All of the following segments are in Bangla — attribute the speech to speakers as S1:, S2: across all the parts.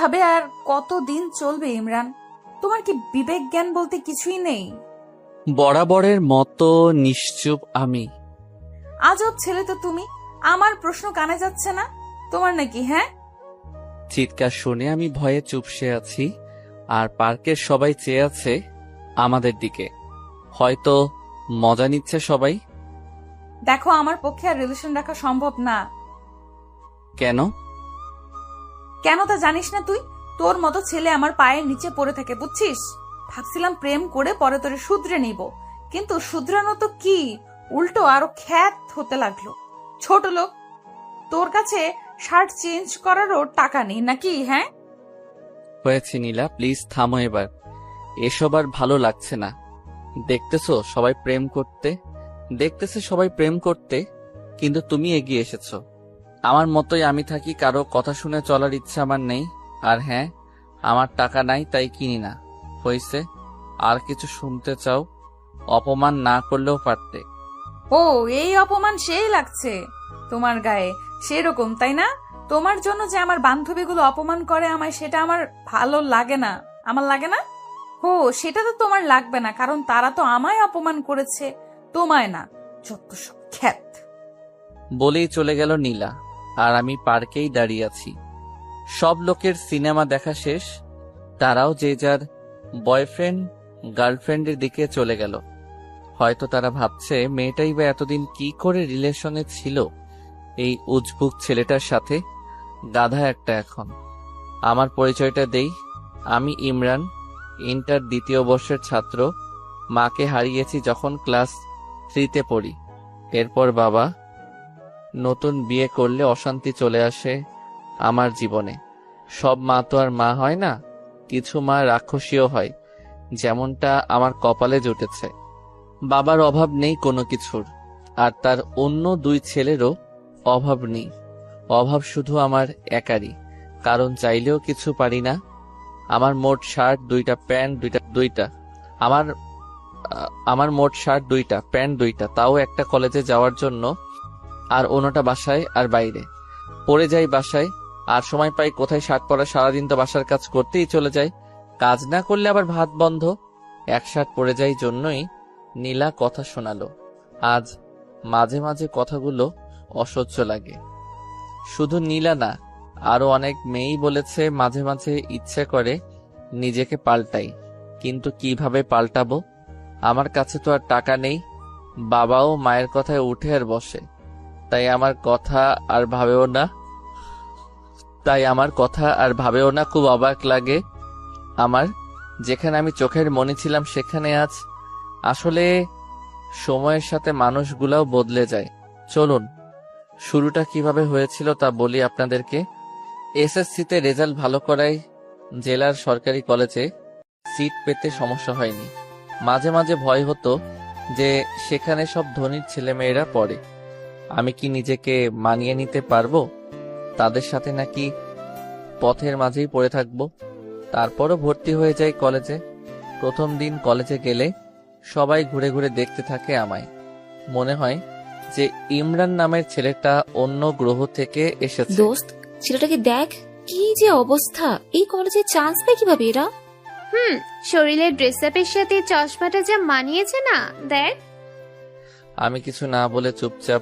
S1: এইভাবে আর কতদিন চলবে ইমরান? তোমার কি বিবেক জ্ঞান বলতে কিছুই নেই?
S2: বরাবরের মতো নিশ্চুপ আমি।
S1: আজব ছেলে তো তুমি। আমার প্রশ্ন কানে যাচ্ছে না তোমার নাকি? হ্যাঁ,
S2: চিৎকার শুনে আমি ভয়ে চুপসে আছি, আর পার্কের সবাই চেয়ে আছে আমাদের দিকে। হয়তো মজা নিচ্ছে সবাই।
S1: দেখো আমার পক্ষে আর রিলেশন রাখা সম্ভব না।
S2: কেন?
S1: কেন তা জানিস না তুই? তোর মতো ছেলে আমার পায়ের নিচে পড়ে থাকে, বুঝছিস? ভাবছিলাম প্রেম করে পরে তোরে শুধরে নিব, কিন্তু শুধরানো তো কি, উল্টো আরো খ্যাত হতে লাগলো। ছোট লোক, তোর কাছে শার্ট চেঞ্জ করারও টাকা নেই নাকি? হ্যাঁ,
S2: হয়েছে নীলা, প্লিজ থামো এবার। এসব আর ভালো লাগছে না। দেখতেছে সবাই প্রেম করতে, কিন্তু তুমি এগিয়ে এসেছো। আমার মতোই আমি থাকি, কারো কথা শুনে চলার ইচ্ছা আমার নেই। আর হ্যাঁ, আমার টাকা নাই তাই কিনি না। হইছে? আর কিছু শুনতে চাও? অপমান না করলেও পারতে।
S1: ও এই অপমান সেই লাগছে তোমার গায়ে, সেরকম তাই না? তোমার জন্য যে আমার বান্ধবীগুলো অপমান করে আমায়, সেটা আমার ভালো লাগে না। আমার লাগে না? ও সেটা তো তোমার লাগবে না, কারণ তারা তো আমায় অপমান করেছে, তোমায় না। যত সব খ্যাত।
S2: বলেই চলে গেল নীলা, আর আমি পার্কেই দাঁড়িয়ে আছি। সব লোকের সিনেমা দেখা শেষ, তারাও যে যার বয়ফ্রেন্ড গার্লফ্রেন্ডের দিকে চলে গেল। হয়তো তারা ভাবছে মেয়েটাই বা এতদিন কি করে রিলেশনে ছিল এই উজবুক ছেলেটার সাথে। গাধা একটা এখন। আমার পরিচয়টা দেই, আমি ইমরান, ইন্টার দ্বিতীয় বর্ষের ছাত্র। মাকে হারিয়েছি যখন ক্লাস 3-তে পড়ি। এরপর বাবা। নতুন বিয়ে করলে অশান্তি চলে আসে আমার জীবনে। সব মা তো আর মা হয় না, কিছু মা রাক্ষসীও হয়, যেমনটা আমার কপালে জুটেছে। বাবার অভাব নেই কোনো কিছুর, আর তার অন্য 2 ছেলেরও অভাব নেই। অভাব শুধু আমার একারই, কারণ চাইলেও কিছু পারি না। আমার মোট শার্ট 2টা, প্যান্ট 2টা। আমার আমার মোট শার্ট 2টা, প্যান্ট 2টা, তাও একটা কলেজে যাওয়ার জন্য, আর অন্যটা বাসায় আর বাইরে। পরে যাই বাসায়, আর সময় পাই কোথায় শার্ট পরা? সারাদিন তো বাসার কাজ করতেই চলে যায়, কাজ না করলে আবার ভাত বন্ধ। এক শার্ট পরে যাই জন্যই নীলা কথা শোনালো। আজ মাঝে মাঝে কথাগুলো অসহ্য লাগে। শুধু নীলা না, আরো অনেক মেয়েই বলেছে মাঝে মাঝে ইচ্ছে করে নিজেকে পাল্টাই, কিন্তু কিভাবে পাল্টাবো? আমার কাছে তো আর টাকা নেই। বাবাও মায়ের কথায় উঠে আর বসে, তাই আমার কথা আর ভাবেও না। খুব অবাক লাগে আমার, যেখানে আমি চোখের মনি ছিলাম সেখানে আজ। আসলে সময়ের সাথে মানুষগুলাও বদলে যায়। চলুন, শুরুটা কিভাবে হয়েছিল তা বলি আপনাদেরকে। এসএসসিতে রেজাল্ট ভালো করায় জেলার সরকারি কলেজে সিট পেতে সমস্যা হয়নি। মাঝে মাঝে ভয় হতো যে সেখানে সব ধনীর ছেলেমেয়েরা পড়ে, আমি কি নিজেকে মানিয়ে নিতে পারবো তাদের সাথে, নাকি পথের মাঝেই পড়ে থাকবো। তারপরও ভর্তি হয়ে যাই কলেজে। প্রথম দিন কলেজে গেলে সবাই ঘুরে ঘুরে দেখতে থাকে আমায়। মনে হয় যে ইমরান নামের ছেলেটা অন্য গ্রহ থেকে এসেছে।
S3: দোস্ত, ছেলেটাকে দেখ, কি যে অবস্থা! এই কলেজে চান্স পায় কিভাবে এরা?
S4: শরীরের ড্রেস আপের সাথে চশমাটা যা মানিয়েছে না, দেখ।
S2: আমি কিছু না বলে চুপচাপ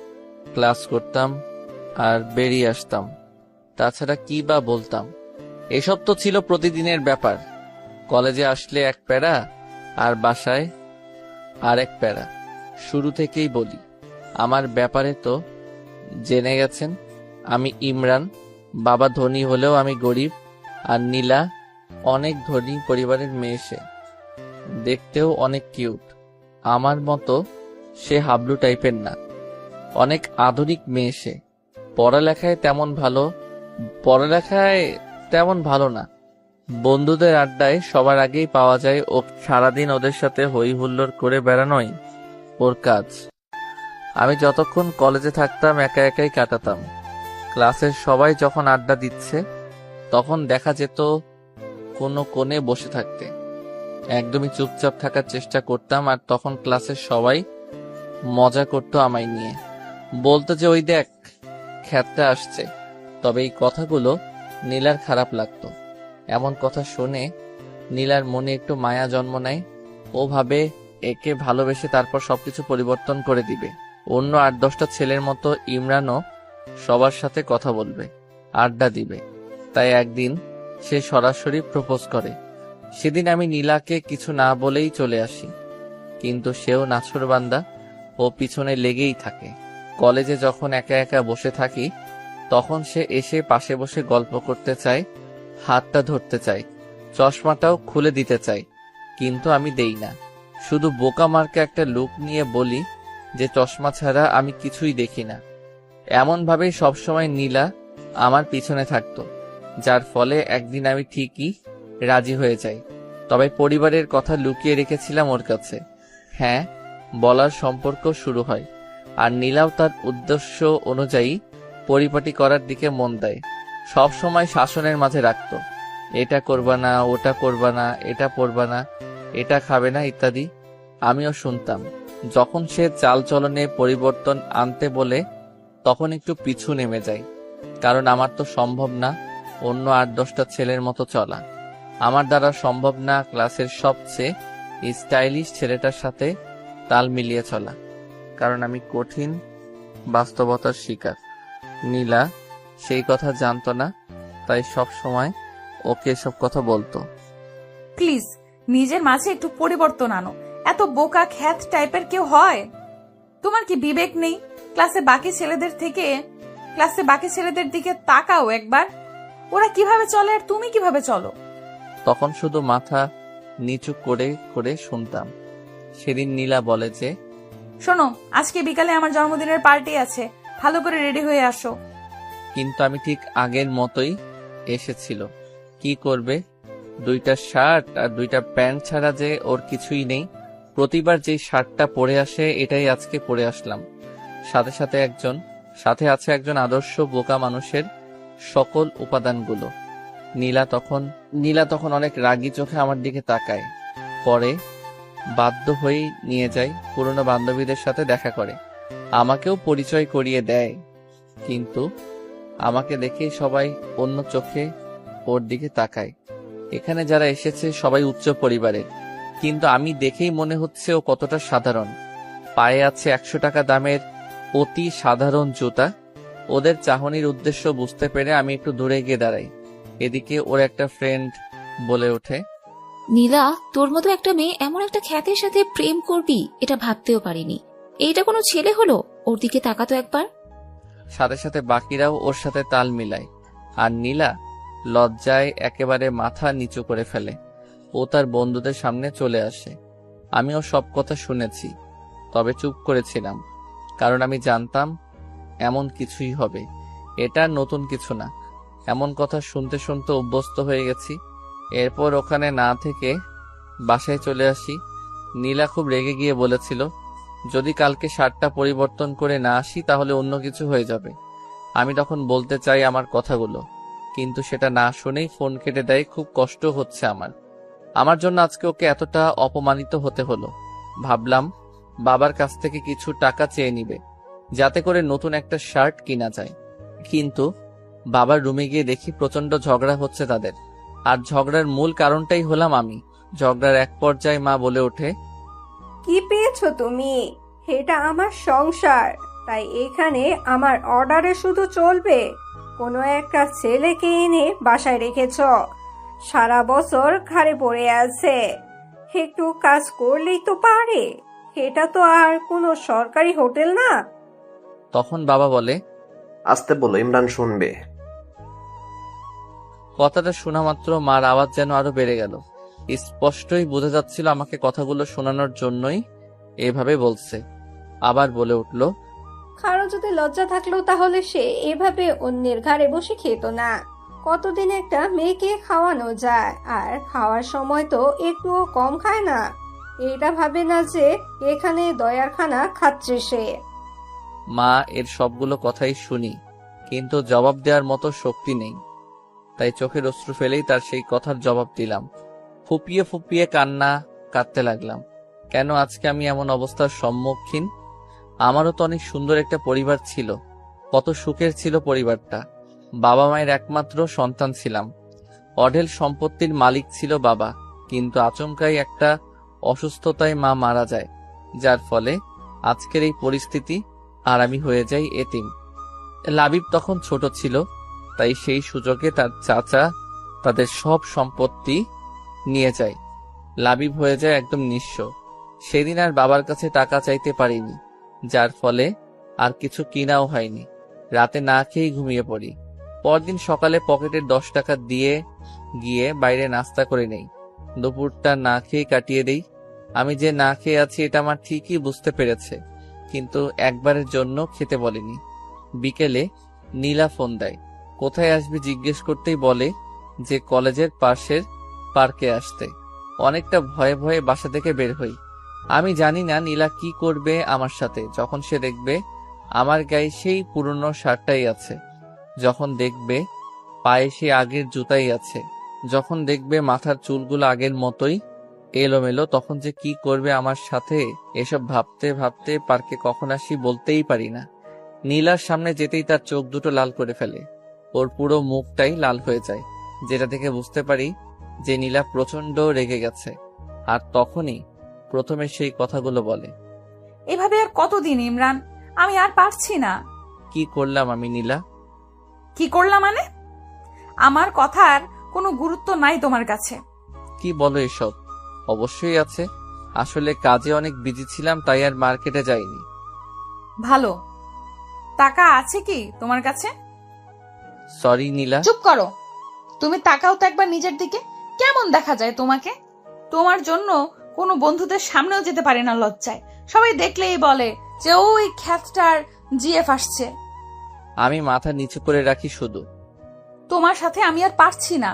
S2: ক্লাস করতাম আর বেরিয়ে আসতাম। তাছাড়া কি বা বলতাম? এসব তো ছিল প্রতিদিনের ব্যাপার। কলেজে আসলে এক প্যারা, আর বাসায় আর এক প্যারা। শুরু থেকেই বলি, আমার ব্যাপারে তো জেনে গেছেন। আমি ইমরান, বাবা ধনী হলেও আমি গরিব। আর নীলা অনেক ধনী পরিবারের মেয়ে, সে দেখতেও অনেক কিউট। আমার মতো সে হাবলু টাইপের না, অনেক আধুনিক মেয়ে সে। পড়ালেখায় তেমন ভালো না। বন্ধুদের আড্ডায় সবার আগেই পাওয়া যায় ও, সারাদিন ওদের সাথে হই হুল্লোড় করে বেড়ানোই ওর কাজ। আমি যতক্ষণ কলেজে থাকতাম একা একাই কাটাতাম। ক্লাসের সবাই যখন আড্ডা দিচ্ছে তখন দেখা যেত কোনো কোণে বসে থাকতে। একদমই চুপচাপ থাকার চেষ্টা করতাম, আর তখন ক্লাসের সবাই মজা করতো আমায় নিয়ে, বলতো যে ওই দেখ খ্যাতটা আসছে। তবে এই কথাগুলো নীলার খারাপ লাগতো, এমন কথা শুনে নীলার মনে একটু মায়া জন্ম নেয়। ও ভাবে একে ভালোবেসে তারপর সবকিছু পরিবর্তন করে দিবে। অন্য 8-10টা ছেলের মতো ইমরানও সবার সাথে কথা বলবে, আড্ডা দিবে। তাই একদিন সে সরাসরি প্রপোজ করে। সেদিন আমি নীলাকে কিছু না বলেই চলে আসি, কিন্তু সেও নাছোড়বান্দা, ও পিছনে লেগেই থাকে। কলেজে যখন একা একা বসে থাকি তখন সে এসে পাশে বসে গল্প করতে চায়, হাতটা ধরতে চায়, চশমাটাও খুলে দিতে চায়, কিন্তু আমি দেই না। শুধু বোকা মার্কা একটা লুক নিয়ে বলি যে চশমা ছাড়া আমি কিছুই দেখি না। এমন ভাবেই সবসময় নীলা আমার পিছনে থাকতো, যার ফলে একদিন আমি ঠিকই রাজি হয়ে যাই। তবে পরিবারের কথা লুকিয়ে রেখেছিলাম ওর কাছে। হ্যাঁ, বলার সম্পর্ক শুরু হয়, আর নীলাও তার উদ্দেশ্য অনুযায়ী পরিপাটি করার দিকে মন দেয়। সব সময় শাসনের মাঝে রাখতো, এটা করবা না, ওটা করবা না, এটা পরবা না, এটা খাবে না ইত্যাদি। আমিও শুনতাম। যখন সে চালচলনে পরিবর্তন আনতে বলে তখন একটু পিছু নেমে যাই, কারণ আমার তো সম্ভব না অন্য 8-10টা ছেলের মতো চলা। আমার দ্বারা সম্ভব না ক্লাসের সবচেয়ে স্টাইলিশ ছেলেটার সাথে তাল মিলিয়ে চলা, কারণ আমি কঠিন বাস্তবতার শিকার। নীলা সেই কথা জানতো না, তাই সব সময় ওকে এসব কথা বলতো।
S1: প্লিজ নিজের মাঝে একটু পরিবর্তন আনো। এত বোকা খ্যাত টাইপের কেউ হয়? তোমার কি বিবেক নেই? ক্লাসে বাকি ছেলেদের দিকে তাকাও একবার। ওরা কিভাবে চলে আর তুমি কিভাবে চলো?
S2: তখন শুধু মাথা নিচু করে করে শুনতাম। সেদিন নীলা বলে যে,
S1: শোনো, আজকে বিকালে আমার জন্মদিনের পার্টি আছে, ভালো করে রেডি হয়ে আসো।
S2: কিন্তু আমি ঠিক আগের মতোই এসেছিল। কি করবে, 2টা শার্ট আর 2টা প্যান্ট ছাড়া যে ওর কিছুই নেই। প্রতিবার যেই শার্টটা পরে আসে এটাই আজকে পরে আসলাম। সাথে আছে একজন আদর্শ বোকা মানুষের সকল উপাদানগুলো। নীলা তখন অনেক রাগী চোখে আমার দিকে তাকায়। পরে বাধ্য হয়েই নিয়ে যায়, পুরনো বান্ধবীদের সাথে দেখা করে, আমাকেও পরিচয় করিয়ে দেয়। কিন্তু আমাকে দেখেই সবাই অন্য চোখে ওর দিকে তাকায়। এখানে যারা এসেছে সবাই উচ্চ পরিবারের, কিন্তু আমি দেখেই মনে হচ্ছে ও কতটা সাধারণ। পায়ে আছে 100 টাকা দামের অতি সাধারণ জুতা। ওদের চাহনির উদ্দেশ্য বুঝতে পেরে আমি একটু দূরে গিয়ে দাঁড়াই। এদিকে ওর একটা ফ্রেন্ড বলে ওঠে,
S3: নীলা, তোর মতো একটা মেয়ে এমন একটা খ্যাতের সাথে প্রেম করবি এটা ভাবতেও পারিনি। এইটা কোনো ছেলে হলো? ওর দিকে তাকাতো একবার।
S2: সাথে সাথে বাকিরাও ওর সাথে তাল মিলায়, আর নীলা লজ্জায় একেবারে মাথা নিচু করে ফেলে। ও তার বন্ধুদের সামনে চলে আসে। আমিও সব কথা শুনেছি, তবে চুপ করেছিলাম, কারণ আমি জানতাম এমন কিছুই হবে। এটা নতুন কিছু না, এমন কথা শুনতে শুনতে অভ্যস্ত হয়ে গেছি। এরপর ওখানে না থেকে বাসায় চলে আসি। নীলা খুব রেগে গিয়ে বলেছিল, যদি কালকে শার্টটা পরিবর্তন করে না আসি তাহলে অন্য কিছু হয়ে যাবে। আমি তখন বলতে চাই আমার কথাগুলো, কিন্তু সেটা না শুনেই ফোন কেটে দেয়। খুব কষ্ট হচ্ছে আমার জন্য আজকে ওকে এতটা অপমানিত হতে হলো। ভাবলাম বাবার কাছ থেকে কিছু টাকা চেয়ে নিবে, যাতে করে নতুন একটা শার্ট কিনা যায়। কিন্তু বাবার রুমে গিয়ে দেখি প্রচন্ড ঝগড়া হচ্ছে তাদের, আর ঝগড়ার মূল কারণটাই হলাম আমি। ঝগড়ার এক পর্যায়ে মা বলে ওঠে,
S5: কি পেয়েছো তুমি? এটা আমার সংসার, তাই এখানে আমার অর্ডারে শুধু চলবে। কোনো একটা ছেলেকে এনে বাসায় রেখেছ, সারা বছর ঘাড়ে পড়ে আছে, একটু কাজ করলেই তো পারে। এটা তো আর কোনো সরকারি হোটেল না।
S2: তখন বাবা বলে,
S6: আসতে বলো, ইমরান শুনবে।
S2: কথাটা শোনা মাত্র মার আওয়াজ যেন আরো বেড়ে গেল। স্পষ্টই বোঝা যাচ্ছিল আমাকে কথাগুলো শোনানোর জন্যই এভাবে বলছে। আবার বলে উঠল,
S5: কারো যদি লজ্জা থাকলো তাহলে সে এভাবে অন্যের ঘাড়ে বসে খেত না। কতদিন একটা মেয়েকে খাওয়ানো যায়, আর খাওয়ার সময় তো একটুও কম খায় না। এটা ভাবে না যে এখানে দয়ার খানা খাচ্ছে সে।
S2: মা এর সবগুলো কথাই শুনি, কিন্তু জবাব দেওয়ার মতো শক্তি নেই। তাই চোখের অশ্রু ফেলেই তার সেই কথার জবাব দিলাম। ফুপিয়ে ফুপিয়ে কাঁদতে লাগলাম। কেন আজকে আমি এমন অবস্থার সম্মুখীন? আমারও তো অনেক সুন্দর একটা পরিবার ছিল, কত সুখের ছিল পরিবারটা। বাবা মায়ের একমাত্র সন্তান ছিলাম, অঢেল সম্পত্তির মালিক ছিল বাবা, কিন্তু আচমকাই একটা অসুস্থতায় মা মারা যায়, যার ফলে আজকের এই পরিস্থিতি, আর আমি হয়ে যাই এতিম। লাবিব তখন ছোট ছিল, তাই সেই সুযোগে তার চাচা তাদের সব সম্পত্তি নিয়ে যায়। লাবিব হয়ে যায় একদম নিঃস্ব। সেদিন আর বাবার কাছে টাকা চাইতে পারিনি, যার ফলে আর কিছু কিনাও হয়নি। রাতে না খেয়েই ঘুমিয়ে পড়ি। পরদিন সকালে পকেটের 10 টাকা দিয়ে গিয়ে বাইরে নাস্তা করে নেই। দুপুরটা না খেয়ে কাটিয়ে দেই। আমি যে না খেয়ে আছি এটা আমার ঠিকই বুঝতে পেরেছে, কিন্তু একবারের জন্য খেতে বলেনি। বিকেলে নীলা ফোন দেয়। কোথায় আসবি জিজ্ঞেস করতেই বলে যে কলেজের পাশের পার্কে আসতে। অনেকটা ভয়ে ভয়ে বাসা থেকে বের হই। আমি জানি না নীলা কি করবে আমার সাথে, যখন সে দেখবে আমার গায়ে সেই পুরনো শার্টটাই আছে, যখন দেখবে পায়ে সে আগের জুতাই আছে, যখন দেখবে মাথার চুলগুলো আগের মতোই এলোমেলো, তখন যে কি করবে আমার সাথে, এসব ভাবতে ভাবতে পার্কে কখন আসি বলতেই পারি না। নীলার সামনে যেতেই তার চোখ দুটো লাল করে ফেলে। ওর পুরো মুখটাই লাল হয়ে যায়, যেটা থেকে বুঝতে পারি যে নীলা প্রচন্ড রেগে গেছে। আর তখনই প্রথমে সেই কথাগুলো বলে।
S1: এভাবে আর কতদিন ইমরান? আমি আর পারছি না।
S2: কি করলাম আমি নীলা?
S1: কি করলাম মানে? আমার কথার কোনো গুরুত্ব নাই তোমার কাছে?
S2: কি বলো এসব? অবশ্যই আছে, আসলে কাজে অনেক বিজি ছিলাম, তাই আর মার্কেটে যাইনি।
S1: ভালো। টাকা আছে কি তোমার কাছে?
S2: সরি নীলা।
S1: চুপ করো। তুমি তাকাও তো একবার নিজের দিকে। কেমন দেখা যায় তোমাকে? তোমার জন্য কোনো বন্ধুদের সামনেও যেতে পারে না লজ্জায়। সবাই দেখলেই বলে যে ওই খ্যাতটার জিএফ আসছে।
S2: আমি মাথা নিচু করে রাখি শুধু।
S1: তোমার সাথে আমি আর পারছি না।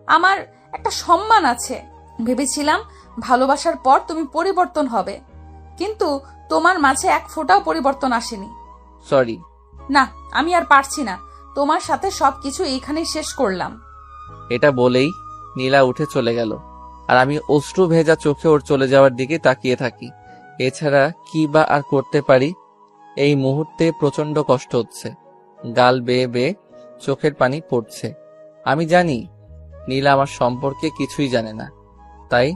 S1: আমার একটা সম্মান আছে। ভেবেছিলাম ভালোবাসার পর তুমি পরিবর্তন হবে, কিন্তু তোমার মাঝে এক ফোঁটাও পরিবর্তন আসেনি।
S2: সরি।
S1: না, আমি আর পারছি না। তোমার সাথে সবকিছু এইখানেই শেষ করলাম।
S2: এটা বলেই নীলা উঠে চলে গেল, আর আমি অশ্রু ভেজা চোখে ওর চলে যাওয়ার দিকে তাকিয়ে থাকি। এছাড়া কি বা আর করতে পারি? এই মুহূর্তে প্রচন্ড কষ্ট হচ্ছে, গাল বেয়ে বেয়ে চোখের পানি পড়ছে। আমি জানি নীলা আমার সম্পর্কে কিছুই জানে না, তাই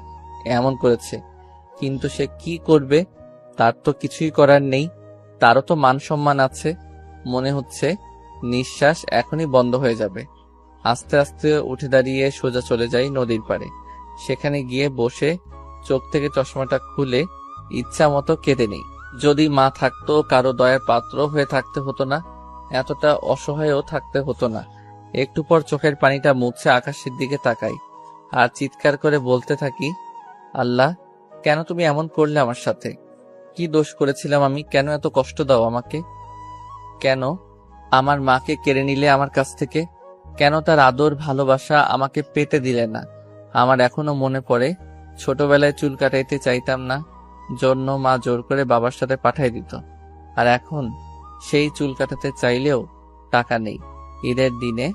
S2: এমন করেছে, কিন্তু সে কি করবে? তার তো কিছুই করার নেই। তারও তো মান সম্মান আছে। মনে হচ্ছে নিঃশ্বাস এখনই বন্ধ হয়ে যাবে। আস্তে আস্তে উঠে দাঁড়িয়ে সোজা চলে যাই নদীর পাড়ে। সেখানে গিয়ে বসে চোখ থেকে চশমাটা খুলে ইচ্ছা মতো কেঁদে নেই। যদি মা থাকতো, কারো দয়ার পাত্র হয়ে থাকতে হতো না, এতটা অসহায়ও থাকতে হতো না। একটু পর চোখের পানিটা মুছে আকাশের দিকে তাকাই আর চিৎকার করে বলতে থাকি, আল্লাহ, কেন তুমি এমন করলে আমার সাথে? কি দোষ করেছিলাম আমি? কেন এত কষ্ট দাও আমাকে? কেন আমার মাকে কেড়ে নিলে আমার কাছ থেকে? কেন তার আদর ভালোবাসা আমাকে পেতে দিলে না? আমার এখনো মনে পড়ে, ছোটবেলায় চুল কাটাইতে চাইতাম না, জন্য মা জোর করে বাবার সাথে পাঠাই দিত। আর এখন সেই চুল কাটাতে চাইলেও টাকা নেই। ঈদের দিনে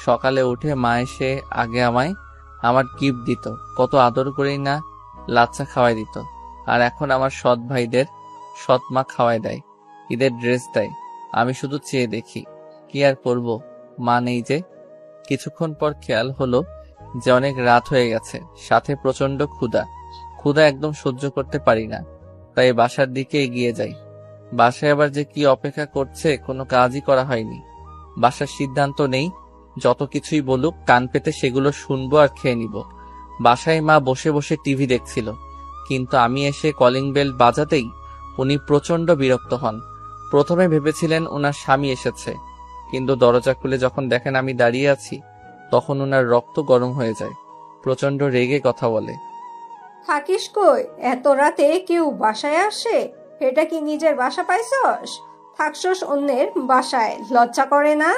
S2: সকালে উঠে মা এসে আগে আমায় আমার গিফট দিত, কত আদর করেই না লাচ্চা খাওয়াই দিত। আর এখন আমার সৎ ভাইদের সৎ মা খাওয়াই দেয়, ঈদের ড্রেস দেয়। আমি শুধু চেয়ে দেখি, কি আর করব, মা নেই যে। কিছুক্ষণ পর খেয়াল হলো যে অনেক রাত হয়ে গেছে, সাথে প্রচন্ড ক্ষুধা একদম সহ্য করতে পারি না, তাই বাসার দিকে এগিয়ে যাই। বাসায় আবার যে কি অপেক্ষা করছে কোনো কাজই করা হয়নি। বাসার সিদ্ধান্ত নেই, যত কিছুই বলুক কান পেতে সেগুলো শুনবো আর খেয়ে নিব। বাসায় মা বসে বসে টিভি দেখছিল, কিন্তু আমি এসে কলিং বেল বাজাতেই উনি প্রচন্ড বিরক্ত হন। প্রথমে ভেবেছিলেন ওনার স্বামী এসেছে, কিন্তু দরজা খুলে যখন দেখেন আমি দাঁড়িয়ে আছি, তখন ওনার রক্ত গরম হয়ে যায়। প্রচন্ড রেগে কথা বলে,
S5: থাকিস কই? এত রাতে কেউ বাসায় আসে? এটা কি নিজের বাসা পাইছস? থাকছস অন্যের বাসায়, লজ্জা করে না?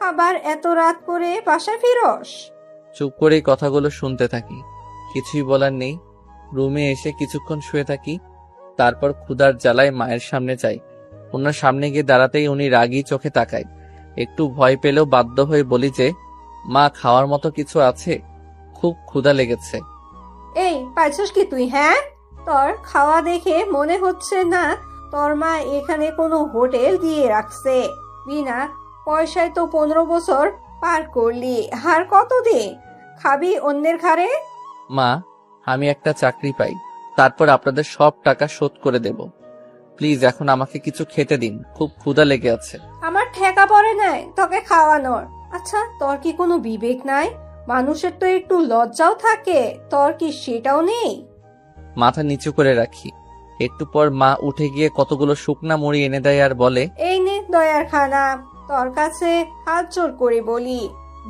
S5: আবার এত রাত করে বাসায় ফিরস?
S2: চুপ করে কথাগুলো শুনতে থাকি, কিছুই বলার নেই। রুমে এসে কিছুক্ষণ শুয়ে থাকি, তারপর ক্ষুধার জ্বালায় মায়ের সামনে যাই। ওনার সামনে গিয়ে দাঁড়াতেই উনি রাগী চোখে তাকায়। একটু ভয় পেলেও বাধ্য হয়ে বলি যে, মা, খাওয়ার মতো কিছু আছে? খুব ক্ষুধা লেগেছে।
S5: এই পাইছস কি তুই? হ্যাঁ, তোর খাওয়া দেখে মনে হচ্ছে না তোর মা এখানে কোনো হোটেল দিয়ে রাখছে। বিনা পয়সায় তো 15 বছর পার করলি, আর কতদিন? খাবি অন্যের ঘাড়ে?
S2: মা, আমি একটা চাকরি পাই, তারপর আপনাদের সব টাকা শোধ করে দেব। প্লিজ এখন আমাকে কিছু খেতে দিন, খুব ক্ষুধা লেগে আছে।
S5: আমার ঠেকা পড়ে নাই তোকে খাওয়ানোর। আচ্ছা, তোর কি কোনো বিবেক নাই? মানুষের তো একটু লজ্জাও থাকে, তোর কি সেটাও নেই?
S2: মাথা নিচু করে রাখি। একটু পর মা উঠে গিয়ে কতগুলো শুকনা মুড়ি এনে দেয় আর বলে,
S5: এই নে দয়ার খানা, তোর কাছে হাত জোর করে বলি,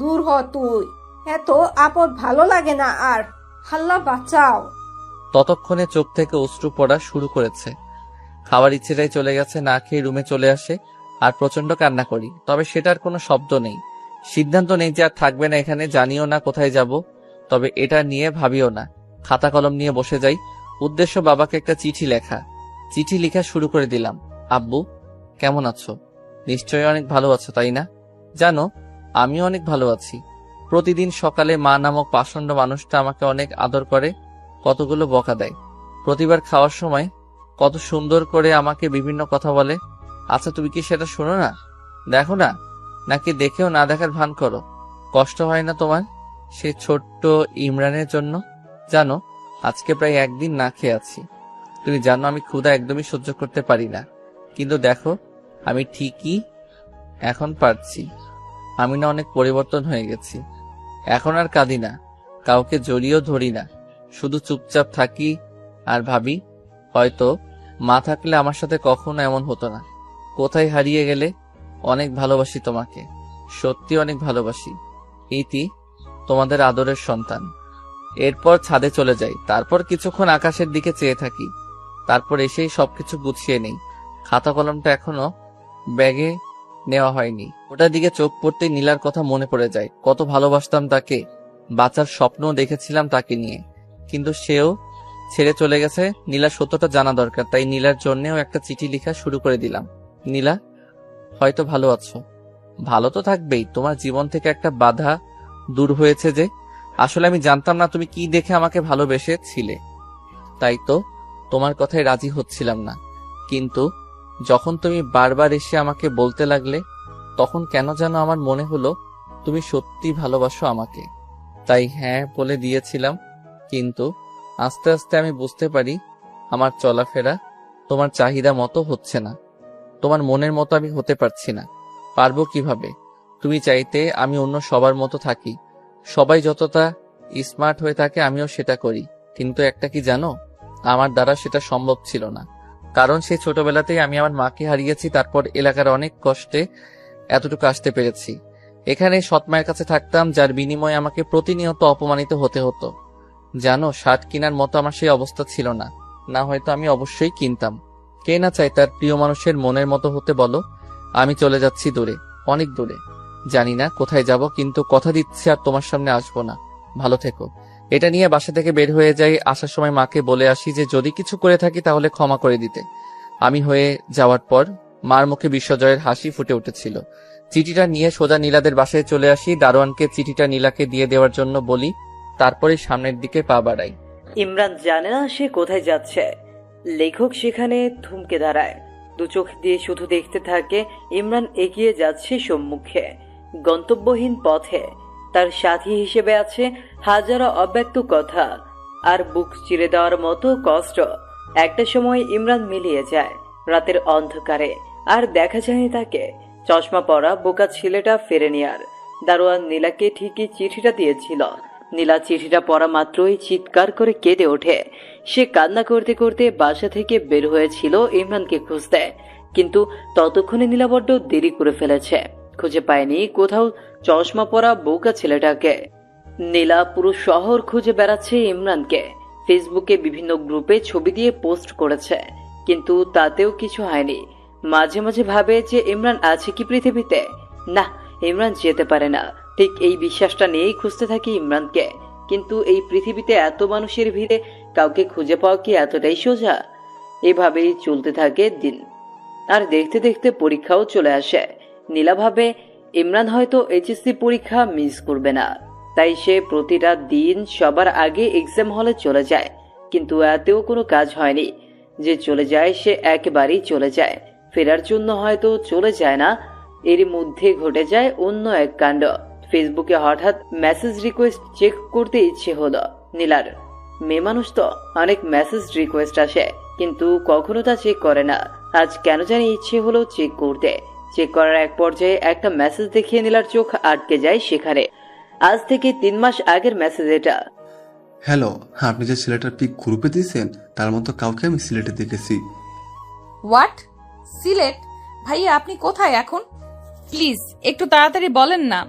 S5: দূর হ তুই। এত আপদ ভালো লাগে না আর, হাল্লা বাঁচাও।
S2: ততক্ষণে চোখ থেকে অশ্রু পড়া শুরু করেছে। খাওয়ার ইচ্ছেটাই চলে গেছে, না খেয়ে রুমে চলে আসে আর প্রচন্ড কান্না করি। তবে সেটার কোনো শব্দ নেই, সিদ্ধান্ত নেই যে আর থাকবে না এখানে। জানিও না কোথায় যাব, তবে এটা নিয়ে ভাবিও না। খাতা কলম নিয়ে বসে যাই, উদ্দেশ্য বাবাকে একটা চিঠি লেখা। চিঠি লেখা শুরু করে দিলাম। আব্বু, কেমন আছো? নিশ্চয়ই অনেক ভালো আছো, তাই না? জানো, আমিও অনেক ভালো আছি। প্রতিদিন সকালে মা নামক পাষণ্ড মানুষটা আমাকে অনেক আদর করে, কতগুলো বকা দেয়। প্রতিবার খাওয়ার সময় কত সুন্দর করে আমাকে বিভিন্ন কথা বলে। আচ্ছা, তুমি কি সেটা শোনো না, দেখো না, নাকি দেখেও না দেখার ভান করো? কষ্ট হয় না তোমার সে ছোট্ট ইমরানের জন্য? জানো, আজকে প্রায় একদিন না খেয়ে আছি। তুমি জানো আমি ক্ষুধা একদমই সহ্য করতে পারি না, কিন্তু দেখো আমি ঠিকই এখন পারছি। আমি না অনেক পরিবর্তন হয়ে গেছি। এখন আর কাঁদি না, কাউকে জড়িয়েও ধরি না, শুধু চুপচাপ থাকি আর ভাবি, হয়তো মা থাকলে আমার সাথে কখনো এমন হতো না। কোথায় হারিয়ে গেলে? অনেক ভালোবাসি তোমাকে, সত্যি অনেক ভালোবাসি। ইতি, তোমাদের আদরের সন্তান। এরপর ছাদে চলে যাই, তারপর কিছুক্ষণ আকাশের দিকে চেয়ে থাকি, তারপর এসেই সবকিছু গুছিয়ে নেই। খাতা কলমটা এখনো ব্যাগে নেওয়া হয়নি। ওটার দিকে চোখ পড়তেই নীলার কথা মনে পড়ে যায়। কত ভালোবাসতাম তাকে, বাঁচার স্বপ্নও দেখেছিলাম তাকে নিয়ে, কিন্তু সেও ছেড়ে চলে গেছে। নীলার সত্যটা জানা দরকার, তাই নীলার জন্যেও একটা চিঠি লেখা শুরু করে দিলাম। নীলা, হয়তো ভালো আছো, ভালো তো থাকবেই। তোমার জীবন থেকে একটা বাধা দূর হয়েছে যে। আসলে আমি জানতাম না তুমি কি দেখে আমাকে ভালোবেসেছিলে, তাই তো তোমার কথায় রাজি হচ্ছিলাম না। কিন্তু যখন তুমি বারবার এসে আমাকে বলতে লাগলে, তখন কেন যেন আমার মনে হলো তুমি সত্যি ভালোবাসো আমাকে, তাই হ্যাঁ বলে দিয়েছিলাম। কিন্তু আস্তে আস্তে আমি বুঝতে পারি আমার চলাফেরা তোমার চাহিদা মতো হচ্ছে না, তোমার মনের মতো আমি হতে পারছি না। পারবো কিভাবে? তুমি চাইতে আমি অন্য সবার মতো থাকি, সবাই যতটা স্মার্ট হয়ে থাকে আমিও সেটা করি। কিন্তু একটা কি জানো, আমার দ্বারা সেটা সম্ভব ছিল না, কারণ সেই ছোটবেলাতেই আমি আমার মাকে হারিয়েছি। তারপর এলাকার অনেক কষ্টে এতটুকু আসতে পেরেছি। এখানে সৎ মায়ের কাছে থাকতাম, যার বিনিময়ে আমাকে প্রতিনিয়ত অপমানিত হতে হতো। জানো, শার্ট কেনার মতো আমার সেই অবস্থা ছিল না, না হয়তো আমি অবশ্যই কিনতাম। কে না চায় তার প্রিয় মানুষের মনের মতো হতে বলো? আমি চলে যাচ্ছি দূরে, অনেক দূরে। জানি না কোথায় যাব, কিন্তু কথা দিচ্ছি আর তোমার সামনে আসবো না। ভালো থেকো। এটা নিয়ে বাসা থেকে বের হয়ে যাই। আসার সময় মাকে বলে আসি যে যদি কিছু করে থাকি তাহলে ক্ষমা করে দিতে। আমি হয়ে যাওয়ার পর মার মুখে বিশ্বজয়ের হাসি ফুটে উঠেছিল। চিঠিটা নিয়ে সোজা নীলাদের বাসায় চলে আসি। দারোয়ানকে চিঠিটা নীলাকে দিয়ে দেওয়ার জন্য বলি, তারপরে সামনের দিকে পা বাড়াই।
S7: ইমরান জানে না সে কোথায় যাচ্ছে। লেখক সেখানে থমকে দাঁড়ায়, দু চোখ দিয়ে শুধু দেখতে থাকে ইমরান এগিয়ে যাচ্ছে সম্মুখে, গন্তব্যহীন পথে। তার সাথী হিসেবে আছে হাজারো অব্যক্ত কথা আর বুক চিরে দেওয়ার মতো কষ্ট। একটা সময় ইমরান মিলিয়ে যায় রাতের অন্ধকারে, আর দেখা যায়নি তাকে। চশমা পরা বোকা ছেলেটা ফেরেনি আর। দারোয়ান নীলাকে ঠিকই চিঠিটা দিয়েছিল। নীলা চিঠিটা পড়া মাত্রই চিৎকার করে কেঁদে ওঠে। সে কান্না করতে করতে বাসা থেকে বের হয়েছিল ইমরানকে খুঁজতে, কিন্তু ততক্ষণে নীলা বড্ড দেরি করে ফেলেছে। খুঁজে পায়নি কোথাও চশমা পরা বোকা ছেলেটাকে। নীলা পুরো শহর খুঁজে বেড়াচ্ছে ইমরানকে। ফেসবুকে বিভিন্ন গ্রুপে ছবি দিয়ে পোস্ট করেছে, কিন্তু তাতেও কিছু হয়নি। মাঝে মাঝে ভাবে যে ইমরান আছে কি পৃথিবীতে। না, ইমরান যেতে পারে না। ঠিক এই বিশ্বাসটা নিয়েই খুঁজতে থাকি ইমরানকে। কিন্তু এই পৃথিবীতে এত মানুষের ভিড়ে কাউকে খুঁজে পাওয়া কি এতটাই সোজা? এভাবেই চলতে থাকে দিন, আর দেখতে দেখতে পরীক্ষাও চলে আসে। নীলা ভাবে ইমরান হয়তো এইচএসসি পরীক্ষা মিস করবে না, তাই সে প্রতিটা দিন সবার আগে এক্সাম হলে চলে যায়। কিন্তু এতেও কোনো কাজ হয়নি। যে চলে যায় সে একেবারেই চলে যায়, ফেরার জন্য হয়তো চলে যায় না। এর মধ্যে ঘটে যায় অন্য এক কাণ্ড। ফেসবুকে হঠাৎ মেসেজ রিকোয়েস্ট চেক করতে ইচ্ছে হলো নীলার। মেয়ে মানুষ তো, অনেক মেসেজ রিকোয়েস্ট আসে, কিন্তু কখনো তা চেক করে না। আজ কেন জানি ইচ্ছে হলো চেক করতে। চেক করার এক পর্যায়ে একটা মেসেজ দেখিয়ে নীলার চোখ আটকে যায় সেখানে। আজ থেকে 3 মাস আগের মেসেজ এটা।
S8: হ্যালো, আপনি যে ছেলেটার পিক গ্রুপে দিয়েছেন তার মতো কাউকে আমি সিলেটে দেখেছি।
S1: হোয়াট? সিলেট? ভাইয়া আপনি কোথায় এখন? প্লিজ একটু তাড়াতাড়ি বলেন না।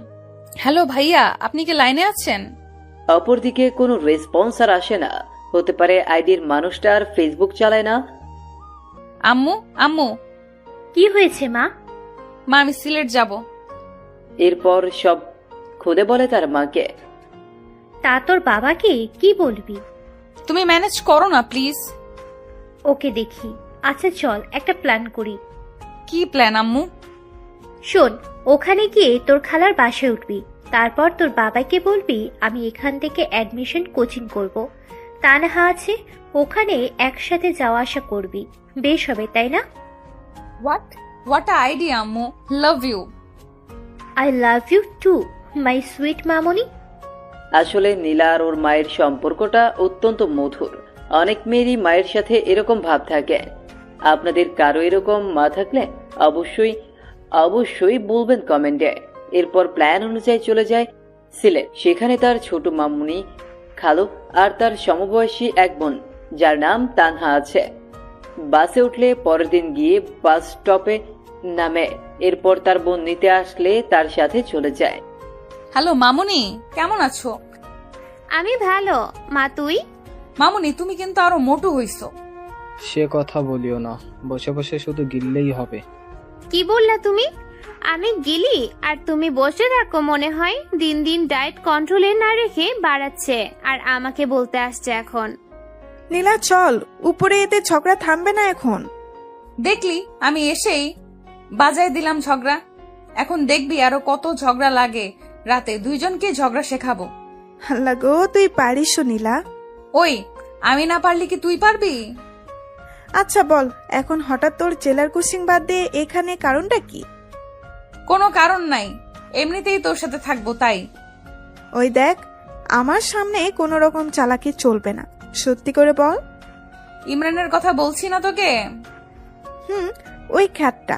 S1: হ্যালো ভাইয়া, আপনি কি লাইনে আছেন?
S7: অপরদিকে কোনো রেসপন্স আর আসে না। হতে পারে আইডির মানুষটা আর ফেসবুক চালায় না।
S1: আম্মু, আম্মু।
S4: কি হয়েছে মা?
S1: মা, আমি সিলেট যাব।
S7: এরপর সব খুলে বলে তার মাকে।
S4: তা তোর বাবাকে কি বলবি?
S1: তুমি ম্যানেজ করো না প্লিজ।
S4: ওকে দেখি। আচ্ছা চল একটা প্ল্যান করি।
S1: কি প্ল্যান আম্মু?
S4: শোন, ওখানে গিয়ে তোর খালার বাসায় উঠবি। তারপর তোর বাবাকে বলবি আমি এখান থেকে অ্যাডমিশন কোচিং করব। তানহা আছে, ওখানে একসাথে যাওয়া আসা করবি। বেশ হবে, তাই না?
S1: হোয়াট আইডিয়া আম্মু, love you.
S4: I love you too my sweet মামনি।
S7: আসলে নীলা আর ওর মায়ের সম্পর্কটা অত্যন্ত মধুর। অনেক মেয়েরই মায়ের সাথে এরকম ভাব থাকে। আপনাদের কারো এরকম মা থাকলে অবশ্যই বলবেন কমেন্টে। এরপর প্ল্যান অনুযায়ী চলে যায় সিলেট। সেখানে তার ছোট মামুনি, খালু আর তার সমবয়সী এক বোন যার নাম তানহা আছে। বাসে উঠলে পরের দিন গিয়ে বাস স্টপে নামে। এরপর তার বোন নিতে আসলে তার সাথে চলে যায়।
S1: হ্যালো মামুনি, কেমন আছো?
S4: আমি ভালো মা, তুই?
S1: মামুনি, তুমি কিন্তু আরো মোটু হইছো।
S9: সে কথা বলিও না, বসে বসে শুধু গিললেই হবে।
S4: কি বললা তুমি? আমি গেলি আর তুমি বসে থাকো মনে হয়। দিন দিন ডায়েট কন্ট্রোলে না রেখে বাড়াচ্ছে, আর আমাকে বলতে আসছে এখন।
S10: নীলা চল, উপরে এতে ঝগড়া থামবে না এখন।
S1: দেখলি আমি এসেই বাজায় দিলাম ঝগড়া। এখন দেখবি আরো কত ঝগড়া লাগে। রাতে দুইজনকে ঝগড়া শেখাবো।
S10: আল্লাহ গো, তুই পারিস নীলা।
S1: ওই, আমি না পারলি কি তুই পারবি?
S10: আচ্ছা বল, এখন হঠাৎ তোর জেলার কোচিং বাদ দিয়ে এখানে কারণটা কি?
S1: কোনো কারণ নাই, এমনিতেই তোর সাথে থাকবো তাই।
S10: ওই দেখ, আমার সামনে কোনো রকম চালাকি চলবে না, সত্যি করে বল।
S1: ইমরানের কথা বলছি না তোকে?
S10: ওই খ্যাতটা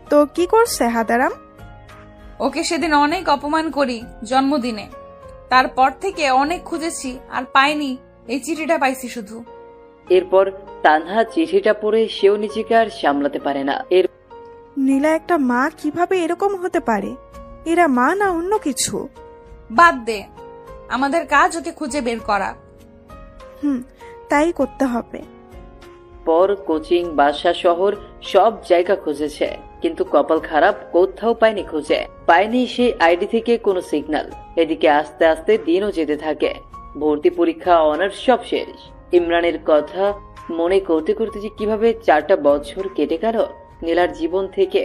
S10: তো কি করছে হাদারাম?
S1: ওকে সেদিন অনেক অপমান করি জন্মদিনে। তারপর থেকে অনেক খুঁজেছি আর পাইনি, এই চিঠিটা পাইছি শুধু।
S7: এরপর তানহা চিঠিটা পড়ে সেও নিজেকে আর সামলাতে পারে না।
S10: নীলা, একটা মা কিভাবে এরকম হতে পারে? এরা মা না অন্য কিছু?
S1: বাদ দে, আমাদের কাজ ওকে খুঁজে বের করা।
S10: তাই করতে হবে।
S7: পর কোচিং, বাসা, শহর সব জায়গা খুঁজেছে, কিন্তু কপাল খারাপ, কোথাও পায়নি। খুঁজে পায়নি সেই আইডি থেকে কোনো সিগন্যাল। এদিকে আস্তে আস্তে দিনও যেতে থাকে। ভর্তি পরীক্ষা, অনার্স সব শেষ। ইমরানের কথা মনে করতে করতে যে কিভাবে 4টা বছর কেটে গেল নীলার জীবন থেকে।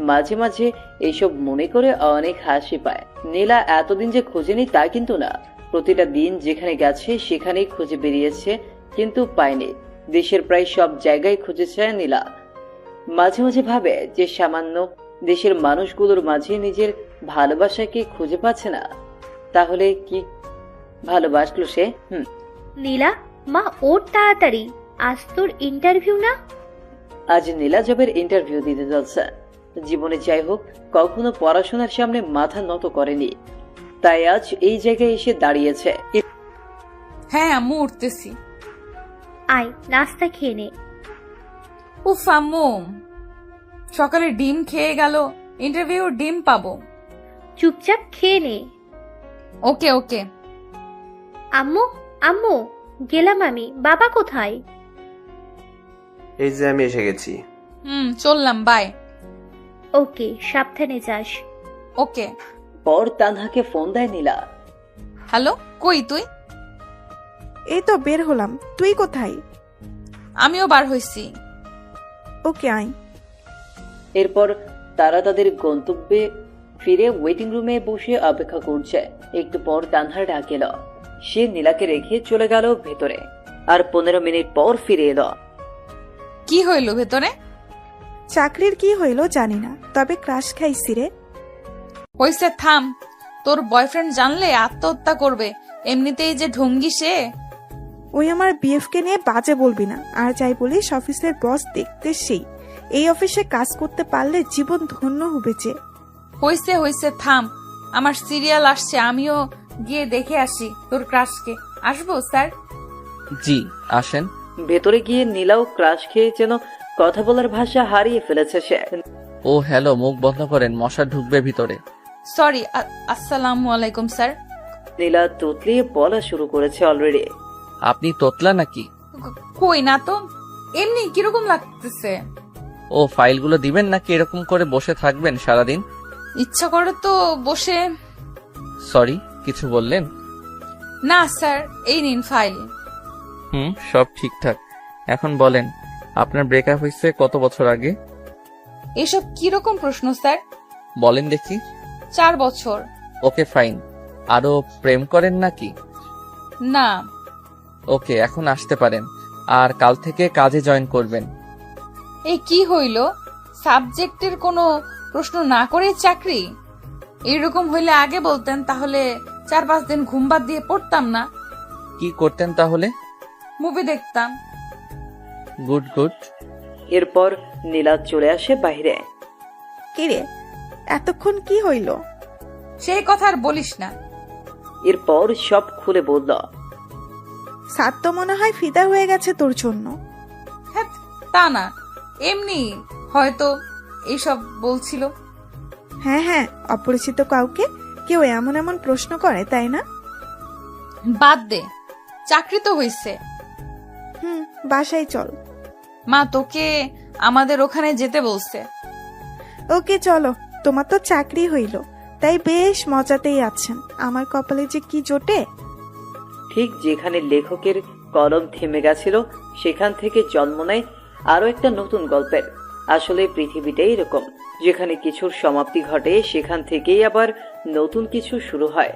S7: মাঝে মাঝে এইসব মনে করে অনেক হাসি পায়। নীলা এতদিন যে খোঁজেনি তা কিন্তু না। প্রতিটা দিন যেখানে গেছে সেখানেই খুঁজে বেরিয়েছে, কিন্তু পায়নি। দেশের প্রায় সব জায়গায় খুঁজেছে নীলা। মাঝে মাঝে ভাবে যে সামান্য দেশের মানুষগুলোর মাঝে নিজের ভালোবাসাকে খুঁজে পাচ্ছে না। তাহলে কি ভালোবাসলো সে?
S4: নীলা, মা ওর তাড়াতাড়ি, আজ তোর ইন্টারভিউ না?
S7: আজ নীলা জবের ইন্টারভিউ দিতে যাচ্ছে। জীবনে যাই হোক, কখনো পড়াশোনার সামনে মাথা নত করেনি, তাই আজ এই জায়গায় এসে দাঁড়িয়েছে।
S1: হ্যাঁ আম্মু, উঠতেছি।
S4: আয় নাস্তা খেয়ে নে।
S1: উফ আম্মু, সকালে ডিম খেয়ে গেল, ইন্টারভিউ ডিম পাবো।
S4: চুপচাপ খেয়ে নে।
S1: ওকে ওকে।
S4: আম্মু, আম্মু, গেলাম আমি। বাবা কোথায়?
S6: এই যে আমি এসে গেছি।
S1: চললাম, বাই।
S4: ওকে, সাবধানে যাস।
S1: ওকে।
S7: পর তানহাকে ফোন দেয় নীলা।
S1: হ্যালো, কই তুই?
S10: এই তো বের হলাম, তুই কোথায়?
S1: আমিও বার হইছি।
S10: ওকে আয়।
S7: এরপর তারা তাদের গন্তব্যে ফিরে ওয়েটিং রুমে বসে অপেক্ষা করছে। একটু পর তানহা ডাক এলো। সে নীলাকে রেখে চলে গেল ভেতরে, আর 15 মিনিট পর ফিরে এলো।
S1: কি হইল ভেতরে?
S10: চাকরির কি হইলো জানি না, তবে ক্রাশ খাইছি রে।
S1: হইছে, থাম। তোর বয়ফ্রেন্ড জানলে আত্মহত্যা করবে, এমনিতেই যে ঢঙ্গি সে।
S10: ওই আমার বিএফকে নিয়ে বাজে বলবি না, আর যাই বলিস অফিসের বস দেখতে সেই। এই অফিসে কাজ করতে পারলে জীবন ধন্য হবে যে।
S1: হইছে হইছে, থাম, আমার সিরিয়াল আসছে, আমিও গিয়ে দেখে আসি তোর ক্রাশকে। আসবো স্যার?
S2: জি আসেন।
S7: ভেতরে গিয়ে নীলাও ক্রাশ খেয়ে যেন কথা বলার ভাষা হারিয়ে ফেলেছে সে।
S2: ও হ্যালো, মুখ বন্ধ করেন, মশা ঢুকবে ভিতরে।
S1: সরি, আসসালামু আলাইকুম স্যার।
S7: নীলা তোতলিয়ে বলা শুরু করেছে অলরেডি।
S2: আপনি তোতলা নাকি?
S1: কই না তো, এমনি কিরকম লাগতেছে।
S2: ও ফাইলগুলো দিবেন নাকি এরকম করে বসে থাকবেন সারাদিন?
S1: ইচ্ছা করে তো বসে।
S2: সরি, কিছু বললেন?
S1: না স্যার, এই নিন ফাইল।
S2: সব ঠিকঠাক। এখন বলেন, আপনার ব্রেকআপ হয়েছে কত বছর আগে?
S1: এসব কিরকম প্রশ্ন স্যার?
S2: বলেন দেখি।
S1: 4 বছর।
S2: Okay fine. আরো প্রেম করেন নাকি?
S1: না।
S2: ওকে, এখন আসতে পারেন, আর কাল থেকে কাজে জয়েন করবেন।
S1: এই কি হইল, সাবজেক্টের কোনো প্রশ্ন না করে চাকরি? এরকম হইলে আগে বলতেন, তাহলে 4-5 দিন ঘুম বাদ দিয়ে পড়তাম না।
S2: কি করতেন তাহলে?
S1: মুভি দেখতাম।
S2: Good good.
S7: এরপর নীলা চলে আসে বাইরে।
S10: কিরে, এতক্ষণ কি হইল?
S1: সেই কথা আর বলিস না।
S7: এরপর সব খুলে বলল।
S10: সাত তো মনে হয় ফিদা হয়ে গেছে তোর জন্য।
S1: হ্যাঁ, তা না, এমনি হয়তো এইসব বলছিল।
S10: হ্যাঁ হ্যাঁ, অপরিচিত কাউকে কেউ এমন এমন প্রশ্ন করে, তাই না?
S1: বাদ দে, চাকরি তো হইছে।
S10: বাসায় চল।
S1: মা তোকে আমাদের ওখানে যেতে বলছে।
S10: ওকে চলো, তোমার তো চাকরি হইল, তাই বেশ মজাতেই আছেন। আমার কপালে যে কি জোটে।
S7: ঠিক যেখানে লেখকের কলম থেমে গেছিল, সেখান থেকে জন্ম নেয় আরো একটা নতুন গল্পের। আসলে পৃথিবীটাই এরকম, যেখানে কিছুর সমাপ্তি ঘটে সেখান থেকেই আবার নতুন কিছু শুরু হয়।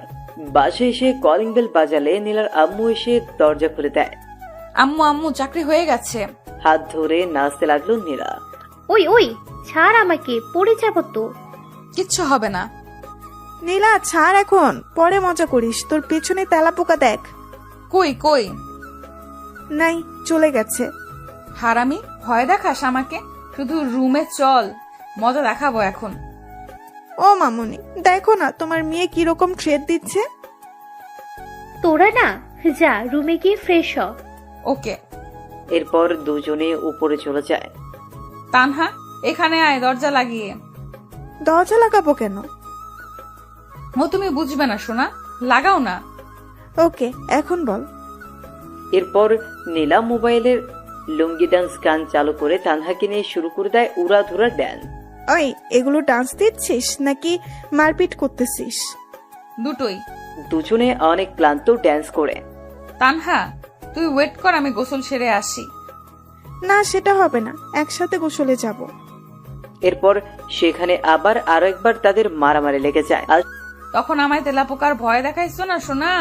S7: বাসে এসে কলিং বেল বাজালে নীলার আম্মু এসে দরজা খুলে দেয়।
S1: আম্মু আম্মু, চাকরি হয়ে গেছে।
S7: হাত ধরে নাচতে লাগলো নীলা।
S4: ওই ওই, ছাড় আমাকে, পড়ে যাব তো।
S1: কিচ্ছু হবে না।
S10: নীলা ছাড়, এখন পরে মজা করিস। তোর পেছনে তেলাপোকা দেখ।
S1: কই কই?
S10: নাই, চলে গেছে।
S1: হারামি, ভয় দেখাস আমাকে? শুধু রুমে চল, মজা দেখাবো এখন।
S10: ও মামুনি, দেখো না তোমার মেয়ে কিরকম ট্রেড দিচ্ছে।
S4: তোরা না, যা রুমে গিয়ে ফ্রেশ হ।
S1: ওকে।
S7: এরপর দুজনে উপরে চলে যায়।
S1: তানহা, এখানে আয়, দরজা লাগিয়ে।
S10: দরজা লাগাবো কেন?
S1: ও তুমি বুঝবে না সোনা, লাগাও না।
S10: ওকে, এখন বল।
S7: এরপর নীলা মোবাইলের লুঙ্গি ডান্স গান চালু করে তানহাকে নিয়ে শুরু করে দেয় উড়াধুরা ড্যান্স।
S10: ওই, এগুলো ডান্স দিচ্ছিস নাকি মারপিট করতেছিস?
S1: দুটোই।
S7: দুজনে অনেক ক্লান্ত ড্যান্স করে।
S1: তানহা, তুই ওয়েট কর, আমি গোসল সেরে আসি।
S10: না, সেটা হবে না, একসাথে গোসলে যাব।
S7: এরপর সেখানে আবার আরো একবার তাদের মারামারি লেগে যায়। আর
S1: তখন আমায় তেলাপোকার ভয় দেখাইছো না সোনা।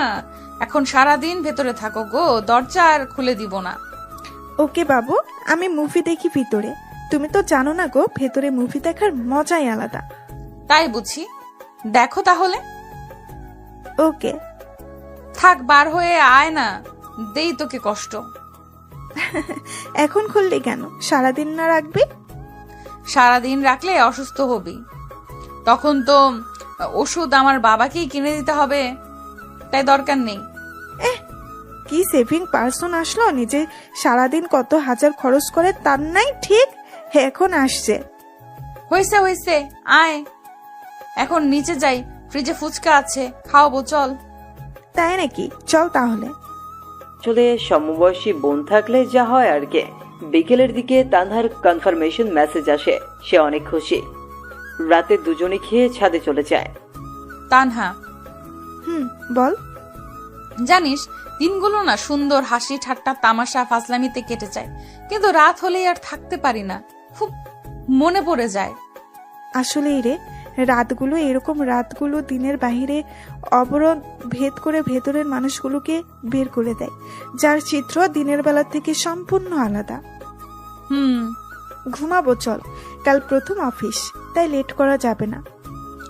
S1: এখন সারাদিন ভেতরে থাকো গো, দরজা আর খুলে দিব না।
S10: ওকে বাবু, আমি মুভি দেখি ভিতরে। তুমি তো জানো না গো, ভেতরে মুভি দেখার মজাই আলাদা।
S1: তাই বুঝি, দেখো তাহলে।
S10: ওকে।
S1: থাক, বার হয়ে আয় না, দেই তোকে কষ্ট।
S10: এখন খুললি কেন? সারাদিন না রাখবি?
S1: সারাদিন রাখলে অসুস্থ হবি, তখন তো ওষুধ আমার বাবাকেই কিনে দিতে হবে, তাই দরকার নেই।
S10: কি সেভিং পার্সন আসলো, নিজে সারাদিন কত হাজার খরচ করে তার নাই ঠিক এখন আসছে।
S1: হয়েছে হয়েছে, আয় এখন নিচে যাই, ফ্রিজে ফুচকা আছে, খাওয়াবো, চল।
S10: তাই নাকি? চল তাহলে।
S7: চলে সমবয়সী বোন থাকলে যা হয় আর কি। বিকেলের দিকে তানহার কনফার্মেশন মেসেজ আসে, সে অনেক খুশি। রাতে দুজনে খেয়ে ছাদে চলে যায়।
S1: তানহা,
S10: বল।
S1: জানিস, দিনগুলো না সুন্দর হাসি ঠাট্টা তামাশা ফাজলামিতে কেটে যায়, কিন্তু রাত হলেই আর থাকতে পারি না, খুব মনে পড়ে যায়।
S10: আসলেই রে, রাতগুলো এরকম, রাতগুলো দিনের বাহিরে অবরোধ ভেদ করে ভেতরের মানুষগুলোকে বের করে দেয়, যার চিত্র দিনের বেলা থেকে সম্পূর্ণ আলাদা। ঘুমাবো চল, কাল প্রথম অফিস, তাই লেট করা যাবে না।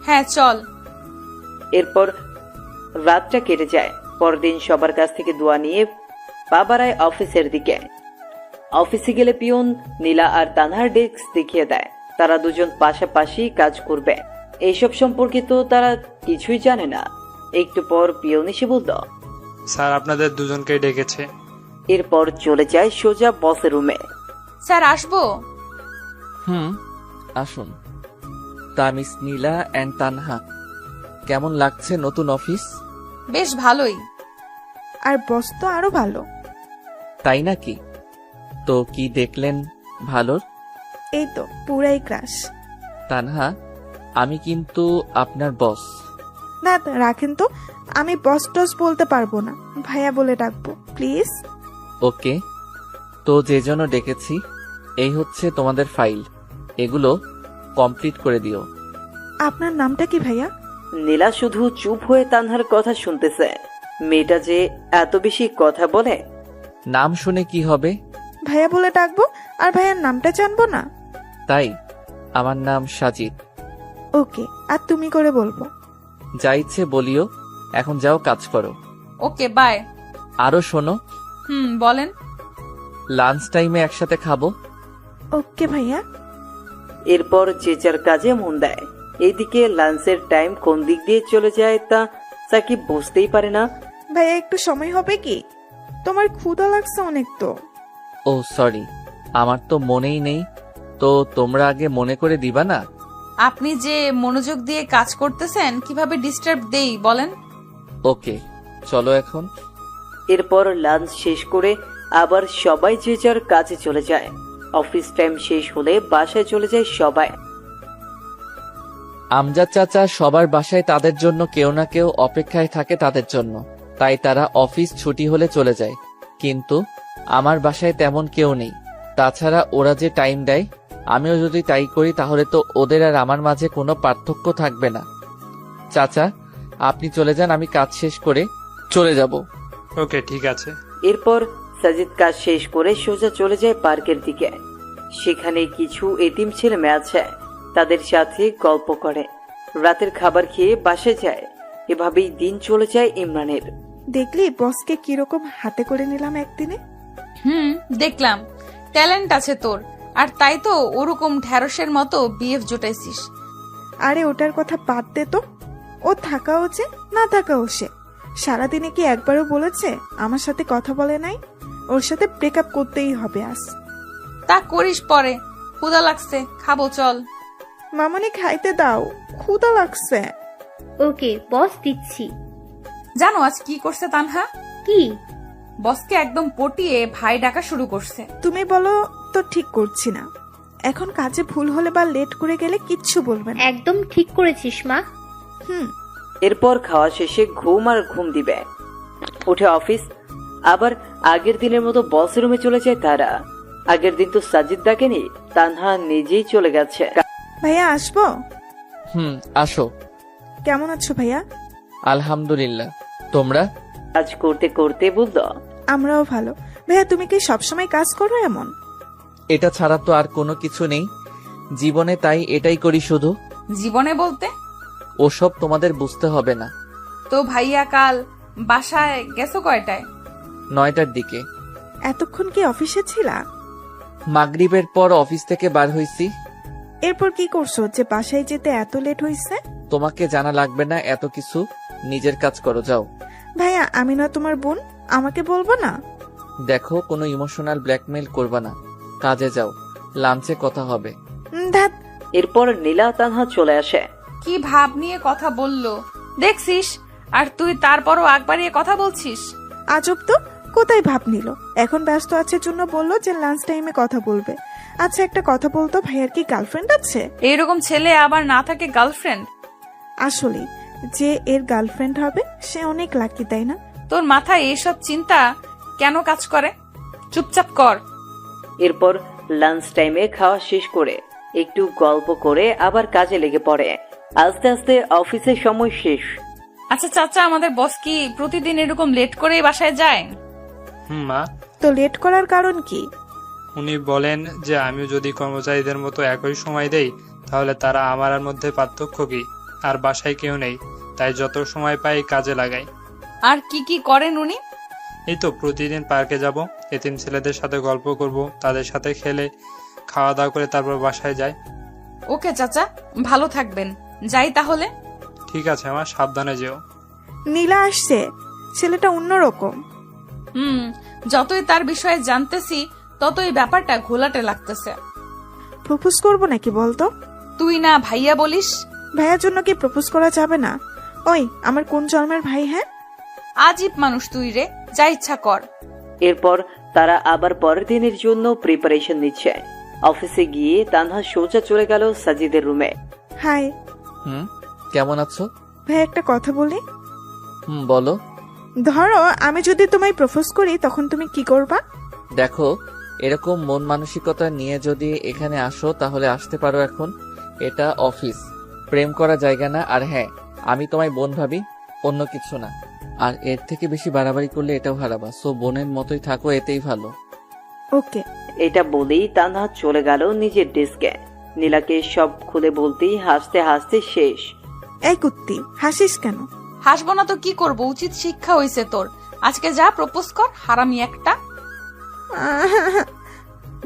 S1: হ্যাঁ চল।
S7: এরপর রাতটা কেটে যায়। পরদিন সবার কাছ থেকে দোয়া নিয়ে পা বাড়ায় অফিসের দিকে। অফিসে গেলে পিয়ন নীলা আর তানহার ডেস্ক দেখিয়ে দেয়। তারা দুজন পাশাপাশি কাজ করবে, এইসব সম্পর্কে তো তারা কিছুই জানে না। একটু পর পিয়ন এসে বলল,
S11: স্যার আপনাদের দুজনকেই ডেকেছে।
S7: এরপর চলে যায় সোজা বসের রুমে।
S1: স্যার আসবো?
S2: আসুন। তা মিস নীলা অ্যান্ড তানহা, কেমন লাগছে নতুন অফিস?
S1: বেশ ভালোই।
S10: আর বস তো আরো ভালো।
S2: তাই নাকি? তো কি দেখলেন ভালোর?
S10: এই তো পুরাই ক্রাশ।
S2: তানহা, আমি কিন্তু আপনার বস।
S10: না রাখেন তো, আমি বস টস বলতে পারবো না, ভাইয়া বলে ডাকবো প্লিজ।
S2: ওকে, তো যে জন্য ডেকেছি এই হচ্ছে তোমাদের ফাইল, এগুলো কমপ্লিট করে দিও।
S10: আপনার নামটা কি ভাইয়া?
S7: নীলা শুধু চুপ হয়ে তানহার কথা শুনতেছে। মেয়েটা যে এত বেশি কথা বলে।
S2: নাম শুনে কি হবে?
S10: ভাইয়া বলে ডাকবো, আর ভাইয়ার নামটা জানবো না?
S2: তাই, আমার নাম সাজিদ।
S10: ওকে, আর তুমি করে বলবো।
S2: যা ইচ্ছে বলিও, এখন যাও কাজ করো।
S1: Okay bye.
S2: আরো শোনো,
S1: বলেন।
S2: লাঞ্চ টাইমে একসাথে খাবো।
S10: ওকে ভাইয়া।
S7: এরপর যে যার কাজে মন দেয়। এইদিকে লাঞ্চের টাইম কোন দিক দিয়ে চলে যায় তা সাকিব বুঝতেই পারে না।
S10: ভাইয়া একটু সময় হবে কি? তোমার ক্ষুধা লাগছে অনেক তো।
S2: ও সরি, আমার তো মনেই নেই, তো তোমরা আগে মনে করে দিবা না?
S1: আপনি যে মনোযোগ দিয়ে কাজ করতেছেন, কিভাবে ডিস্টার্ব দেই বলেন?
S2: ওকে, চলো এখন।
S7: এরপর লাঞ্চ শেষ করে আবার সবাই যে যার কাজে চলে যায়। অফিস টাইম শেষ হলে বাসায় চলে যায় সবাই।
S2: আমজাদ চাচা সবার বাসায় তাদের জন্য কেউ না কেউ অপেক্ষায় থাকে তাদের জন্য, তাই তারা অফিস ছুটি হলে চলে যায়। কিন্তু আমার বাসায় তেমন কেউ নেই। তাছাড়া ওরা যে টাইম দেয়, আমিও যদি তাই করি তাহলে তো ওদের আর আমার মাঝে কোনো পার্থক্য থাকবে না। চাচা, আপনি চলে যান, আমি কাজ শেষ করে চলে যাব।
S11: ওকে, ঠিক আছে।
S7: এরপর সাজিদ কাজ শেষ করে সোজা চলে যায় পার্কের দিকে। সেখানে কিছু এতিম ছেলে মেয়ে আছে, তাদের সাথে গল্প করে। রাতের খাবার খেয়ে বাসায় যায়। এভাবেই দিন চলে যায় ইমরানের।
S10: দেখলি বসকে কিরকম হাতে করে নিলাম একদিনে?
S1: দেখলাম, ট্যালেন্ট আছে তোর, আর তাই তো ওরকম ঢ্যাঁড়সের মতো বিএফ জোটাইছিস।
S10: আরে ওটার কথা বাদ দে তো। ও থাকাও যে না থাকাও সে। সারাদিনে কি একবারও বলেছে আমার সাথে কথা বলে নাই? ওর সাথে ব্রেকআপ করতেই হবে আজ।
S1: তা করিস পরে। ক্ষুধা লাগছে, খাবো চল।
S10: মামনি খাইতে দাও, ক্ষুধা লাগছে।
S4: ওকে বস, দিচ্ছি।
S1: জানো আজ কি করছে তানহা?
S4: কি?
S1: বসকে একদম পটিয়ে ভাই ডাকা শুরু করছে।
S10: তুমি বলো তো ঠিক করছি না। এখন কাজে ভুল হলে বা লেট করে গেলে কিচ্ছু বলবে না।
S4: একদম ঠিক করেছিস মা।
S7: এরপর খাওয়া শেষে ঘুম আর ঘুম দিবে। উঠে অফিস। আবার আগের দিনের মতো বস রুমে চলে যায় তারা। আগের দিন তো সাজিদ ডাকেনি, তানহা নিজেই চলে গেছে।
S10: ভাইয়া আসবো?
S2: আসো।
S10: কেমন আছো ভাইয়া?
S2: আলহামদুলিল্লাহ, তোমরা?
S7: কাজ করতে করতে বলল,
S10: আমরাও ভালো। ভাইয়া তুমি কি সবসময় কাজ করো এমন?
S2: এটা ছাড়া তো আর কোনো কিছু নেই জীবনে, তাই এটাই করি শুধু।
S1: জীবনে বলতে?
S2: ওসব তোমাদের বুঝতে হবে না।
S1: তো ভাইয়া কাল বাসায় গেছো কয়টায়?
S2: 9টার দিকে।
S10: এতক্ষণ কি অফিসে ছিলা?
S2: মাগরিবের পর অফিস থেকে বার হইছি।
S10: এরপর কি করছো যে বাসায় যেতে এত লেট হইছে?
S2: তোমাকে জানা লাগবে না এত কিছু, নিজের কাজ করো, যাও।
S10: ভাইয়া আমি না তোমার বোন, আমাকে বলবো না?
S2: দেখো, কোনো ইমোশনাল ব্ল্যাকমেইল করবা না, কাজে যাও, লাঞ্চে কথা হবে।
S7: এরপর নীলা তানহা চলে আসে।
S1: কি ভাব নিয়ে কথা বললো দেখছিস, আর তুই তারপরও আগ বাড়িয়ে কথা বলছিস।
S10: আজব তো, কোথায় ভাব নিল? এখন ব্যস্ত আছে জন্য বললো যে লাঞ্চ টাইমে কথা বলবে। আচ্ছা একটা কথা বলতো, ভাইয়ার কি গার্লফ্রেন্ড আছে?
S1: এইরকম ছেলে আবার না থাকে গার্লফ্রেন্ড?
S10: আসলে যে এর গার্লফ্রেন্ড হবে সে অনেক লাকি, তাই না?
S1: তোর মাথায় এইসব চিন্তা কেন কাজ করে? চুপচাপ কর।
S7: এরপর লাঞ্চ টাইমে খাওয়া শেষ করে একটু গল্প করে আবার কাজে লেগে পড়ে। আস্তে আস্তে অফিসের সময় শেষ।
S1: আচ্ছা চাচা, আমাদের বস কি প্রতিদিন এরকম লেট করেই বাসায় যায়?
S11: মা।
S10: তো লেট করার কারণ কি?
S11: উনি বলেন যে আমিও যদি কর্মচারীদের মতো একই সময় দেই তাহলে তারা আমার মধ্যে পার্থক্য কি? আর বাসায় কেউ নেই, তাই যত সময় পাই কাজে লাগাই।
S1: আর কি কি করেন উনি?
S11: এই তো প্রতিদিন পার্কে যাব, এতিম ছেলেদের সাথে গল্প করব, তাদের সাথে খেলে খাওয়া দাওয়া করে তারপর বাসায় যাই।
S1: ওকে চাচা, ভালো থাকবেন। যাই তাহলে।
S11: ঠিক আছে মা, সাবধানে যেও।
S10: নীলা আসছে, ছেলেটা অন্যরকম।
S1: যতই তার বিষয়ে জানতেছি ততই ব্যাপারটা ঘোলাটে লাগতেছে।
S10: প্রপোজ করবো নাকি বলতো?
S1: তুই না ভাইয়া বলিস।
S10: ভাইয়ার জন্য কি প্রপোজ করা যাবে না? ওই আমার কোন জন্মের ভাই? হ্যাঁ,
S1: আজীব মানুষ তুই রে, যা ইচ্ছা কর।
S7: এরপর তারা আবার পরের দিনের জন্য প্রিপারেশন নিচ্ছে। অফিসে গিয়ে তানহা সোজা চলে গেল সাজিদের রুমে।
S10: হাই
S2: কেমন আছো?
S10: ভাই একটা কথা বলি।
S2: বলো।
S10: ধরো আমি যদি তোমায় প্রপোজ করি তখন তুমি কি করবা?
S2: দেখো, এরকম মন মানসিকতা নিয়ে যদি এখানে আসো তাহলে আসতে পারো। এখন এটা অফিস, প্রেম করা জায়গা না। আর হ্যাঁ, আমি তোমায় বোন ভাবি, অন্য কিছু না। আর এর থেকে বেশি বাড়াবাড়ি করলে এটাও হারাবা। সো বোনের মতোই থাকো, এতেই ভালো।
S10: ওকে।
S7: এটা বলেই তানহা চলে গেল নিজের ডেস্কে। নীলাকে সব খুলে বলতেই হাসতে হাসতে শেষ।
S10: এই কুত্তি, হাসিস কেন?
S1: হাসবো না তো কি করব? উচিত শিক্ষা হয়েছে তোর। আজকে যা প্রপোজ কর, হারামি একটা।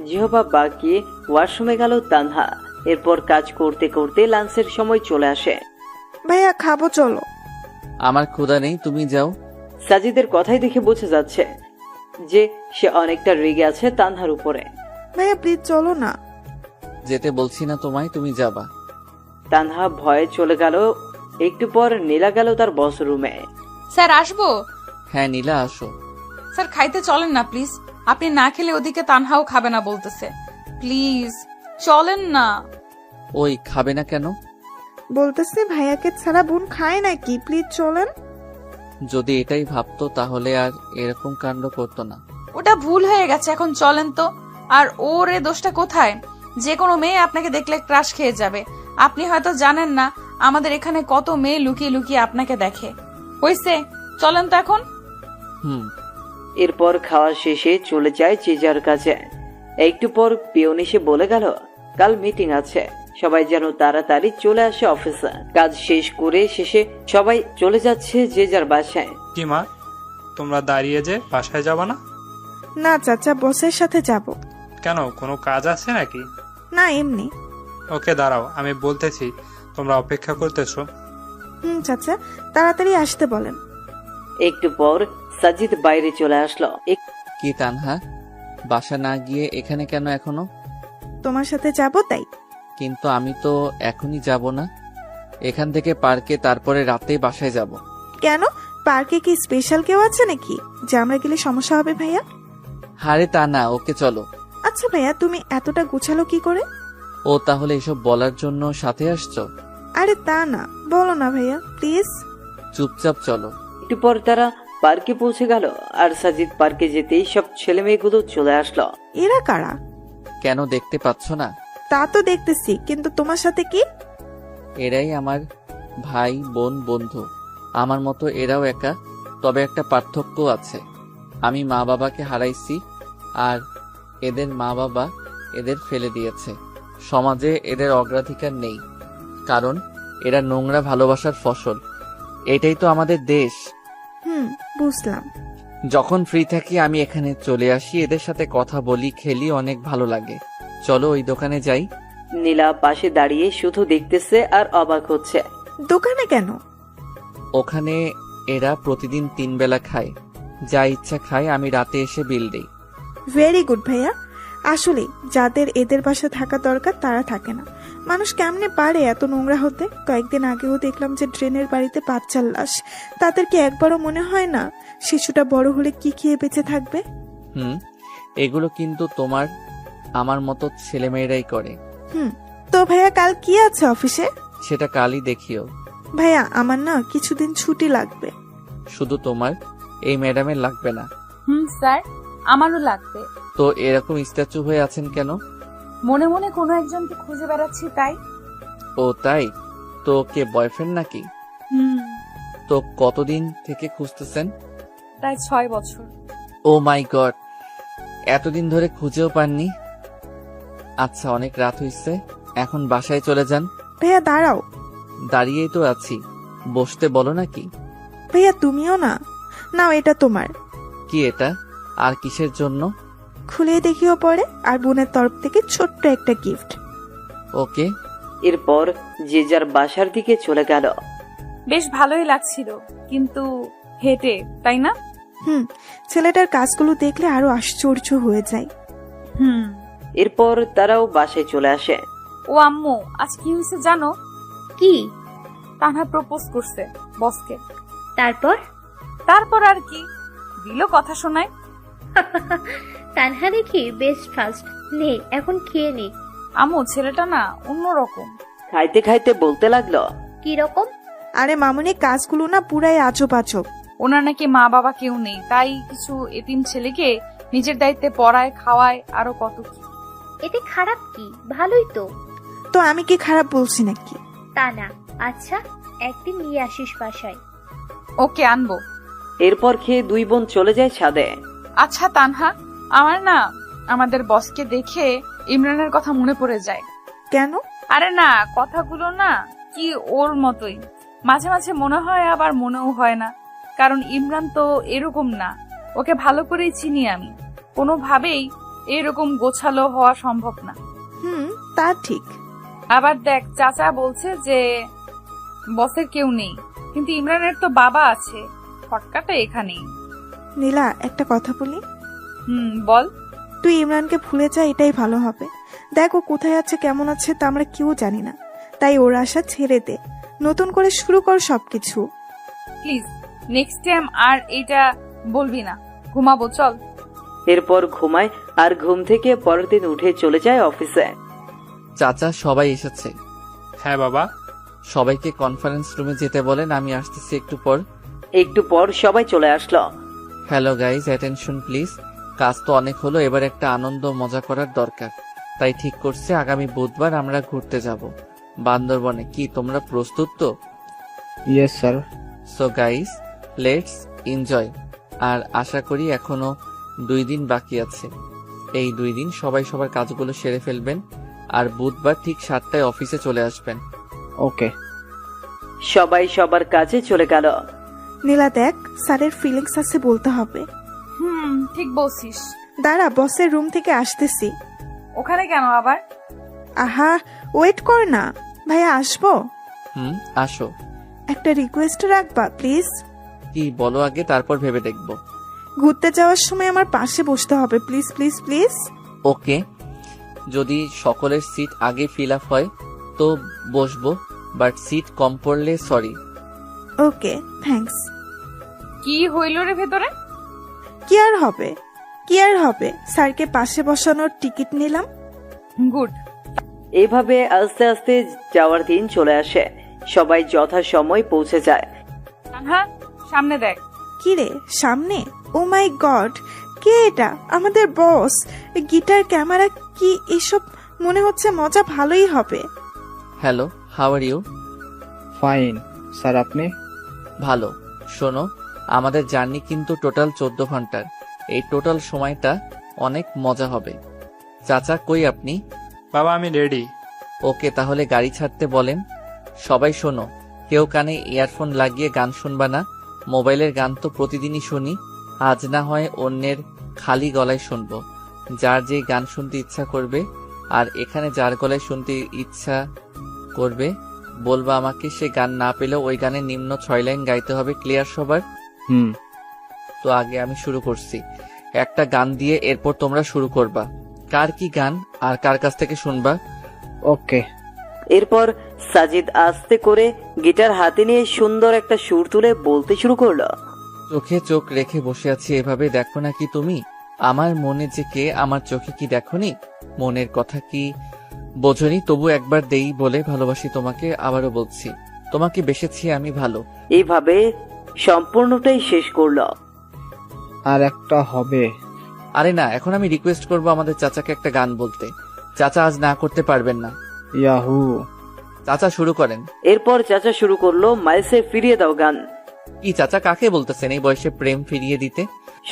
S7: জিহবা বাকিয়ে ওয়াশরুমে গেল তানহা। এরপর কাজ করতে করতে লাঞ্চের সময় চলে আসে।
S10: ভাইয়া খাবো, চলো।
S2: আমার ক্ষুধা নেই, তুমি যাও।
S7: সাজিদের কথাই দেখে বোঝা যাচ্ছে যে সে অনেকটা রেগে আছে তানহার উপরে।
S10: ভাইয়া প্লিজ চলো না।
S2: যেতে বলছি না তোমায়, তুমি যাবা।
S7: তানহা ভয়ে চলে গেল। একটু পর নীলা গেল তার বস রুমে।
S1: স্যার আসবো?
S2: হ্যাঁ নীলা, আসো।
S1: স্যার খাইতে চলেন না প্লিজ। আপনি না খেলে ওদিকে তানহাও খাবে না বলতেছে। প্লিজ চলেন না।
S2: ওই খাবে না কেন?
S10: বলতেছে ভাইয়াকে ছাড়া বোন খায় নাকি, প্লিজ চলেন।
S2: যদি এটাই ভাবতো তাহলে আর এরকম কাণ্ড করতো না।
S1: ওটা ভুল হয়ে গেছে, এখন চলেন তো। আর ওর এ দোষটা কোথায়? যে কোনো মেয়ে আপনাকে দেখলে ক্রাশ খেয়ে যাবে। আপনি হয়তো জানেন না আমাদের এখানে কত মেয়ে লুকিয়ে লুকিয়ে আপনাকে দেখে। হইছে, চলেন তো এখন।
S7: এরপর খাওয়া শেষে চলে যায় যে যার কাছে। একটু পর পিয়ন এসে বলে গেল কাল মিটিং আছে, সবাই যেন তাড়াতাড়ি চলে আসে অফিসে। কাজ শেষ করে শেষে সবাই চলে যাচ্ছে যে যার বাসায়।
S11: কি মা, তোমরা দাঁড়িয়ে যে বাসায় যাবা না?
S10: না চাচা, বসের সাথে যাব।
S11: কেন, কোনো কাজ আছে নাকি?
S10: না, এমনি।
S11: ওকে দাঁড়াও, আমি বলতেছি। তোমরা অপেক্ষা করতেছো?
S10: চাচা তাড়াতাড়ি আসতে বলেন।
S7: একটু পর সাজিদ বাইরে চলে আসলো।
S2: কি তানহা, বাসা না গিয়ে এখানে কেন এখনো?
S10: তোমার সাথে যাব তাই।
S2: কিন্তু আমি তো এখনই যাব না। এখান থেকে পার্কে, তারপরে রাতে বাসায় যাব।
S10: কেন, পার্কে কি স্পেশাল কেউ আছে নাকি যে আমরা গেলে সমস্যা হবে ভাইয়া?
S2: আরে তা না, ওকে চলো।
S10: আচ্ছা ভাইয়া, তুমি এতটা গুছালো কি করে?
S2: ও তাহলে এসব বলার জন্য সাথে আসছো?
S10: আরে তা না, বলো না ভাইয়া প্লিজ।
S2: চুপচাপ চলো।
S7: একটু পর তারা পার্কে পৌঁছে গেল। আর সাজিদ পার্কে যেতেই সব ছেলে মেয়েগুলো চলে আসলো।
S10: এরা কারা?
S2: কেন, দেখতে পাচ্ছ না?
S10: তা তো দেখতেছি, কিন্তু তোমার সাথে কি?
S2: এরাই আমার ভাই বোন বন্ধু। আমার মতো এরাও একা, তবে একটা পার্থক্য আছে। আমি মা বাবাকে হারাইছি, আর এদের মা বাবা এদের ফেলে দিয়েছে। সমাজে এদের অগ্রাধিকার নেই, কারণ এরা নোংরা ভালোবাসার ফসল। এটাই তো আমাদের দেশ।
S10: বুঝলাম।
S2: যখন ফ্রি থাকি আমি এখানে চলে আসি, এদের সাথে কথা বলি, খেলি, অনেক ভালো লাগে। চলো ওই দোকানে যাই।
S7: নীলা পাশে দাঁড়িয়ে শুধু দেখতেছে আর অবাক হচ্ছে।
S10: দোকানে কেন?
S2: ওখানে এরা প্রতিদিন 3 বেলা খায়, যা ইচ্ছা খায়। আমি রাতে এসে বিল দেই।
S10: ভেরি গুড ভাইয়া। আসলে যাদের এদের বাসা থাকা দরকার তারা থাকে না। মানুষ কেমনে পারে এত নোংরা হতে? কয়েকদিন আগেও দেখলাম যে ড্রেনের বাড়িতে বাচ্চার লাশ। তাদের কি একবারও মনে হয় না শিশুটা বড় হলে কি খেয়ে বেঁচে থাকবে?
S2: এগুলো কিন্তু তোমার আমার মতো ছেলেমেয়েরাই করে।
S10: তো ভাইয়া কাল কি আছে অফিসে?
S2: সেটা কালই দেখিও।
S10: ভাইয়া আমার না কিছুদিন ছুটি লাগবে।
S2: শুধু তোমার, এই ম্যাডামের লাগবে না?
S1: স্যার আমারও লাগবে।
S2: তো এরকম স্ট্যাচু হয়ে আছেন কেন?
S1: মনে মনে কোনো একজনকে খুঁজে বেড়াচ্ছি তাই।
S2: ও তাই? তো কে, বয়ফ্রেন্ড নাকি? তো কতদিন থেকে খুঁজতেছেন?
S1: প্রায় 6 বছর।
S2: ও মাই গড, এতদিন ধরে খুঁজেও পাননি? আচ্ছা, অনেক রাত হইছে, এখন বাসায় চলে যান।
S10: ভাইয়া দাঁড়াও।
S2: দাঁড়িয়েই তো আছি। বসতে বলো নাকি?
S10: ভাইয়া তুমিও না, নাও এটা তোমার।
S2: কি এটা? আর কিসের জন্য?
S10: খুলে দেখিও পরে, আর বোনের তরফ থেকে ছোট্ট একটা গিফট।
S2: ওকে।
S7: এরপর যে যার বাসার দিকে চলে গেল।
S1: বেশ ভালোই লাগছিল, কিন্তু হেঁটে, তাই না?
S10: ছেলেটার কাজগুলো দেখলে আরো আশ্চর্য হয়ে যায়।
S7: এরপর তারাও বাসায় চলে আসে।
S1: ও আম্মু, আজ কি হয়েছে জানো?
S4: কি?
S1: তানহা প্রপোজ করছে বসকে।
S4: তারপর
S1: আর কি, দিল কথা শোনায়।
S4: তানহা দেখি বেস্ট ফার্স্ট, নে এখন খেয়ে নে।
S1: আম্মু, ছেলেটা না অন্যরকম।
S7: খাইতে খাইতে বলতে লাগলো,
S4: কি রকম?
S10: আরে মামুনি, কাজগুলো না পুরাই আজব আজব।
S1: ওনার নাকি মা বাবা কেউ নেই, তাই কিছু এতিম ছেলেকে নিজের দায়িত্বে পড়ায়, খাওয়ায়, আরো কত কি।
S4: এতে খারাপ কি? ভালোই তো।
S10: তো আমি কি খারাপ বলছি নাকি?
S4: তা না। আচ্ছা, একদিন নিয়ে আসিস বাসায়।
S1: ওকে, আনবো।
S7: এরপর খেয়ে দুই বোন চলে যায় ছাদে।
S1: আচ্ছা তানহা, আমার না আমাদের বসকে দেখে ইমরানের কথা মনে পড়ে যায়।
S10: কেন?
S1: আরে না, কথাগুলো না কি ওর মতোই, মাঝে মাঝে মনে হয় আবার মনেও হয় না। কারণ ইমরান তো এরকম না, ওকে ভালো করেই চিনি আমি। কোনোভাবেই এরকম গোছালো হওয়া সম্ভব না।
S10: তা ঠিক।
S1: আবার দেখ, চাচা বলছে যে বসের কেউ নেই, কিন্তু ইমরানের তো বাবা আছে। ফটকাটা এখানেই।
S10: নীলা, একটা কথা বলি।
S1: বল।
S10: তুই ইমরানকে ভুলে যা, এটাই ভালো হবে। দেখ, ও কোথায় আছে, কেমন আছে তা আমরা কেউ জানি না। তাই ওর আশা ছেড়ে দে, নতুন করে শুরু কর সবকিছু।
S1: প্লিজ, নেক্সট টাইম আর এটা বলবি না। ঘুমাবো, চল।
S7: এরপর ঘুমায়, আর ঘুম থেকে পরের দিন উঠে চলে যায় অফিসে।
S2: চাচা, সবাই এসেছে?
S11: হ্যাঁ বাবা।
S2: সবাইকে কনফারেন্স রুমে যেতে বলেন, আমি আসতেছি একটু পর।
S7: একটু পর সবাই চলে আসলো।
S2: Hello guys, attention please. কাজ তো অনেক হলো, এবার একটা আনন্দ মজা করার দরকার। তাই ঠিক করছে আগামী বুধবার আমরা ঘুরতে যাব বান্দরবনে। কি তোমরা প্রস্তুত তো?
S9: Yes sir.
S2: So guys, let's enjoy. আর আশা করি এখনো 2 দিন বাকি আছে। এই 2 দিন সবাই সবার কাজগুলো সেরে ফেলবেন, আর বুধবার ঠিক 7টায় অফিসে চলে আসবেন।
S9: ওকে।
S7: সবাই সবার কাজে চলে গেল।
S10: নীলা দেখ, স্যারের ফিলিংস আছে, বলতে হবে।
S1: ঠিক বলছিস।
S10: দাঁড়া, বসের রুম থেকে আসতেছি।
S1: ওখানে কেন আবার?
S10: আহা, ওয়েট কর না। ভাইয়া, আসবো?
S2: আসো।
S10: একটা রিকোয়েস্ট রাখবা প্লিজ?
S2: কি বলো আগে, তারপর ভেবে দেখব।
S10: ঘুরতে যাওয়ার সময় আমার পাশে বসতে হবে, প্লিজ প্লিজ প্লিজ।
S2: ওকে, যদি সকলের সিট আগে ফিল আপ হয় তো বসবো, বাট সিট কম পড়লে সরি।
S10: ওকে, থ্যাঙ্কস।
S1: কি হইল রে ভেতরে?
S10: কি আর হবে, স্যারকে পাশে বসানোর টিকিট নিলাম।
S1: গুড।
S7: এইভাবে আস্তে আস্তে যাওয়ার দিন চলে আসে। সবাই যথাসময় পৌঁছে যায়।
S1: হ্যাঁ, সামনে দেখ।
S10: কি রে, সামনে? ও মাই গড, কে এটা? আমাদের বস। গিটার, ক্যামেরা, কি এসব? মনে হচ্ছে মজা ভালোই হবে।
S2: Hello, how are you?
S9: Fine sir, আপনি?
S2: ভালো। শোনো, আমাদের জার্নি কিন্তু টোটাল 14 ঘন্টার। এই টোটাল সময়টা অনেক মজা হবে। চাচা, কই আপনি?
S11: বাবা, আমি রেডি।
S2: ওকে, তাহলে গাড়ি ছাড়তে বলেন। সবাই শোনো, কেউ কানে ইয়ারফোন লাগিয়ে গান শুনবা না। মোবাইলের গান তো প্রতিদিনই শুনি, আজ না হয় অন্যের খালি গলায় শুনবো। যার যে গান শুনতে ইচ্ছা করবে, আর এখানে যার গলায় শুনতে ইচ্ছা করবে বলবা আমাকে। সে গান না পেলেও ওই গানের নিম্ন 6 লাইন গাইতে হবে। ক্লিয়ার সবার? তো আগে আমি শুরু করছি একটা গান দিয়ে, এরপর তোমরা শুরু করবা। কার কি গান আর কার কাছ থেকে শুনবা?
S9: ওকে।
S7: এরপর সাজিদ আস্তে করে গিটার হাতে নিয়ে সুন্দর একটা সুর তুলে বলতে শুরু করলো।
S2: চোখে চোখ রেখে বসে আছি এভাবে, দেখো না কি তুমি আমার মনে যে কে, আমার চোখে কি দেখোনি? মনের কথা কি বোঝনি? তবু একবার দেই বলে ভালোবাসি তোমাকে, আবারও বলছি তোমাকে বেসেছি আমি ভালো।
S7: এইভাবে সম্পূর্ণটাই শেষ করলো।
S9: আর একটা হবে।
S2: আরে না, এখন আমি রিকোয়েস্ট করব আমাদের চাচাকে একটা গান বলতে। চাচা আজ না করতে পারবেন না।
S9: ইয়াহু।
S2: চাচা শুরু করেন।
S7: এরপর চাচা শুরু করলো মাইসে ফিরিয়ে দাও গান।
S2: কি চাচা, কাকে বলতেছেন এই বয়সে প্রেম ফিরিয়ে দিতে?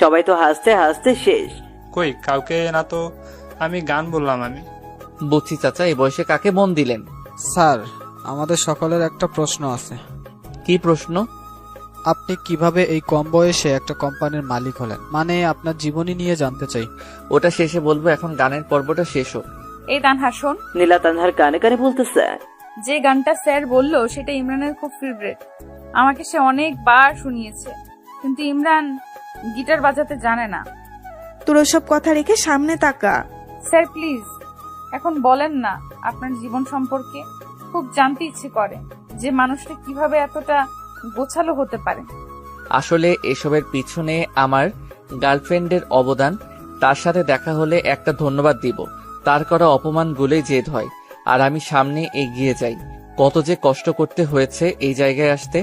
S7: সবাই তো হাসতে হাসতে শেষ।
S11: কই, কাউকে না তো, আমি গান বললাম। আমি
S2: বুঝছি চাচা, এই বয়সে কাকে মন দিলেন?
S12: স্যার, আমাদের সকলের একটা প্রশ্ন আছে।
S2: কি প্রশ্ন?
S9: আপনি কিভাবে এই কম বয়সে একটা কোম্পানির মালিক হলেন, মানে আপনার জীবনী নিয়ে জানতে চাই।
S2: ওটা শেষে বলবো, এখন গানের পর্বটা শেষ হোক।
S1: এই তানহা শোন,
S7: নীলা তানহার কানে কানে বলতেছে,
S1: যে গানটা স্যার বললো সেটা ইমরানের খুব ফেভারিট। আমাকে সে অনেকবার শুনিয়েছে, কিন্তু ইমরান গিটার বাজাতে জানে না।
S10: তোর সব কথা রেখে সামনে তাকা।
S1: স্যার প্লিজ এখন বলেন না আপনার জীবন সম্পর্কে। খুব জানতে ইচ্ছে করে যে মানুষটা কিভাবে এতটা গোছালো হতে পারে।
S2: আসলে এসবের পিছনে আমার গার্লফ্রেন্ডের অবদান। তার সাথে দেখা হলে একটা ধন্যবাদ দিব। তার করা অপমানগুলোই জেদ হয়, আর আমি সামনে এগিয়ে যাই। কত যে কষ্ট করতে হয়েছে এই জায়গায় আসতে,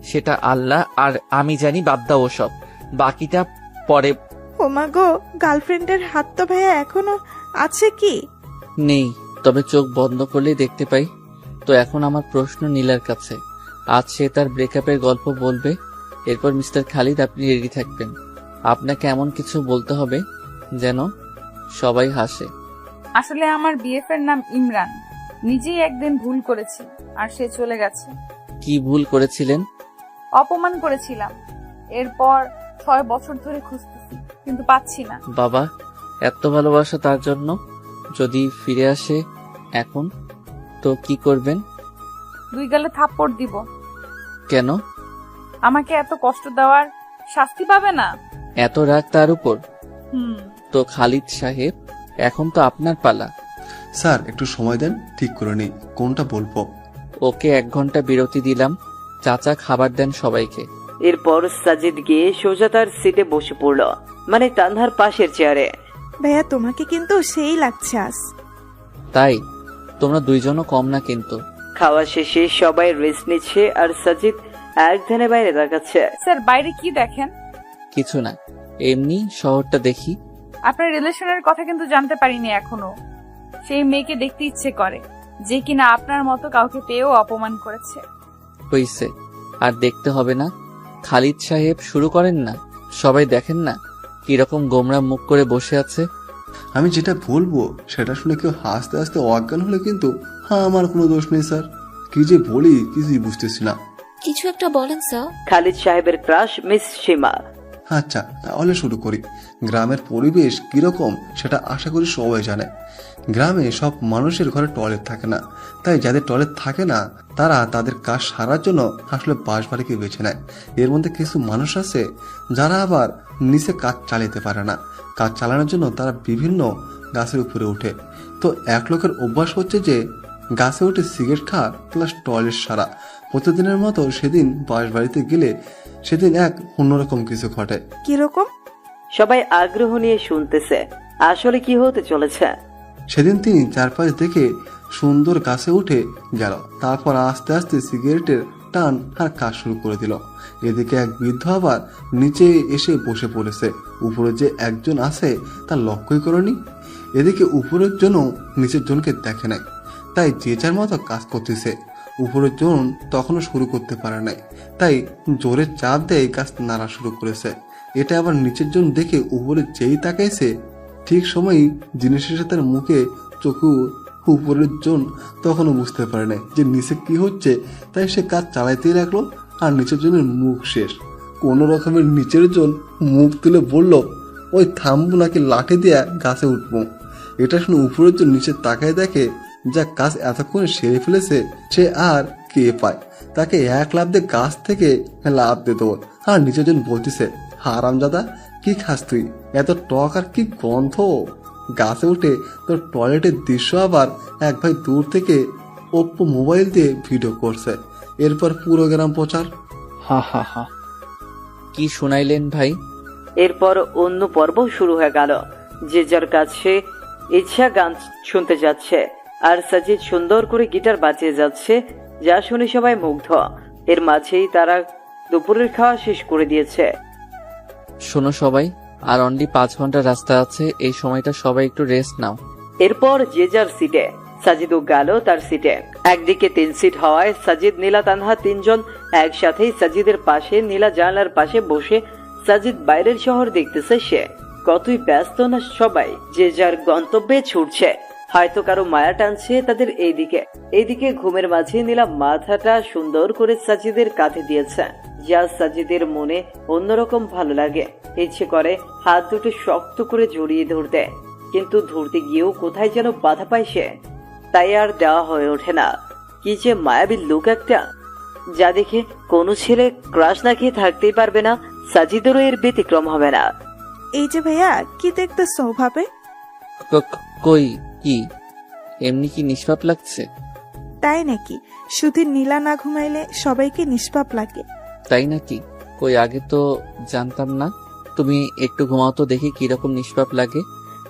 S2: সেটা আল্লাহ আর আমি জানি। বাদ দাও ওসব, বাকিটা পরে।
S10: ওমা গো, গার্লফ্রেন্ডের হাত তো ভাইয়া এখনো আছে কি?
S2: নেই, তবে চোখ বন্ধ করলেই দেখতে পাই। তো এখন আমার প্রশ্ন নীলার কাছে। আজ সে তার ব্রেকআপের গল্প বলবে। এরপর মিস্টার খালিদ আপনি রেডি থাকবেন। আপনাকে এমন কিছু বলতে হবে যেন সবাই হাসে।
S1: আসলে আমার বিএফ এর নাম ইমরান। নিজেই একদিন ভুল করেছি আর সে চলে গেছে।
S2: কি ভুল করেছিলেন?
S1: অপমান করেছিলাম। এরপর 6 বছর ধরে খুঁজতেছি, কিন্তু পাচ্ছি না।
S2: বাবা, এত ভালোবাসা তার জন্য? যদি ফিরে আসে এখন, তো কি করবেন?
S1: 2 গালে থাপ্পড় দিব।
S2: কেন?
S1: আমাকে এত কষ্ট দেওয়ার শাস্তি পাবে না?
S2: এত রাগ তার উপর?
S1: হুম।
S2: তো খালিদ সাহেব, এখন তো আপনার পালা।
S8: স্যার একটু সময় দেন, ঠিক করে নিই কোনটা বলবো।
S2: ওকে 1 ঘন্টা বিরতি দিলাম। চাচা খাবার দেন সবাইকে।
S7: এরপর সাজিদ গিয়ে সোজা তার সিটে বসে পড়ল, মানে তানহার পাশের চেয়ারে।
S10: ভাইয়া তোমাকে কিন্তু সেই লাগছে আজ।
S2: তাই? তোমরা 2 জনও কম না কিন্তু।
S7: খাওয়া শেষে সবাই রেস্ট নিচ্ছে আর সাজিদ এক ধ্যানে বাইরে তাকাচ্ছে।
S1: স্যার বাইরে কি দেখেন?
S2: কিছু না, এমনি শহরটা দেখি।
S1: আপনার রিলেশনের কথা কিন্তু জানতে পারিনি এখনো। সেই মেয়েকে দেখতে ইচ্ছে করে যে কিনা আপনার মতো কাউকে পেয়েও অপমান করেছে।
S2: হইছে, আর দেখতে হবে না। খালিদ সাহেব শুরু করেন না। সবাই দেখেন না কিরকম গোমরা মুখ করে বসে আছে।
S8: আমি যেটা বলবো সেটা শুনে কেউ হাসতে হাসতে অজ্ঞান হলে কিন্তু আমার কোনো দোষ নেই স্যার। কি যে বলি কিছুই বুঝতেছি না।
S3: কিছু একটা বলেন স্যার।
S7: খালিদ সাহেবের ক্রাশ মিস সীমা।
S8: আচ্ছা তাহলে শুরু করি। গ্রামের পরিবেশ কিরকম সেটা আশা করি সবাই জানে। গ্রামে সব মানুষের ঘরে টয়লেট থাকে না, তাই যাদের টয়লেট থাকে না তারা তাদের কাজ সারার জন্য আসলে বাসবাড়িকে বেছে নেয়। এর মধ্যে কিছু মানুষ আছে যারা আবার নিচে কাজ চালাতে পারে না। কাজ চালানোর জন্য তারা বিভিন্ন গাছের উপরে ওঠে। তো এক লোকের অভ্যাস হচ্ছে যে গাছে উঠে সিগারেট খাওয়া প্লাস টয়লেট সারা। প্রতিদিনের মতো সেদিন বাসবাড়িতে গেলে সেদিন এক অন্যরকম কিছু ঘটে।
S10: কিরকম?
S7: সবাই আগ্রহ নিয়ে শুনতেছে আসলে কি হতে চলেছে।
S8: সেদিন তিনি চারপাশ দেখে সুন্দর গাছে উঠে গেল। তারপর আস্তে আস্তে সিগারেটের টান আর কাজ শুরু করে দিল। এদিকে এক বৃদ্ধ আবার নিচে এসে বসে পড়েছে। উপরে যে একজন আছে তা লক্ষ্যই করেনি। এদিকে উপরের জন্য নিচের জনকে দেখে নাই, তাই যে যার মতো কাজ করতেছে। উপরের জন তখনও শুরু করতে পারে নাই, তাই জোরে চাপ দেয় গাছ নাড়া শুরু করেছে। এটা আবার নিচের জন দেখে উপরে যেই তাকাইছে ঠিক সময়ই জিনিসের সাথে তার মুখে চোখু। উপরের জন তখনও বুঝতে পারে নাই যে নিচে কি হচ্ছে, তাই সে কাজ চালাইতেই রাখলো। আর নিচের জনের মুখ শেষ। কোন রকমের নিচের জন মুখ তুলে বলল, ওই থামবো নাকি লাঠি দিয়া গাছে উঠবো। এটা শুনে উপরের জন নিচে তাকায় দেখে যা কাজ এতক্ষণে সেরে ফেলেছে সে আর কে পায়। তাকে এক লাফ দিয়ে গাছ থেকে লাফ দিয়ে দেবো। আর নিচের জন বলতেছে, হারামজাদা কি খাস তুই, এত টক আর কি গন্ধ। গাছে উঠে তোর টয়লেটের দৃশ্য আবার এক ভাই দূর থেকে ওপ্পো মোবাইল দিয়ে ভিডিও করছে। এরপর পুরো গ্রাম প্রচার।
S9: হা হা হা।
S2: কি শুনাইলেন ভাই?
S7: এরপর অন্য পর্ব শুরু হয়ে গেল। যে যার কাছে ইচ্ছা গান শুনতে যাচ্ছে আর সাজিদ সুন্দর করে গিটার বাজিয়ে যাচ্ছে, যা শুনে সবাই মুগ্ধ। এর মাঝেই তারা দুপুরের খাওয়া শেষ করে দিয়েছে।
S2: শোনো সবাই, আর অনলি 5 ঘন্টা রাস্তা আছে। এই সময়টা সবাই একটু রেস্ট নাও।
S7: এরপর যে যার সিটে। সাজিদও গেল তার সিটে। একদিকে 3 সিট হওয়ায় সাজিদ, নীলা, তানহা 3 জন একসাথেই সাজিদের পাশে। নীলা জানলার পাশে বসে সাজিদ বাইরের শহর দেখতেছে। সে কতই ব্যস্ত না সবাই যে যার গন্তব্যে ছুটছে। হয়তো কারো মায়া টানছে তাদের এইদিকে ঘুমের মাঝে নীলা মাথাটা সুন্দর করে সাজিদের কাঁধে দিয়েছে, যা সাজিদের মনে অন্যরকম ভালো লাগে। ইচ্ছে করে হাত দুটো শক্ত করে জড়িয়ে ধরতে, কিন্তু ধরতে গিয়েও কোথায় যেন বাধা পায় সে, তাই আর দেওয়া হয়ে ওঠে না। কি যে মায়াবী লুক একটা, যা দেখে কোনো ছেলে ক্রাশ না খেয়ে থাকতেই পারবে না। সাজিদেরও এর ব্যতিক্রম হবে না।
S10: এই যে ভাইয়া, কি দেখতেছ ভাবে?
S2: কই কি এমনি কি নিষ্পাপ লাগছে?
S10: তাই নাকি? শুধু নীলা না ঘুমাইলে সবাইকে নিষ্পাপ লাগে।
S2: তাই নাকি? কই আগে তো জানতাম না। তুমি একটু ঘুমাও তো দেখি কিরকম নিষ্পাপ লাগে।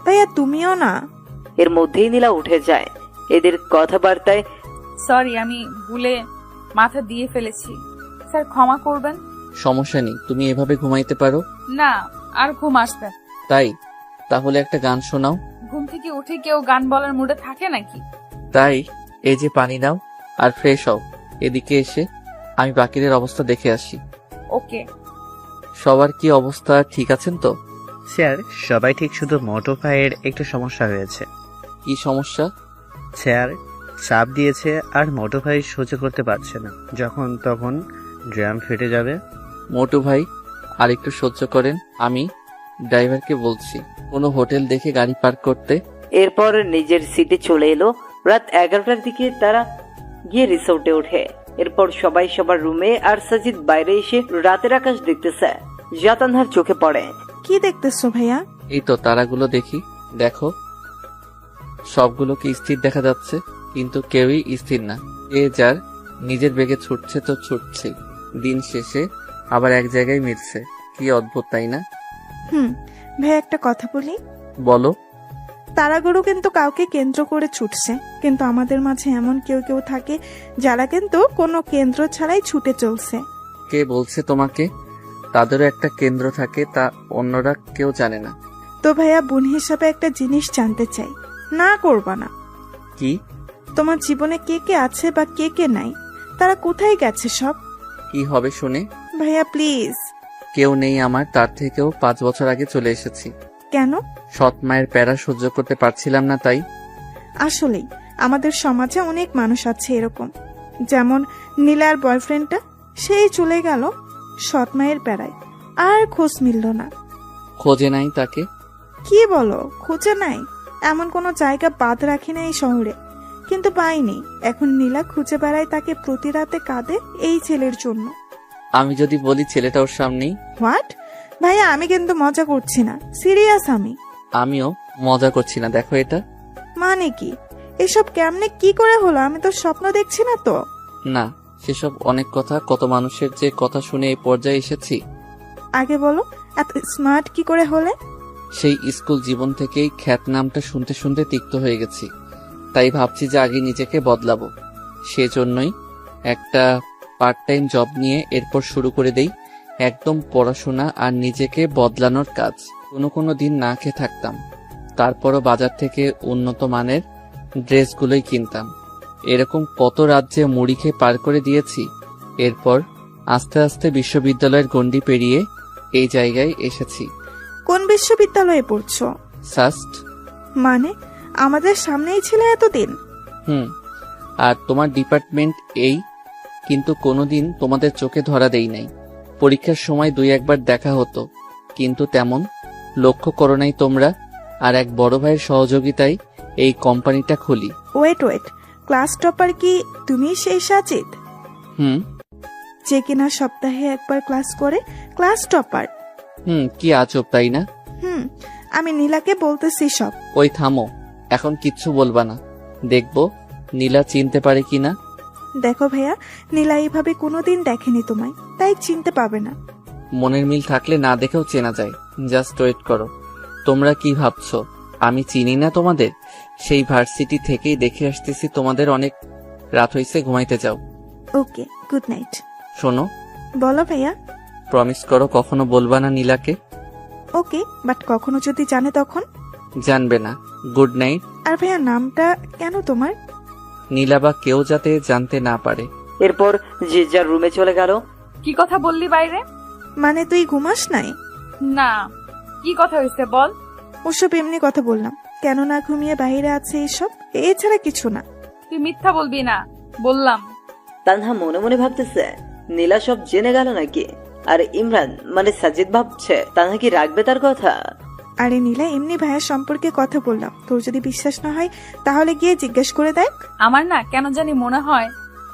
S10: ভাইয়া তুমিও না।
S7: এর মধ্যেই নীলা উঠে যায়। এদের কথাবার্তায়
S1: সরি, আমি ভুলে মাথা দিয়ে ফেলেছি, স্যার ক্ষমা করবেন।
S2: সমস্যা নেই, তুমি এভাবে ঘুমাইতে পারো।
S1: না, আর ঘুম আসবে।
S2: তাই? তাহলে একটা গান শোনাও।
S1: ঘুম থেকে উঠে কেউ গান বলার মুডে থাকে নাকি?
S2: তাই এই যে পানি নাও আর ফ্রেশ হও। এদিকে এসে আমি বাকিদের অবস্থা দেখে আসি।
S1: ওকে।
S2: সবার কি অবস্থা, ঠিক আছেন তো?
S12: স্যার সবাই ঠিক, শুধু মোটো ভাইয়ের একটু সমস্যা হয়েছে।
S2: কি সমস্যা?
S12: স্যার চাপ দিয়েছে আর মোটো ভাই সহ্য করতে পারছে না, যখন তখন ড্রাম ফেটে যাবে।
S2: মোটু ভাই আর একটু সহ্য করেন, আমি ড্রাইভারকে বলছি কোনো হোটেল দেখে গাড়ি পার্ক করতে।
S7: এরপর নিজের সিটে চলে এলো। রাত 11টার দিকে তারা গিয়ে রিসোর্টে ওঠে। এরপর সবাই সবার রুমে, আর সাজিদ বাইরে এসে রাতের আকাশ দেখতেছে, যা তানহার চোখে পড়ে।
S10: কি দেখতেছো ভাইয়া?
S2: এই তো তারাগুলো দেখি। দেখো, সবগুলোকে স্থির দেখা যাচ্ছে, কিন্তু কেউই স্থির না। এ যার নিজের বেগে ছুটছে তো ছুটছে, দিন শেষে আবার এক জায়গায় মিটছে। কি অদ্ভুত, তাই না?
S10: ভাইয়া একটা কথা বলি।
S2: বলো।
S10: তারাগুলো কিন্তু কাউকে কেন্দ্র করে ছুটছে, কিন্তু আমাদের মাঝে এমন কেউ কেউ থাকে যারা কিন্তু কোনো কেন্দ্র ছাড়াই ছুটে চলছে।
S2: কে বলছে তোমাকে? তাদেরও একটা কেন্দ্র থাকে, তা অন্যরা কেউ জানে না।
S10: তো ভাইয়া বোন হিসাবে একটা জিনিস জানতে চাই, না করবা না।
S2: কি?
S10: তোমার জীবনে কে কে আছে বা কে কে নাই, তারা কোথায় গেছে সব?
S2: কি হবে শুনে?
S10: ভাইয়া প্লিজ।
S2: কেউ নেই আমার, তার থেকেও 5 বছর আগে চলে এসেছি।
S10: কেন?
S2: সৎ মায়ের প্যারা সহ্য করতে পারছিলাম না, তাই।
S10: আসলেই আমাদের সমাজে অনেক মানুষ আছে এরকম, যেমন নীলার বয়ফ্রেন্ডটা, সেই চলে গেল সৎ মায়ের প্যারায়, আর খোঁজ মিলল না।
S2: খোঁজে নাই তাকে?
S10: কি বলো, খুঁজে নাই? এমন কোনো জায়গা বাদ রাখি না এই শহরে, কিন্তু পাইনি। এখন নীলা খুঁজে বেড়ায় তাকে, প্রতি রাতে কাঁদে এই ছেলের জন্য।
S2: আমি যদি বলি ছেলেটা ওর সামনেই?
S10: হোয়াট? ভাইয়া আমি কিন্তু মজা করছি না, সিরিয়াস আমি।
S2: আমিও মজা করছি না, দেখো এটা।
S10: মানে কি এসব? কেমনে কি করে হলো? আমি তো স্বপ্ন দেখছি না তো।
S2: না, সেসব অনেক কথা, কত মানুষের যে কথা শুনে এই পর্যায়ে এসেছি।
S10: আগে বলো, এত স্মার্ট কি করে হলে?
S2: সেই স্কুল জীবন থেকেই খ্যাত নামটা শুনতে শুনতে তিক্ত হয়ে গেছি, তাই ভাবছি যে আগে নিজেকে বদলাবো। সেজন্যই একটা পার্ট টাইম জব নিয়ে এরপর শুরু করে দেই একদম পড়াশোনা আর নিজেকে বদলানোর কাজ। কোনো দিন না খেয়ে থাকতাম, তারপরও বাজার থেকে উন্নত মানের ড্রেসগুলোই কিনতাম। এরকম কত রাজ্যে মুড়ি খেয়ে পার করে দিয়েছি। এরপর আস্তে আস্তে বিশ্ববিদ্যালয়ের গণ্ডি পেরিয়ে এই জায়গায় এসেছি।
S10: কোন বিশ্ববিদ্যালয়ে পড়ছো?
S2: সাস্ট।
S10: মানে আমাদের সামনেই ছিল এতদিন?
S2: আর তোমার ডিপার্টমেন্ট এই, কিন্তু কোনোদিন তোমাদের চোখে ধরা দেই নাই। পরীক্ষার সময় 2-1 বার দেখা হতো, কিন্তু তেমন লক্ষ্য করো নাই তোমরা। আর এক বড় ভাইয়ের সহযোগিতায় এই কোম্পানিটা খুলি।
S10: ওয়েট, ক্লাস টপার কি তুমি সেই সাজিদ? যে কিনা সপ্তাহে একবার ক্লাস করে, ক্লাস টপার?
S2: কি আজব, তাই না?
S10: আমি নীলাকে বলতেছি সব।
S2: ওই থামো, এখন কিচ্ছু বলবা না, দেখবো নীলা চিনতে পারে কিনা।
S10: দেখো ভাইয়া, নীলা এইভাবে কোনোদিন দেখেনি তোমায়, তাই চিনতে পাবে না।
S2: মনের মিল থাকলে না দেখেও চেনা যায়। জাস্ট ওয়েট করো। তোমরা কি ভাবছো আমি চিনি না তোমাদের? সেই ভার্সিটি থেকেই দেখে আসতেছি তোমাদের। অনেক রাত হয়েছে, ঘুমাইতে যাও।
S10: ওকে, গুড নাইট।
S2: শোনো।
S10: বলো ভাইয়া।
S2: প্রমিস করো কখনো বলবা না নীলাকে।
S10: ওকে, বাট কখনো যদি জানে তখন?
S2: জানবে না। Good night.
S10: আর ভাইয়া নামটা কেন তোমার?
S2: নীলা বা কেউ যাতে জানতে না পারে।
S7: এরপর যে যার রুমে চলে গেল।
S1: কি কথা বললি বাইরে?
S10: মানে তুই ঘুমাস নাই?
S1: না, কি কথা হয়েছে বল।
S10: ওসব এমনি কথা বললাম। কেন না ঘুমিয়ে বাইরে আছে এসব, এছাড়া কিছু না।
S1: তুই মিথ্যা বলবি না, বললাম।
S7: তানহা মনে মনে ভাবতেছে নীলা সব জেনে গেল নাকি। আর ইমরান মানে সাজিদ ভাবছে তানহা কি রাখবে তার কথা।
S10: আরে নীলা, এমনি ভাইয়ের সম্পর্কে কথা বললাম, তোর যদি বিশ্বাস না হয় তাহলে গিয়ে জিজ্ঞেস করে দেখ।
S1: আমার না কেন জানি মনে হয়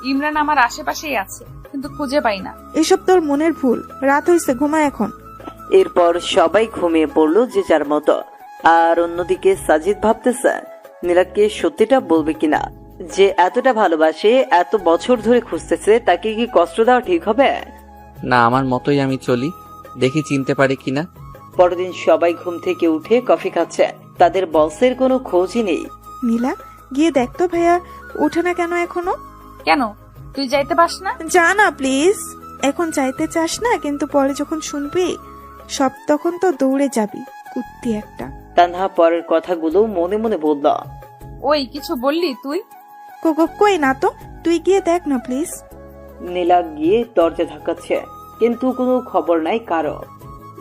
S1: ইমরান আমার আশেপাশেই আছে, কিন্তু খুঁজে পাই না।
S10: এসব তোর মনের ভুল, রাত হয়েছে, ঘুমা এখন।
S7: এরপর সবাই ঘুমিয়ে পড়লো যে যার মতো। আর অন্যদিকে সাজিদ ভাবতেছে নীলাকে সত্যিটা বলবে কিনা। যে এতটা ভালোবাসে, এত বছর ধরে খুঁজতেছে, তাকে কি কষ্ট দেওয়া ঠিক হবে?
S2: না, আমার মতোই আমি চলি, দেখি চিনতে পারি কিনা।
S7: পরদিন সবাই ঘুম থেকে উঠে কফি খাচ্ছে, তাদের বসের কোনো খোঁজই নেই।
S10: নীলা, গিয়ে দেখ তো ভাইয়া ওঠে না কেন এখনো।
S1: কেন, তুই যাইতে পাস না?
S10: যা না প্লিজ। এখন যাইতে চাস না, কিন্তু পরে যখন শুনবি সব তখন তো দৌড়ে যাবি, কুত্তি একটা।
S7: তানহা পরের কথাগুলো মনে মনে বলল।
S1: ওই কিছু বললি তুই?
S10: কই না তো, তুই গিয়ে দেখ না প্লিজ।
S7: নীলা গিয়ে দরজা ধাক্কাচ্ছে, কিন্তু কোনো খবর নাই কারো।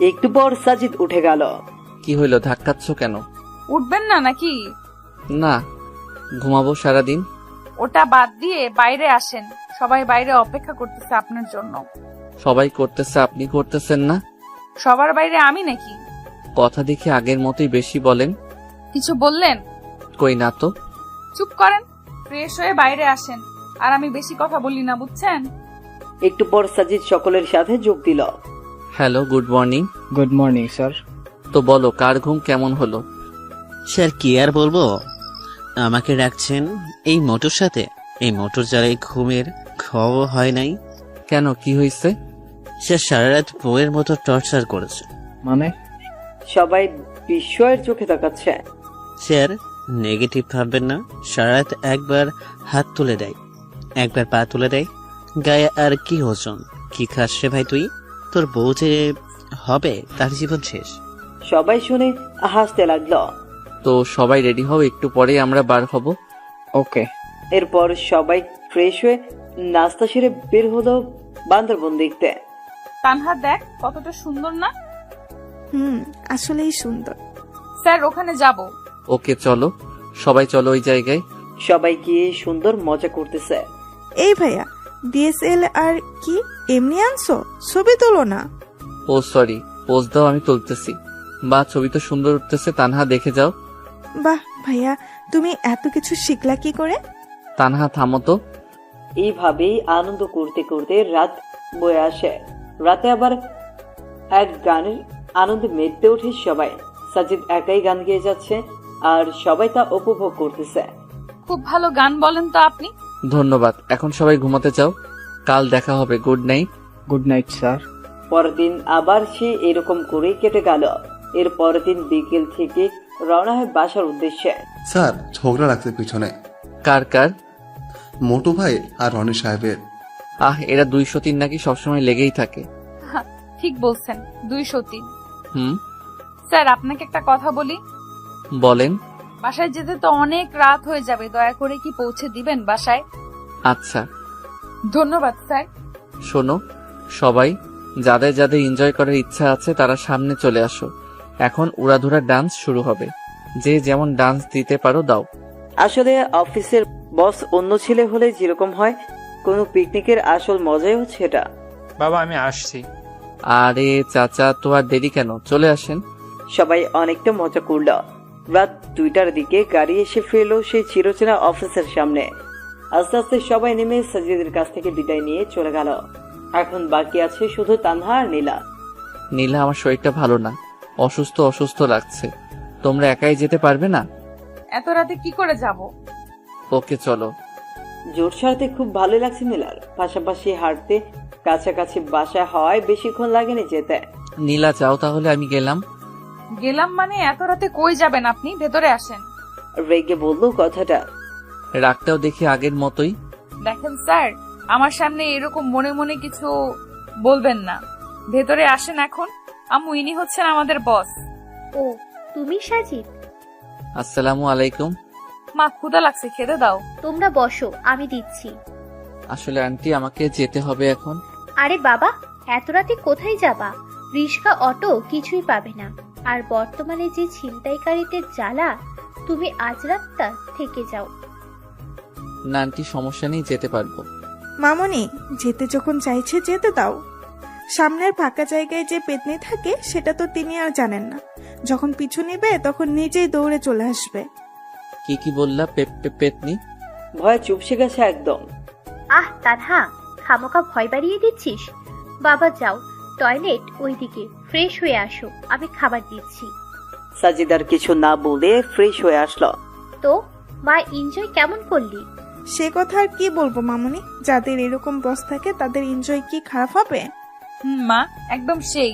S7: একটু পর সাজিদ উঠে গেল।
S2: কি হইলো, ধাক্কাচ্ছ কেন?
S1: উঠবেন না নাকি?
S2: না, ঘুমাবো সারাদিন।
S1: ওটা বাদ দিয়ে বাইরে আসেন, সবাই বাইরে অপেক্ষা করতেছে আপনার জন্য।
S2: সবাই করতেছে, আপনি করতেছেন না?
S1: সবার বাইরে আমি নাকি?
S2: কথা দেখি আগের মতোই বেশি বলেন।
S1: কিছু বললেন?
S2: কই না তো।
S1: চুপ করেন, ফ্রেশ হয়ে বাইরে আসেন। আর আমি বেশি কথা বলি না, বুঝছেন?
S7: একটু পর সাজিদ সকলের সাথে যোগ দিল।
S2: Hello, good morning.
S13: Good morning sir.
S2: তো বলো, কার ঘুম কেমন হলো?
S12: স্যার কি আর বলবো, আমাকে রাখছেন এই মোটর সাথে। এই মোটর যারা ঘুমের খবর হয় নাই।
S2: কেন, কি হয়েছে?
S12: স্যার সারা রাত বউয়ের মতো টর্চার করেছে।
S13: মানে?
S7: সবাই বিস্ময়ের চোখে তাকাচ্ছে।
S12: স্যার নেগেটিভ ভাববেন না, সারা রাত একবার হাত তুলে দেয়, একবার পা তুলে দেয়, গায়ে আর কি ওজন। কি খাস রে ভাই তুই? তোর বউ যে হবে তার জীবন শেষ।
S7: সবাই শুনে হাসতে লাগলো।
S2: তো সবাই রেডি হও, একটু পরে আমরা বার হব।
S13: ওকে।
S7: এরপর সবাই ফ্রেশ হয়ে নাস্তা সেরে বের হলো বান্দরবন দেখতে।
S1: তানহা দেখ কতটা সুন্দর না?
S10: আসলেই সুন্দর।
S1: স্যার ওখানে যাব।
S2: ওকে চলো, সবাই চলো ওই জায়গায়।
S7: সবাই গিয়ে সুন্দর মজা করতেছে।
S10: এই ভাইয়া, ডিএসএল আর কি এমনি আনছো? ছবি তোলো না।
S2: ও সরি, পোজ দাও, আমি তুলতেছি। বা ছবি তো সুন্দর উঠতেছে, তানহা দেখে যাও।
S10: বাহ ভাইয়া, তুমি এত কিছু শিখলা কি করে?
S2: তানহা থামো তো।
S7: এইভাবেই আনন্দ করতে করতে রাত বয়ে আসে। রাতে আবার এক গানের আনন্দে মেতে ওঠে সবাই। সাজিদ একাই গান গেয়ে যাচ্ছে আর সবাই তা উপভোগ করতেছে।
S1: খুব ভালো গান বলেন তো আপনি।
S2: ধন্যবাদ, এখন সবাই ঘুমাতে যাও, কাল দেখা হবে। Good night.
S13: Good night sir.
S7: পরের দিন আবার সে এরকম করেই কেটে গেল। এর পরের দিন বিকেল থেকে রওনা হয় বাসার উদ্দেশ্যে।
S8: স্যার ঝগড়া লাগছে পিছনে।
S2: কার কার?
S8: মোটু ভাই আর রনি সাহেবের।
S2: এরা 203 নাকি সবসময় লেগেই থাকে।
S1: ঠিক বলছেন, 203।
S2: হুম,
S1: স্যার আপনাকে একটা কথা বলি।
S2: বলেন।
S1: বাসায় যেতে তো অনেক রাত হয়ে যাবে, দয়া করে কি পৌঁছে দিবেন বাসায়?
S2: আচ্ছা।
S1: ধন্যবাদ স্যার।
S2: শোনো সবাই, যাদের যাদের এনজয় করার ইচ্ছা আছে তারা সামনে চলে আসো। এখন উড়াধুরা ডান্স শুরু হবে, যে যেমন ডান্স দিতে পারো দাও।
S7: আসলে অফিসের বস অন্য ছেলে হলে যেরকম হয়, কোনো পিকনিকের আসল মজাই হচ্ছে এটা।
S11: বাবা আমি আসছি।
S2: আরে চাচা, তো আর দেরি কেন, চলে আসেন।
S7: সবাই অনেকটা মজা করল। রাত 2টার দিকে গাড়ি এসে ফিরল সেই চিরচেনা অফিসের সামনে। আস্তে আস্তে সবাই নেমে সাজিদের কাছ থেকে বিদায় নিয়ে চলে গেল। এখন বাকি আছে শুধু তানহা আর নীলা।
S2: নীলা, আমার শরীরটা ভালো না, অসুস্থ অসুস্থ লাগছে, তোমরা একাই যেতে পারবে না?
S1: এত রাতে কি করে যাব?
S2: ওকে চলো।
S7: জোর সারতে খুব ভালো লাগছে নীলার। পাশাপাশি হাঁটতে কাছাকাছি বাসা হওয়ায় বেশিক্ষণ লাগেনি যেতে।
S2: নীলা যাও তাহলে, আমি গেলাম।
S1: গেলাম মানে এত রাতে কই যাবেন আপনি? ভেতরে আসেন।
S7: রেগে বলল কথাটা।
S2: রাগটাও দেখি আগের মতোই।
S1: দেখেন স্যার, আমার সামনে এরকম মনে মনে কিছু বলবেন না। ভেতরে আসেন এখন। আম্মু, ইনি হচ্ছেন আমাদের বস।
S4: ও তুমি সাজিদ?
S2: আসসালামু আলাইকুম।
S1: মা, ক্ষুধা লাগছে, খেতে দাও।
S4: তোমরা বসো, আমি দিচ্ছি।
S2: আসলে আন্টি, আমাকে যেতে হবে এখন।
S4: আরে বাবা, এত রাতে কোথায় যাবা? রিস্কা অটো কিছুই পাবে না। আর বর্তমানে যে ছিনতাইকারীদের জ্বালা, তুমি আজ রাতটা থেকে যাও।
S2: না আন্টি, সমস্যা নেই, যেতে পারবো।
S10: মামনি, যেতে যখন চাইছে যেতে দাও। সামনের ফাঁকা জায়গায় যে পেতনি থাকে সেটা তো তিনি আর জানেন না। যখন পিছু নিবে তখন নিজেই দৌড়ে চলে আসবে।
S2: কি বললা? পেতনি?
S7: ভয়ে চুপসে গেছে একদম।
S4: আহ তানহা, খামোকা ভয় বাড়িয়ে দিচ্ছিস। বাবা যাও, টয়লেট ওইদিকে, ফ্রেশ হয়ে আসো, আমি খাবার দিচ্ছি।
S7: সাজিদার কিছু না বলে ফ্রেশ হয়ে আসলো।
S4: তো মা, এনজয় কেমন করলি?
S10: সে কথা আর কি বলবো মামনি, যাদের এরকম বস থাকে তাদের এনজয় কি খারাপ হবে?
S1: মা, একদম সেই।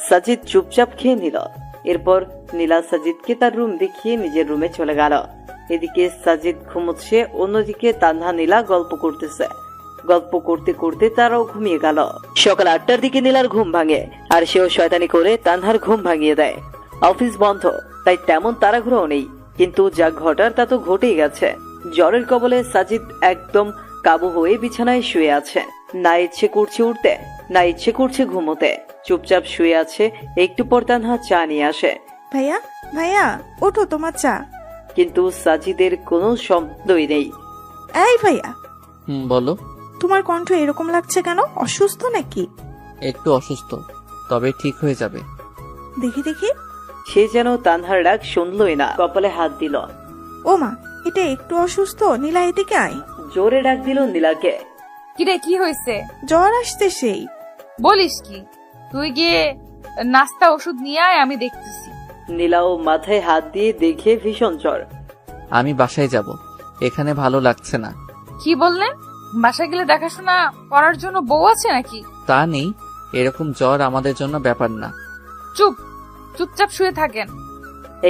S7: সাজিদ চুপচাপ খেয়ে নিল। এরপর নীলা সাজিদকে তার রুম দেখিয়ে নিজের রুমে চলে গেল। এদিকে সাজিদ ঘুমোচ্ছে, অন্যদিকে তানহা নীলা গল্প করতেছে। গল্প করতে করতে তারাও ঘুমিয়ে গেল। সকাল 8টার দিকে নীলার ঘুম ভাঙে, আর সেও শয়তানি করে তানহার ঘুম ভাঙিয়ে দেয়। অফিস বন্ধ, তাই তেমন তাড়াহুড়ো নেই, কিন্তু যা ঘটার তা তো ঘটেই গেছে। জ্বরের কবলে সাজিদ একদম কাবু হয়ে বিছানায় শুয়ে আছে। না ইচ্ছে করছে উঠতে, না ইচ্ছে করছে ঘুমোতে। চুপচাপ শুয়ে আছে। একটু পর তানহা চা নিয়ে আসে।
S10: ভাইয়া, ভাইয়া, ওঠো, তোমার চা।
S7: কিন্তু সাজিদের কোনো শব্দই নেই।
S10: এই ভাইয়া।
S2: বলো।
S10: তোমার কণ্ঠ এরকম লাগছে কেন? অসুস্থ নাকি?
S2: একটু অসুস্থ, তবে ঠিক হয়ে যাবে।
S10: দেখি দেখি।
S7: সে যেন তানহার ডাক শুনলই না, কপালে হাত দিল।
S10: ও মা, এটা একটু অসুস্থ। নীলা, এদিকে আয়।
S7: জোরে ডাক দিল নীলাকে।
S1: কিরে, কি হয়েছে?
S10: জ্বর আসছে সেই।
S1: বলিস কি? তুই গিয়ে নাস্তা ওষুধ নিয়ে আয়, আমি দেখতেছি।
S7: নীলাও মাথায় হাত দিয়ে দেখে ভীষণ জ্বর।
S2: আমি বাসায় যাব, এখানে ভালো লাগছে না।
S1: কি বললেন? বাসায় গেলে দেখাশোনা করার জন্য বউ আছে নাকি?
S2: তা নেই, এরকম জ্বর আমাদের জন্য ব্যাপার না।
S1: চুপচাপ শুয়ে থাকেন।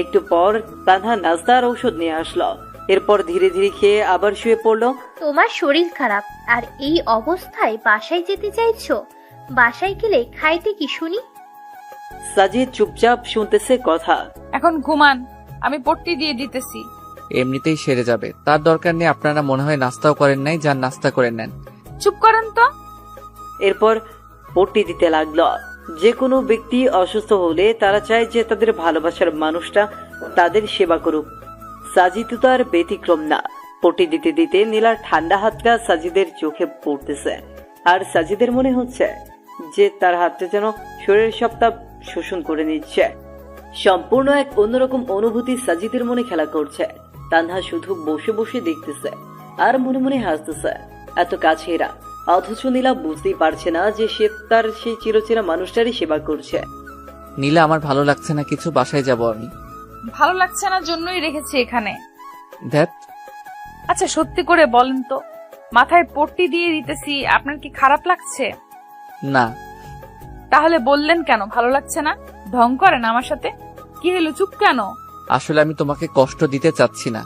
S7: একটু পর তানহা নাস্তা আর ঔষধ নিয়ে আসলো। এরপর ধীরে ধীরে খেয়ে আবার শুয়ে পড়লো।
S4: তোমার শরীর খারাপ আর এই অবস্থায় বাসায় যেতে চাইছো? বাসায় গেলে খাইতে কি শুনি?
S7: সাজিদ চুপচাপ শুনতেছে কথা।
S1: এখন ঘুমান, আমি পট্টি দিয়ে দিতেছি।
S2: এমনিতেই সেরে যাবে, তার দরকার নেই। আপনারা মনে হয় নাস্তাও করেন নাই, যান নাস্তা করে নেন।
S1: চুপ করেন তো।
S7: এরপর পট্টি দিতে লাগলো। যে কোনো ব্যক্তি অসুস্থ হলে তারা চায় যে তাদের ভালোবাসার মানুষটা তাদের সেবা করুক। সাজিদ তো আর ব্যতিক্রম না। পট্টি দিতে দিতে নীলার ঠান্ডা হাতটা সাজিদের চোখে পড়তেছে, আর সাজিদের মনে হচ্ছে যে তার হাতটা যেন শরীরের সব তাপ শোষণ করে নিচ্ছে। সম্পূর্ণ এক অন্যরকম অনুভূতি সাজিদের মনে খেলা করছে। তানহা শুধু বসে বসে দেখতেছে আর মনে মনে হাসতেছে। এত কাছে এরা, অথচ নীলা বুঝতেই পারছে না যে সে তার সেই চিরচেনা মানুষটারই সেবা করছে।
S2: নীলা, আমার ভালো লাগছে না কিছু, বাসায় যাব আমি।
S1: ভালো লাগছে না জন্যই রেখেছি এখানে।
S2: ধ্যাত।
S1: আচ্ছা সত্যি করে বলেন তো, মাথায় পট্টি দিয়ে দিতেছি, আপনার কি খারাপ লাগছে?
S2: না।
S1: তাহলে বললেন কেন ভালো লাগছে না? ঢং করেন আমার সাথে? কি হলো, চুপ কেন?
S2: আসলে আমি তোমাকে কষ্ট দিতে চাচ্ছি না।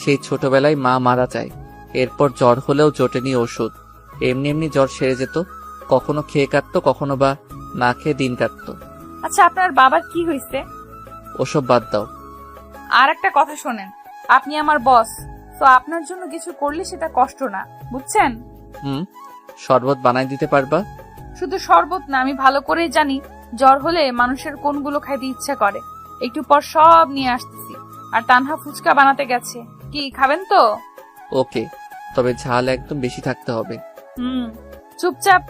S2: সেই ছোটবেলায় মা মারা যায়, এরপর জ্বর হলেও জোটেনি ওষুধ। এমনি এমনি জ্বর সেরে যেত, কখনো খেয়ে কাটতো, কখনো বা না খেয়ে দিন কাটতো।
S1: আচ্ছা আপনার বাবার কি হয়েছে?
S2: ওসব বাদ দাও।
S1: আর একটা কথা শোনেন, আপনি আমার বস, তো আপনার জন্য কিছু করলে সেটা কষ্ট না, বুঝছেন?
S2: শরবত বানাই দিতে পারবা?
S1: শুধু শরবত না, আমি ভালো করেই জানি জ্বর হলে মানুষের কোনগুলো খাইতে ইচ্ছা করে। একটু পর সব নিয়ে আসতেছি। আর তানহা ফুচকা বানাতে গেছে, কি খাবেন তো?
S2: ওকে, তবে ঝাল একদম বেশি থাকতে হবে।
S1: চুপচাপ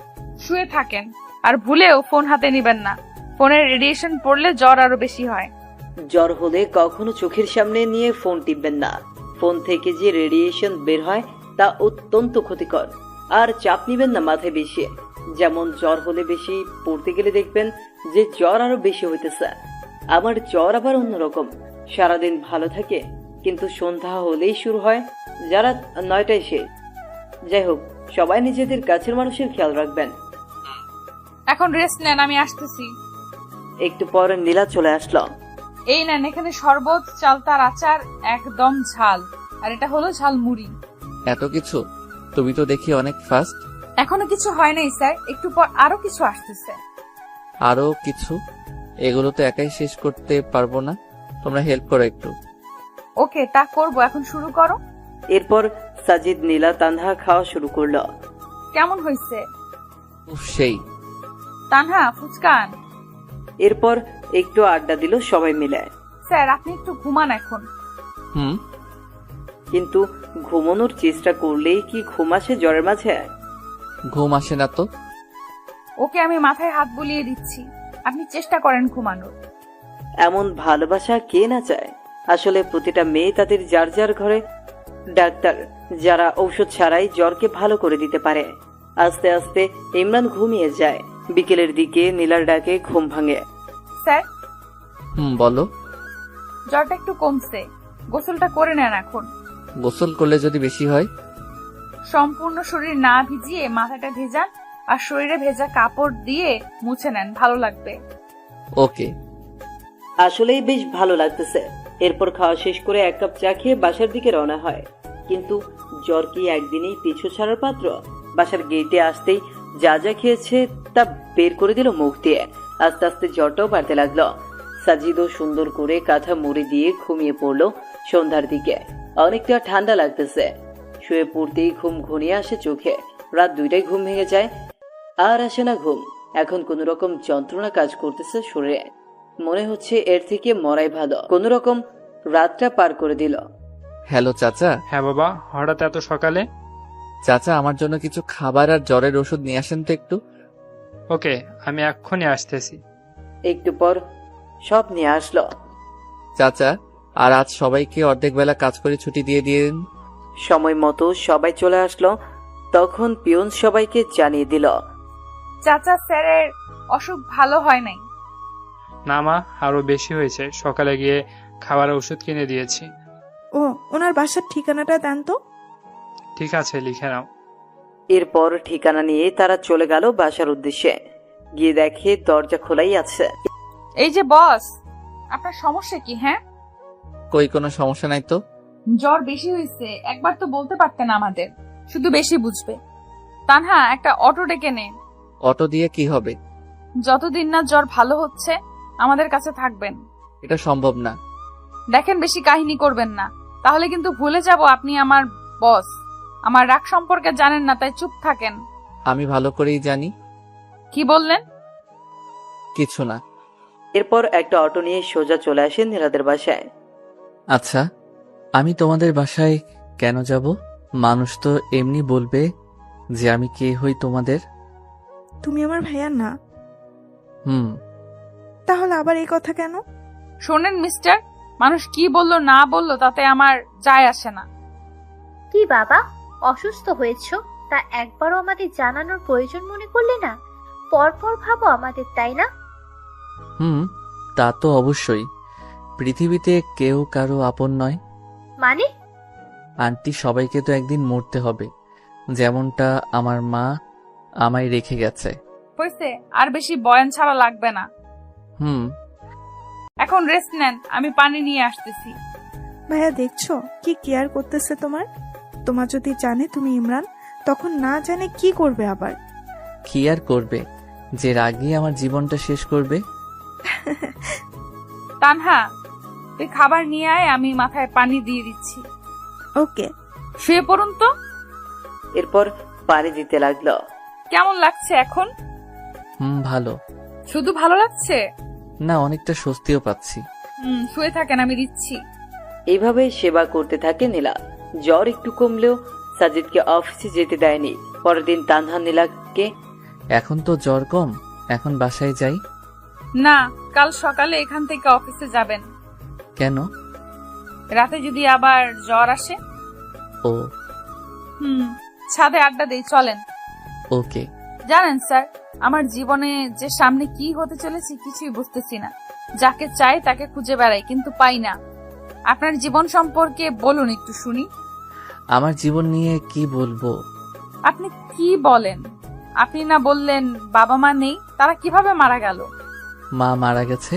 S1: শুয়ে থাকেন, আর ভুলেও ফোন হাতে নিবেন না। ফোনের রেডিয়েশন পড়লে জ্বর আরো বেশি হয়।
S7: জ্বর হলে কখনো চোখের সামনে নিয়ে ফোন টিপবেন না। ফোন থেকে যে রেডিয়েশন বের হয় তা অত্যন্ত ক্ষতিকর। আর চাপ নিবেন না মাথায় বেশি। যেমন জ্বর হলে বেশি পড়তে গেলে দেখবেন যে জ্বর আরো বেশি হইতেছে। আমার জ্বর আবার অন্যরকম, সারাদিন ভালো থাকে, কিন্তু সন্ধ্যা হলেই শুরু হয়, যারা 9টায় শেষ। যাই হোক, সবাই নিজেদের কাছের মানুষের খেয়াল রাখবেন।
S1: এখন রেস্ট নেন, আমি আসতেছি।
S7: একটু পর নীলা চলে আসলো।
S1: এই নেন, এখানে শরবত, চালতার আচার, একদম ঝাল, আর এটা হলো ঝাল মুড়ি।
S2: এত কিছু? তুমি তো দেখি অনেক ফাস্ট।
S1: এখনো কিছু হয় নাই স্যার, একটু পর আরো কিছু আসতেছে।
S2: আরো কিছু? এগুলো তো একাই শেষ করতে পারবো না, তোমরা হেল্প করো একটু।
S1: ওকে, তা করবো, এখন শুরু করো।
S7: এরপর সাজিদ নীলা তানহা খাওয়া শুরু করলো।
S1: কেমন হয়েছে?
S2: সেই।
S1: তানহা ফুচকান।
S7: এরপর একটু আড্ডা দিল সবাই মিলে।
S1: স্যার আপনি একটু ঘুমান এখন।
S2: হুম।
S7: কিন্তু ঘুমানোর চেষ্টা করলেই কি ঘুম আসে জ্বরের মাঝে?
S2: ঘুম আসে না তো।
S1: ওকে আমি মাথায় হাত বুলিয়ে দিচ্ছি, আপনি চেষ্টা করেন ঘুমানোর।
S7: এমন ভালোবাসা কে না চায়? আসলে প্রতিটা মেয়ে তাদের যার যার ঘরে ডাক্তার, যারা ঔষধ ছাড়াই জ্বরকে ভালো করে দিতে পারে। আস্তে আস্তে ইমরান ঘুমিয়ে যায়। বিকেলের দিকে নীলার ডাকে ঘুম ভাঙে।
S1: স্যার,
S2: বলো।
S1: জ্বরটা একটু কমছে, গোসলটা করে নেন এখন।
S2: গোসল করলে যদি বেশি হয়?
S1: সম্পূর্ণ শরীর না ভিজিয়ে মাথাটা ভেজান আর শরীরে ভেজা কাপড় দিয়ে মুছে নেন, ভালো লাগবে।
S2: ওকে।
S7: আসলেই বেশ ভালো লাগতেছে। এরপর খাওয়া শেষ করে 1 কাপ চা খেয়ে বাসার দিকে রওনা হয়। কিন্তু জ্বর কি একদিনেই পিছু ছাড়ার পাত্র? বাসার গেটে আসতেই যা যা খেয়েছে তা বের করে দিল মুখ দিয়ে। আস্তে আস্তে জ্বরটাও বাড়তে লাগলো। সাজিদও সুন্দর করে কাঁথা মুড়ি দিয়ে ঘুমিয়ে পড়লো। সন্ধ্যার দিকে অনেকটা ঠান্ডা লাগতেছে। শুয়ে পড়তেই ঘুম ঘনিয়ে আসে চোখে। রাত 2টায় ঘুম ভেঙে যায়। আর আসে না ঘুম। এখন কোন রকম যন্ত্রণা কাজ করতেছে শরীরে। মনে হচ্ছে এর থেকে মরাই ভালো। কোন রকম রাতটা পার করে দিল।
S2: হ্যালো চাচা।
S11: হ্যাঁ বাবা, হঠাৎ এত সকালে?
S2: চাচা, আমার জন্য কিছু খাবার আর জ্বরের ওষুধ নিয়ে আসেন তো একটু।
S11: ওকে, আমি এক্ষুনি আসতেছি।
S7: একটু পর সব নিয়ে আসলো।
S2: চাচা, আর আজ সবাইকে অর্ধেক বেলা কাজ করে ছুটি দিয়ে দিন।
S7: সময় মতো সবাই চলে আসলো। তখন পিয়ন সবাইকে জানিয়ে দিল,
S1: চাচা, স্যারের অসুখ ভালো হয় নাই।
S11: না মা, আরো বেশি হয়েছে। সকালে গিয়ে খাবার ওষুধ কিনে দিয়েছি।
S10: ও, ওনার বাসার ঠিকানাটা দেন তো।
S11: ঠিক আছে, লিখে নাও।
S7: এরপর ঠিকানা নিয়ে তারা চলে গেল বাসার উদ্দেশ্যে। গিয়ে দেখে দরজা খোলাই আছে।
S1: এই যে বস, আপনার সমস্যা কি? হ্যাঁ,
S2: কই কোনো সমস্যা নাই তো।
S1: জ্বর বেশি হয়েছে, একবার তো বলতে পারতেন আমাদের, শুধু বেশি বুঝবে। তানহা, একটা অটো ডেকে নে।
S2: অটো দিয়ে কি হবে?
S1: যতদিন না জ্বর ভালো হচ্ছে আমাদের কাছে থাকবেন।
S2: এটা সম্ভব না।
S1: দেখেন, বেশি কাহিনী করবেন না, তাহলে কিন্তু ভুলে যাব আপনি আমার বস। আমার রাগ সম্পর্কে জানেন না, তাই চুপ থাকেন।
S2: আমি ভালো করেই জানি।
S1: কি বললেন?
S2: কিছু না।
S7: এরপর একটা অটো নিয়ে সোজা চলে আসেন নীলাদের বাসায়।
S2: আচ্ছা, আমি তোমাদের বাসায় কেন যাব? মানুষ তো এমনি বলবে যে আমি কে হই তোমাদের।
S10: তুমি আমার ভাইয়া না। তাহলে আবার এই কথা কেন?
S1: শোনেন মিস্টার, মানুষ কি বললো না বললো তাতে আমার যায় আসে না।
S4: কি বাবা, অসুস্থ হয়েছ, তা একবারও আমাদের জানানোর প্রয়োজন মনে করলে না? পরপর ভাবো আমাদের, তাই না?
S2: তা তো অবশ্যই। পৃথিবীতে কেউ কারো আপন নয়।
S4: মানে?
S2: আন্টি, সবাইকে তো একদিন মরতে হবে, যেমনটা আমার মা আমায় রেখে গেছে।
S1: হয়েছে, আর বেশি বয়ান ছাড়া লাগবে না। এখন রেস্ট নেন, আমি পানি নিয়ে আসতেছি।
S10: ভাইয়া, দেখছো কি কেয়ার করতেছে তোমার? তোমার যদি জানে তুমি ইমরান, তখন না জানে কি করবে আবার?
S2: কি আর করবে, যে রাগই আমার জীবনটা শেষ করবে।
S1: তানহা, তুই খাবার নিয়ে আয়, আমি মাথায় পানি দিয়ে দিচ্ছি।
S10: ওকে।
S1: শুয়ে পড়ুন তো।
S7: এরপর পানি দিতে লাগলো।
S1: কেমন লাগছে এখন?
S2: ভালো।
S1: শুধু ভালো লাগছে
S2: না, অনেকটা স্বস্তিও পাচ্ছি।
S1: শুয়ে থাকেন, আমি দিচ্ছি।
S7: এইভাবে সেবা করতে থাকে নীলা। জ্বর একটু কমলেও সাজিদকে অফিসে যেতে দেয়নি। পরের দিন তানহা নীলাকে,
S2: এখন তো জ্বর কম, এখন বাসায় যাই।
S1: না, কাল সকালে এখান থেকে অফিসে যাবেন।
S2: কেন?
S1: রাতে যদি আবার জ্বর আসে।
S2: ও।
S1: ছাদে আড্ডা দেই, চলেন।
S2: ওকে।
S1: জানেন স্যার, আমার জীবনে যে সামনে কি হতে চলেছে কিছুই বুঝতেছি না। যাকে চাই তাকে খুঁজে বেড়াই, কিন্তু পাই না। আপনার জীবন সম্পর্কে বলুন একটু শুনি।
S2: আমার জীবন নিয়ে কি বলবো?
S1: আপনি কি বলেন? আপনি না বললেন বাবা মা নেই, তারা কিভাবে মারা গেল?
S2: মা মারা গেছে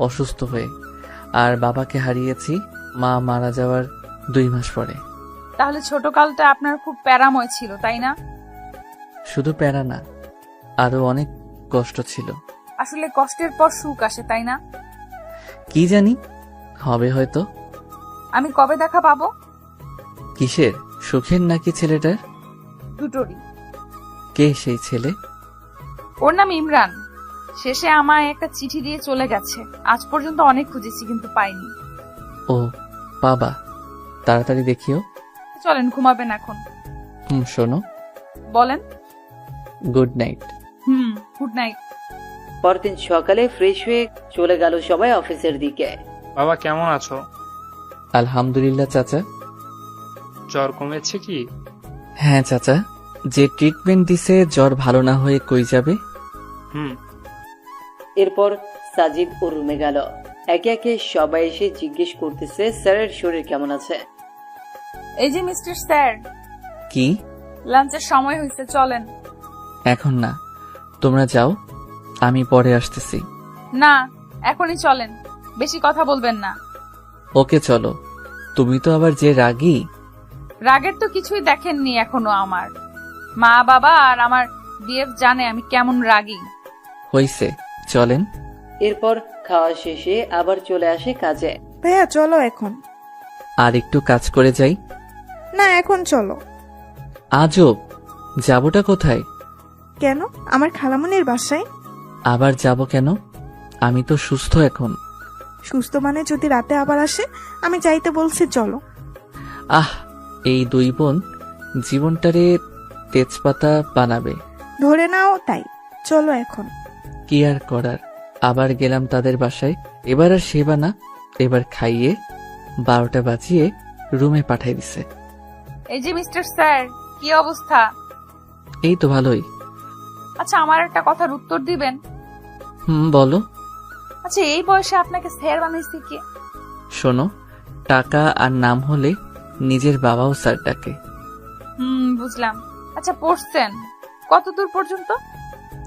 S2: অসুস্থ হয়ে, আর বাবাকে হারিয়েছি মা মারা যাওয়ার 2 মাস পরে।
S1: তাহলে ছোটকালটা আপনার খুব প্যারাময় ছিল, তাই না?
S2: শুধু প্যারা না, আরো অনেক কষ্ট ছিল।
S1: আসলে কষ্টের পর সুখ আসে, তাই না?
S2: কি জানি, হবে হয়তো।
S1: আমি কবে দেখা পাবো?
S2: কিসের, সুখের নাকি ছেলেটার?
S1: দুটোরই।
S2: কে সেই ছেলে?
S1: ওর নাম ইমরান। শেষে আমায় একটা চিঠি দিয়ে চলে গেছে। আজ পর্যন্ত অনেক খুঁজেছি কিন্তু পাইনি।
S2: ও বাবা, তাড়াতাড়ি দেখিও।
S1: চলেন, ঘুমাবেন এখন।
S2: শোনো,
S1: বলেন।
S2: Good night.
S1: Good night.
S7: পরদিন সকালে ফ্রেশ হয়ে চলে গেল সবাই অফিসের দিকে।
S11: বাবা কেমন আছো?
S2: আলহামদুলিল্লাহ চাচা।
S11: জ্বর কমেছে কি?
S2: হ্যাঁ চাচা, যে ট্রিটমেন্ট দিছে জ্বর ভালো না হয়ে কই যাবে।
S7: এরপর সাজিদ ওর রুমে গেল। একে একে সবাই এসে জিজ্ঞেস করতেছে স্যারের শরীর কেমন আছে।
S1: এই যে মিস্টার স্যার,
S2: কি?
S1: লাঞ্চের সময় হয়েছে, চলেন।
S2: এখন না, তোমরা যাও, আমি পরে আসতেছি।
S1: না, এখনই চলেন, বেশি কথা বলবেন না।
S2: ওকে চলো। তুমি তো আবার যে রাগী।
S1: রাগের তো কিছুই দেখেননি এখনো। আমার মা বাবা আর আমার বিএফ জানে আমি কেমন রাগী।
S2: হইছে, চলেন।
S7: এরপর খাওয়া শেষে আবার চলে আসে কাজে।
S10: ভাইয়া চলো এখন।
S2: আর একটু কাজ করে যাই।
S10: না, এখন চলো।
S2: আজব, যাবোটা কোথায়?
S10: কেন? আমার খালামনির বাসায়।
S2: আবার যাব কেন? আমি তো সুস্থ এখন।
S10: সুস্থ মানে যদি রাতে আবার আসে? আমি চাইতে বলছি চলো।
S2: আহ, এই দুই বোন জীবনটারে তেজপাতা বানাবে।
S10: ধরে নাও তাই। চলো এখন।
S2: কি আর করার, আবার গেলাম তাদের বাসায়। এবার আর সেবা না, এবার খাইয়ে 12টা বাজিয়ে রুমে পাঠাই দিছে।
S1: এই যে মিস্টার স্যার, কি অবস্থা?
S2: এই তো ভালোই।
S1: আচ্ছা, আমার একটা কথার উত্তর দিবেন?
S2: বলো।
S1: আচ্ছা, এই বয়সে আপনাকে স্যার বানাইছে কে?
S2: শোনো, টাকা আর নাম হলে নিজের বাবাও স্যার ডাকে।
S1: বুঝলাম। আচ্ছা, পড়ছেন কতদূর পর্যন্ত?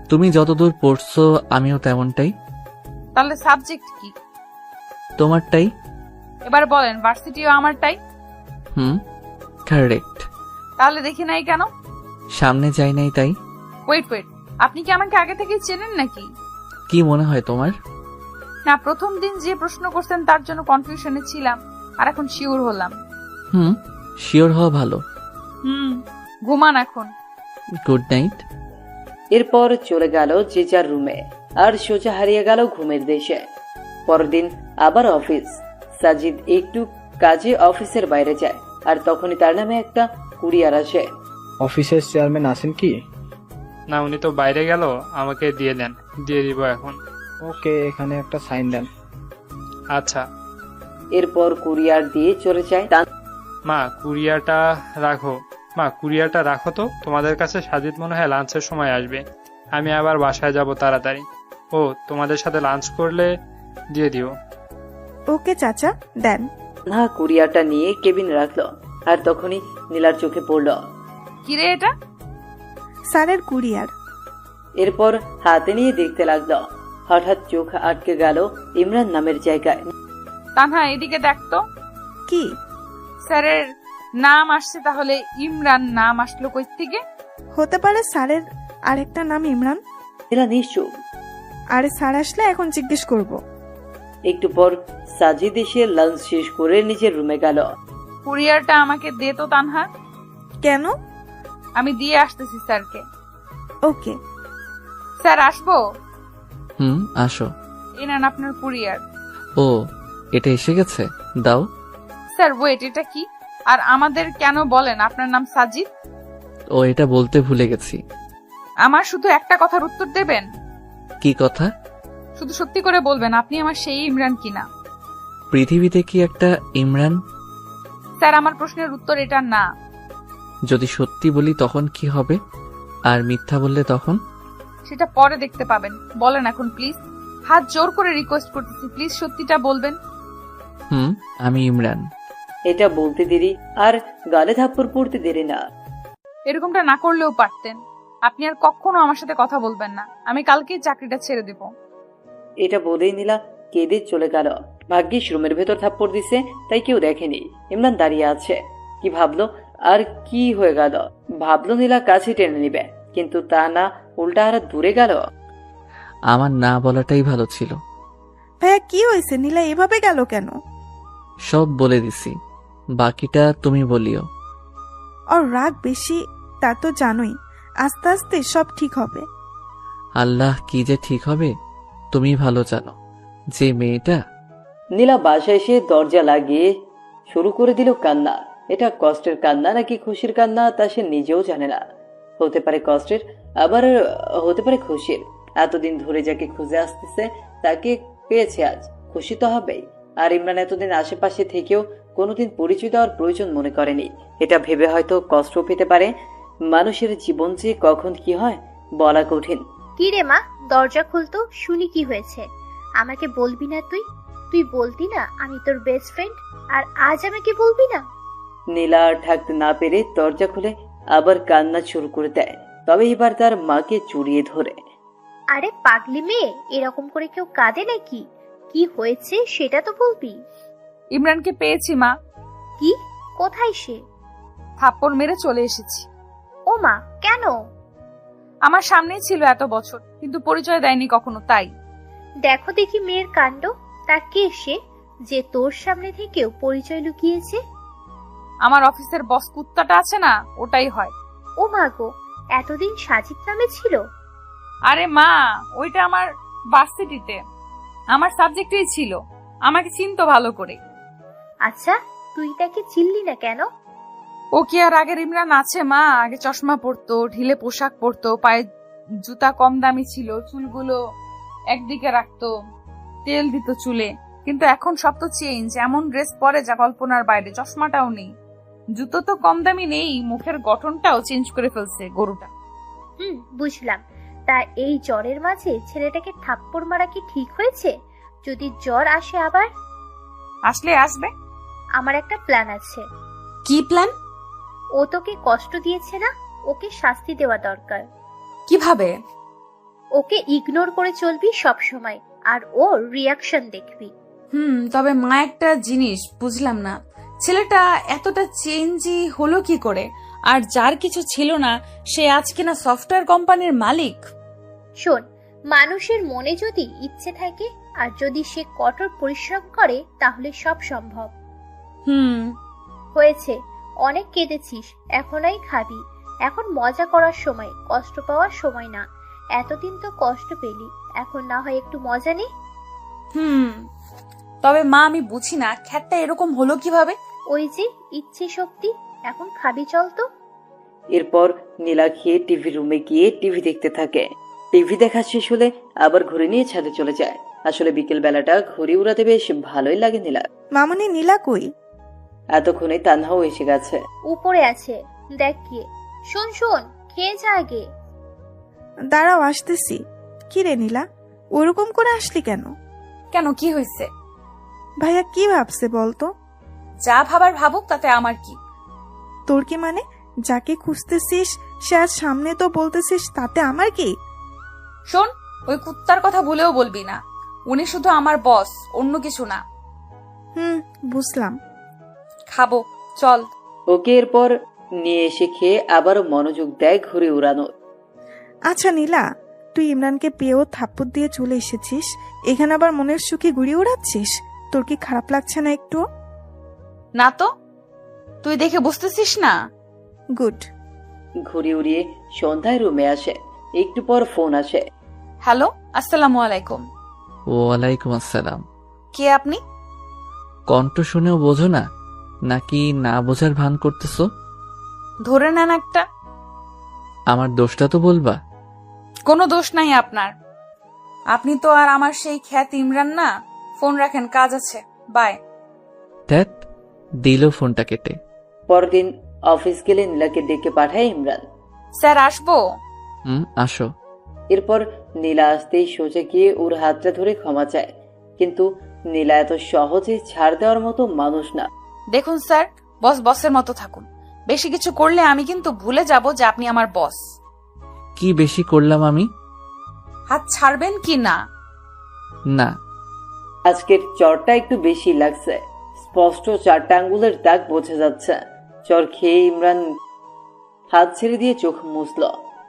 S2: তুমি যতদূর পড়ছো আমিও তেমনটাই।
S1: তাহলে সাবজেক্ট কি?
S2: তোমারটাই।
S1: এবার বলেন, ভার্সিটিও আমারটাই।
S2: কারেক্ট।
S1: তাহলে দেখি নাই কেন?
S2: সামনে যাই নাই তাই।
S1: ওয়েট, আপনি কি আমাকে আগে থেকেই চেনেন নাকি?
S2: কি মনে হয় তোমার?
S1: না, প্রথম দিন যে প্রশ্ন করছেন তার জন্য কনফিউশনে ছিলাম, আর এখন শিওর হলাম।
S2: শিওর হওয়া ভালো।
S1: ঘুমান এখন।
S2: Good night.
S7: এরপর চলে গেল যে যার রুমে, আর সোজা হারিয়ে গেল ঘুমের দেশে। পরদিন আবার অফিস। সাজিদ একটু কাজে অফিসের বাইরে যায়, আর তখনই তার নামে একটা কুরিয়ার আসে।
S13: অফিসের চেয়ারম্যান আছেন কি?
S11: না, উনি তো বাইরে গেল, আমাকে দিয়ে দেন। দিয়ে দিব এখন।
S13: ওকে, এখানে একটা সাইন দেন।
S11: আচ্ছা।
S7: এরপর কুরিয়ার দিয়ে চলে যায়।
S11: মা, কুরিয়ারটা রাখো। মা, কুরিয়ারটা রাখো তো। তোমাদের কাছে সাজিদ মনে হয় লাঞ্চের সময় আসবে। আমি আবার বাসায় যাব তাড়াতাড়ি। ও তোমাদের সাথে লাঞ্চ করলে দিয়ে দিও।
S10: ওকে চাচা, দেন।
S7: না, কুরিয়ারটা নিয়ে কেবিনে রাখলো, আর তখনই নীলার চোখে পড়ল।
S1: কিরে এটা?
S10: স্যারের কুরিয়ার।
S7: এরপর হাতে নিয়ে দেখতে লাগলো। হঠাৎ চোখ আটকে গেল ইমরান নামের জায়গায়।
S1: তানহা, এদিকে দেখতো।
S10: কি?
S1: স্যারের নাম আসছে, তাহলে ইমরান নাম আসলো কই থেকে?
S10: হতে পারে স্যারের আরেকটা নাম ইমরান।
S7: এরা নিশ্চয়।
S10: আরে স্যার আসলে এখন জিজ্ঞেস করব।
S7: একটু পর সাজিদ এসে লাঞ্চ শেষ করে নিজের রুমে গেল।
S1: কুরিয়ারটা আমাকে দে তো তানহা।
S10: কেন?
S1: আমি দিয়ে আসতেছি স্যারকে।
S10: ওকে।
S1: স্যার, আসবো?
S2: আসো।
S1: এই নেন আপনার কুরিয়ার।
S2: ও, এটা এসে গেছে, দাও।
S1: স্যার ওয়েট, এটা কি? আর আমাদের কেন বলেন আপনার নাম সাজিদ?
S2: ও, এটা বলতে ভুলে গেছি।
S1: আমার শুধু একটা কথার উত্তর দেবেন।
S2: কি কথা?
S1: শুধু সত্যি করে বলবেন আপনি আমার সেই ইমরান কিনা।
S2: পৃথিবীতে কি একটা ইমরান?
S1: স্যার, আমার প্রশ্নের উত্তর এটা না।
S2: যদি সত্যি বলি তখন কি হবে, আর মিথ্যা বললে তখন?
S1: সেটা পরে দেখতে পাবেন। বলেন এখন প্লিজ, হাত জোর করে রিকোয়েস্ট করতেছি, প্লিজ সত্যিটা বলবেন।
S2: আমি ইমরান।
S7: এটা বলতে দেরি আর গালে থাপ্পড় পড়তে দেরি না।
S1: এরকমটা না করলেও পারতেন। আপনি আর কখনো আমার সাথে কথা বলবেন না। আমি কালকেই চাকরিটা ছেড়ে দেব।
S7: এটা বলেই নীলা কেঁদে চলে গেল। ভাগ্যিস রুমের ভেতর থাপ্পড় দিছে, তাই কেউ দেখেনি। ইমরান দাঁড়িয়ে আছে। কি ভাবলো আর কি হয়ে গেল? ভাবলো নীলা কাছে টেনে নিবে, কিন্তু তা না, উল্টা আর দূরে গেল।
S2: আমার না বলাটাই ভালো ছিল।
S10: ভাইয়া, কি হয়েছে? নীলা এভাবে গেল কেন?
S2: সব বলে দিছি, বাকিটা তুমি বলিও।
S10: আর রাগ বেশি, তা তো জানোই। আস্তে আস্তে সব ঠিক হবে।
S2: আল্লাহ, কি যে ঠিক হবে তুমি ভালো জানো। যে মেয়েটা।
S7: নীলা বাসায় এসে দরজা লাগিয়ে শুরু করে দিল কান্না। এটা কষ্টের কান্না নাকি খুশির কান্না তা সে নিজেও জানে না। হতে পারে কষ্টের, আবার হতে পারে খুশির। এতদিন ধরে যাকে খুঁজে আসতেছে তাকে পেয়েছে আজ, খুশি তো হবেই। আর ইমরান এতদিন আশেপাশে থেকেও কোনোদিন পরিচয় দেওয়ার প্রয়োজন মনে করেনি। এটা ভেবে হয়তো কষ্ট পেতে পারে। মানুষের জীবন যে কখন কি হয় বলা কঠিন।
S4: কি রে মা, দরজা খুলতো, শুনি কি হয়েছে। আমাকে বলবি না তুই? তুই বলতি না আমি তোর বেস্ট ফ্রেন্ড, আর আজ আমাকে বলবি না?
S7: নীলা আর থাকতে না পেরে দরজা খুলে আবার কান্না শুরু করে দেয়, তবে এবার তার মাকে জড়িয়ে ধরে।
S4: আরে পাগলি মেয়ে, এরকম করে কেউ কাঁদে নাকি? কি হয়েছে সেটা তো বলবি।
S1: ইমরানকে পেয়েছি মা।
S4: কি? কোথায় সে?
S1: থাপ্পড় মেরে চলে এসেছি।
S4: ও মা, কেন?
S1: আমার সামনেই ছিল এত বছর, কিন্তু পরিচয় দেয়নি কখনো, তাই।
S4: দেখো দেখি মেয়ের কাণ্ড। তা কে সে যে তোর সামনে থেকেও পরিচয় লুকিয়েছে?
S1: আমার অফিসের বস কুত্তাটা আছে না, ওটাই হয়।
S4: ও মা গো, এতদিন সাজিদ নামে ছিল?
S1: আরে মা, ওইটা আমার ভার্সিটিতে আমার সাবজেক্টেই ছিল, আমাকে চিনতো ভালো করে।
S4: আচ্ছা, তুই তাকে চিনলি না কেন?
S1: ও কি আর আগের ইমরান আছে মা? আগে চশমা পরতো, ঢিলে পোশাক পরতো, পায়ে জুতা কম দামি ছিল, চুলগুলো একদিকে রাখতো, তেল দিত চুলে। কিন্তু এখন সব তো চেঞ্জ, এমন ড্রেস পরে যা কল্পনার বাইরে। চশমাটাও নেই, জুতো তো কম দামি নেই, মুখের গঠনটাও চেঞ্জ করে ফেলছে গরুটা।
S4: বুঝলাম। তা এই জ্বরের মাঝে ছেলেটাকে থাপ্পড় মারা কি ঠিক হয়েছে? যদি জ্বর আসে আবার?
S1: আসলে আসবে।
S4: আমার একটা প্ল্যান আছে।
S1: কি প্ল্যান?
S4: ও তোকে কষ্ট দিয়েছে না, ওকে শাস্তি দেওয়া দরকার।
S1: কিভাবে?
S4: ওকে ইগনোর করে চলবি সব সময়, আর ওর রিয়াকশন দেখবি।
S1: তবে মা একটা জিনিস বুঝলাম না, ছেলেটা এতটা চেঞ্জই হলো কি করে? আর যার কিছু ছিল না সে আজ কিনা সফটওয়্যার কোম্পানির মালিক।
S4: শোন, মানুষের মনে যদি ইচ্ছে থাকে আর যদি সে কঠোর পরিশ্রম করে তাহলে সব সম্ভব। হয়েছে, অনেক কেঁদেছিস, এখনই খাবি। এখন মজা করার সময়, কষ্ট পাওয়ার সময় না। এতদিন তো কষ্ট পেলি, এখন না হয় একটু মজা নে।
S1: তবে মা আমি বুঝি না খ্যাটটা এরকম হলো কিভাবে?
S4: ওই যে ইচ্ছে শক্তি। এখন খাবি, চল তো।
S7: এরপর নীলা খেয়ে টিভি রুমে গিয়ে টিভি দেখতে থাকে। টিভি দেখা শেষ হলে আবার ঘুরে নিয়ে ছাদে চলে যায়। আসলে বিকেল বেলাটা ঘুরে উড়াতে বেশ ভালোই লাগে নীলা।
S10: মামুনি, নীলা কই?
S7: এতক্ষণে তানহাও এসে গেছে।
S4: উপরে আছে, দেখ গিয়ে। শোন শোন, খেয়ে যা আগে।
S10: দাঁড়াও, আসতেছি। কি রে নীলা, ওরকম করে আসলি কেন?
S1: কেন, কি হয়েছে?
S10: ভাইয়া কি ভাবছে বলতো?
S1: যা ভাবার ভাবুক, তাতে আমার কি?
S10: তোর কি মানে? যাকে খুঁজতেছিস সে আজ সামনে তো বলতেছিস, তাতে আমার কি?
S1: শোন, ওই কুত্তার কথা ভুলেও বলবি না। উনি শুধু আমার বস, অন্য কিছু না।
S10: বুঝলাম।
S1: খাবো, চল।
S7: ওকে এরপর নিয়ে এসে খেয়ে আবারও মনোযোগ দেয় ঘুরে উড়ানো।
S10: আচ্ছা নীলা, তুই ইমরানকে পেয়েও থাপ্পড় দিয়ে চলে এসেছিস, এখানে আবার মনের সুখে ঘুরে উড়াচ্ছিস। তোর কি খারাপ লাগছে না একটু?
S1: না তো, তুই দেখে বুঝতেছিস না?
S10: গুড।
S7: ঘুরে উড়িয়ে সন্ধ্যায় রুমে আসে। একটু পর ফোন আসে।
S1: হ্যালো, আসসালামু আলাইকুম।
S2: ওয়ালাইকুম আসসালাম।
S1: কে আপনি?
S2: কণ্ঠ শুনেও বোঝো না নাকি না বোঝার ভান করতেছো?
S1: ধরে নেন একটা।
S2: আমার দোষটা তো বলবা।
S1: কোনো দোষ নাই আপনার। আপনি তো আর আমার সেই খ্যাত ইমরান না। ফোন রাখেন, কাজ আছে, বাই।
S2: ধ্যাত, দিল ফোনটা কেটে।
S7: পরদিন অফিস গেলে নীলাকে ডেকে পাঠায় ইমরান।
S1: স্যার আসবো?
S2: আসো।
S7: এরপর নীলা আসতেই সোজা গিয়ে ওর হাতটা ধরে ক্ষমা চায়। কিন্তু নীলা এত সহজে ছাড় দেওয়ার মতো মানুষ না।
S1: দেখুন স্যার, বস বসের মতো থাকুন। বেশি কিছু করলে আমি কিন্তু ভুলে যাব যে আপনি আমার বস।
S2: কি বেশি করলাম আমি?
S1: হাত ছাড়বেন কি না?
S2: না।
S7: আজকের চরটা একটু বেশি লাগছে। স্পষ্ট 4টা আঙ্গুলের দাগ বোঝা যাচ্ছে। চর খেয়ে ইমরান হাত ছেড়ে দিয়ে চোখ মুছল।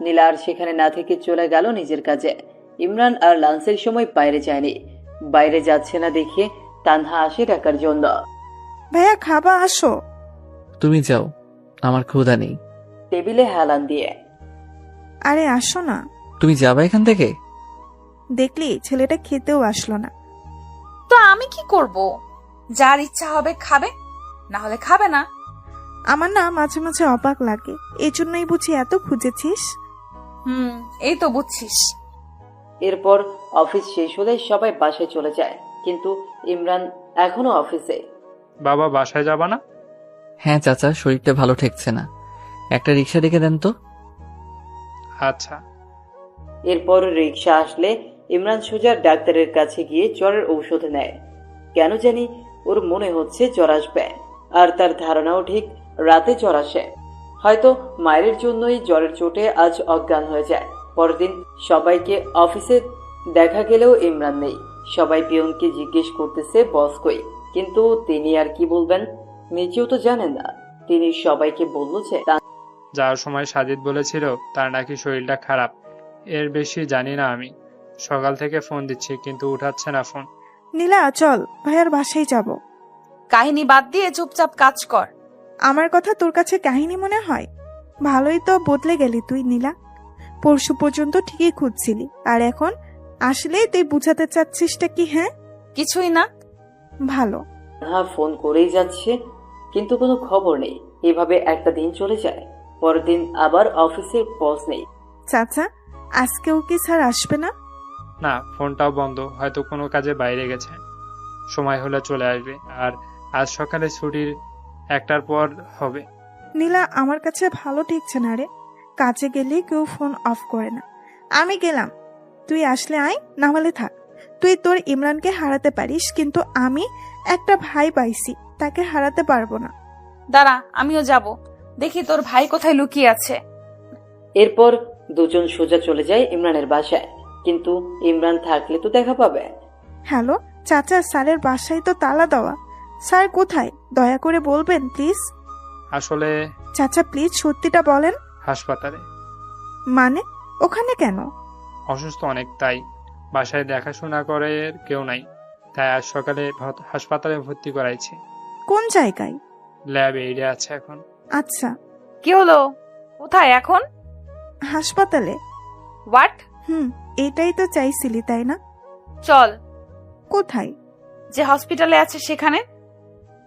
S7: নীলা আর সেখানে না থেকে চলে গেল নিজের কাজে। ইমরান আর লাঞ্চের সময় বাইরে যায়নি। বাইরে যাচ্ছে না দেখে তানহা আসে ডাকার জন্য।
S10: ভাইয়া খাবা, আসো।
S2: তুমি যাও, আমার ক্ষুধা নেই।
S7: টেবিলে হেলান দিয়ে।
S10: আরে আসো না।
S2: তুমি যাবে এখান থেকে?
S10: দেখলি ছেলেটা খেতেও আসলো না।
S1: তো আমি কি করব? যার ইচ্ছা হবে খাবে। না হলে খাবে না।
S10: আমার না মাঝে মাঝে অবাক লাগে, এই জন্যই বুঝি এত খুঁজেছিস।
S1: এই তো বুঝছিস।
S7: এরপর অফিস শেষ হলে সবাই বাসায় চলে যায়, কিন্তু ইমরান এখনো অফিসে।
S11: বাবা বাসায় যাবা না?
S2: হ্যাঁ চাচা, শরীরটা ভালো ঠেকছে না, একটা রিক্সা ডেকে দেন তো।
S11: আচ্ছা।
S7: এরপর রিক্সা আসলে ইমরান সোজা ডাক্তারের কাছে গিয়ে জ্বরের ঔষধ নেয়। কেন জানি ওর মনে হচ্ছে জ্বর আসবে, আর তার ধারণাও ঠিক রাতে জ্বর আসে। হয়তো মায়ের জন্যই জ্বরের চোটে আজ অজ্ঞান হয়ে যায়। পরদিন সবাইকে অফিসে দেখা গেলেও ইমরান নেই। সবাই পিয়নকে জিজ্ঞেস করতেছে বস কই, কিন্তু তিনি আর কি বলবেন, নিজেও তো জানেন না। তিনি সবাইকে বলল যে
S11: যাওয়ার সময় সাজিদ বলেছিল তার নাকি শরীরটা খারাপ। এর বেশি জানি না আমি। সকাল থেকে ফোন দিচ্ছি কিন্তু উঠাচ্ছে না ফোন।
S10: নীলা চল, ভাইয়ার বাসায় যাব।
S1: কাহিনী বাদ দিয়ে চুপচাপ কাজ কর।
S10: আমার কথা তোর কাছে কাহিনী মনে হয়? ভালোই তো বদলে গেলি তুই নীলা। পরশু পর্যন্ত ঠিকই খুঁজছিলি, আর এখন আসলেই তুই বুঝাতে চাচ্ছিসটা কি? হ্যাঁ
S1: কিছুই না।
S10: ভালো।
S7: ফোন করেই যাচ্ছে কিন্তু কোনো খবর নেই। এভাবে একটা দিন চলে যায়। পরের দিন আবার অফিসে বস নেই।
S10: চাচা আজকেও কি স্যার আসবে না?
S11: না, ফোনটাও বন্ধ, হয়তো কোনো কাজে বাইরে গেছে। সময় হলে চলে আসবে। আর আজ সকালে ছুটির 1টার পর হবে।
S10: নীলা আমার কাছে ভালো ঠেকছে না রে। কাজে গেলে কেউ ফোন অফ করে না। আমি গেলাম, তুই আসলে আয়, না হলে থাক। তুই তোর ইমরানকে হারাতে পারিস, কিন্তু আমি একটা ভাই পাইছি, তাকে হারাতে পারবো না।
S1: দাঁড়া, আমিও যাব, দেখি তোর ভাই কোথায় লুকিয়ে আছে।
S7: এরপর দুজন সোজা চলে যায় ইমরানের বাসায়, কিন্তু ইমরান থাকলে তো দেখা পাবে।
S10: হ্যালো চাচা, স্যারের বাসায় তো তালা দেওয়া। স্যার কোথায় দয়া করে বলবেন প্লিজ?
S11: আসলে
S10: চাচা প্লিজ সত্যিটা বলেন।
S11: হাসপাতালে।
S10: মানে ওখানে কেন?
S11: অসুস্থ অনেক, তাই বাসায় দেখাশোনা করে কেউ নাই, তাই আজ সকালে হাসপাতালে ভর্তি করাইছি।
S10: কোন জায়গায়?
S11: ল্যাব এইডে আছে এখন।
S10: আচ্ছা।
S1: কি হলো, কোথায় এখন?
S10: হাসপাতালে।
S1: হোয়াট?
S10: এটাই তো চাইছিলি তাই না?
S1: চল।
S10: কোথায়?
S1: যে হসপিটালে আছে সেখানে।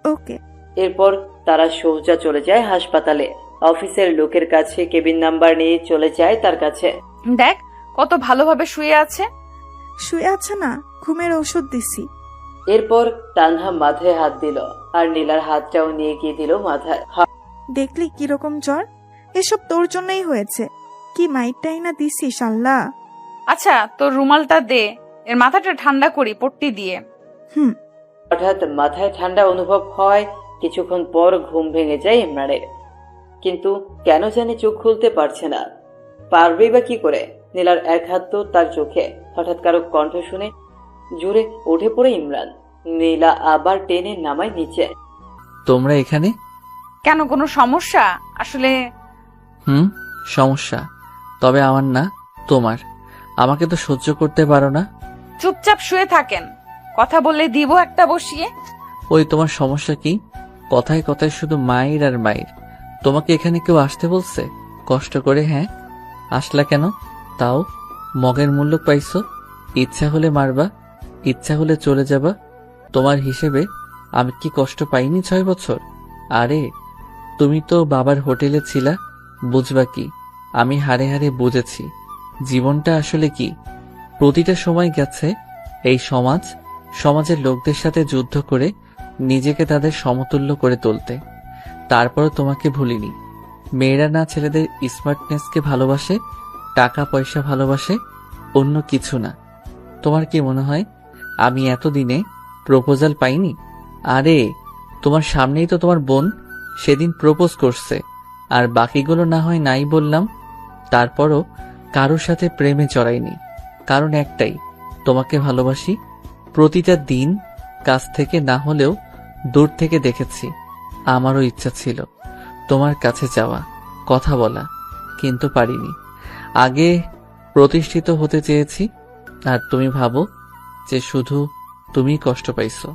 S10: ওকে।
S7: এরপর তারা সোজা চলে যায় হাসপাতালে। অফিসের লোকের কাছে কেবিন নাম্বার নিয়ে চলে যায় তার কাছে।
S1: দেখ কত ভালোভাবে শুয়ে আছে।
S10: শুয়ে আছে না, ঘুমের ওষুধ দিছি।
S7: এরপর তানহা মাথায় হাত দিল, আর নীলার হাতটাও নিয়ে গিয়ে দিল মাথায়।
S10: দেখলি কিরকম জ্বর? এসব তোর জন্যই হয়েছে। কি মাইটটাই না দিছিস আল্লাহ।
S1: আচ্ছা তোর রুমালটা দে, এর মাথাটা ঠান্ডা করি পট্টি দিয়ে।
S7: হঠাৎ মাথায় ঠান্ডা অনুভব হয়। কিছুক্ষণ পর ঘুম ভেঙে যায় ইমরানের, কিন্তু কেন জানি চোখ খুলতে পারছে না। পারবেই বা কি করে? নীলার এক হাত তো তার চোখে। হঠাৎ কারো কণ্ঠ শুনে জোরে উঠে পড়ে ইমরান। নীলা আবার টেনে নামায় নিচে।
S2: তোমরা এখানে
S1: কেন, কোনো সমস্যা? আসলে
S2: সমস্যা, তবে আমার না, তোমার। আমাকে তো সহ্য করতে পারো না।
S1: চুপচাপ শুয়ে থাকেন, কথা বললে দিব একটা বসিয়ে।
S2: ওই তোমার সমস্যা কি? কথায় কথায় শুধু মায়ের আর মায়ের। তোমাকে এখানে কেউ আসতে বলছে কষ্ট করে? হ্যাঁ, আসলা কেন? তাও মগের মূল্য পাইছো। ইচ্ছা হলে মারবা, ইচ্ছা হলে চলে যাবা। তোমার হিসেবে আমি কি কষ্ট পাইনি 6 বছর? আরে তুমি তো বাবার হোটেলে ছিলা, বুঝবা কি? আমি হারে হারে বুঝেছি জীবনটা আসলে কি। প্রতিটা সময় গেছে এই সমাজের লোকদের সাথে যুদ্ধ করে নিজেকে তাদের সমতুল্য করে তুলতে। তারপরও তোমাকে ভুলিনি। মেয়েরা না ছেলেদের স্মার্টনেসকে ভালোবাসে, টাকা পয়সা ভালোবাসে, অন্য কিছু না। তোমার কি মনে হয় আমি এতদিনে প্রপোজাল পাইনি? আরে তোমার সামনেই তো তোমার বোন সেদিন প্রপোজ করছে, আর বাকিগুলো না হয় নাই বললাম। তারপরও কারোর সাথে প্রেমে জড়াইনি, কারণ একটাই, তোমাকে ভালোবাসি। প্রতিটা দিন কাছ থেকে না হলেও দূর থেকে দেখেছি। আমারও ইচ্ছা ছিল তোমার কাছে যাওয়া, কথা বলা, কিন্তু পারিনি। আগে প্রতিষ্ঠিত হতে চেয়েছি, আর তুমি ভাবো যে শুধু তুমি কষ্ট পাইছো।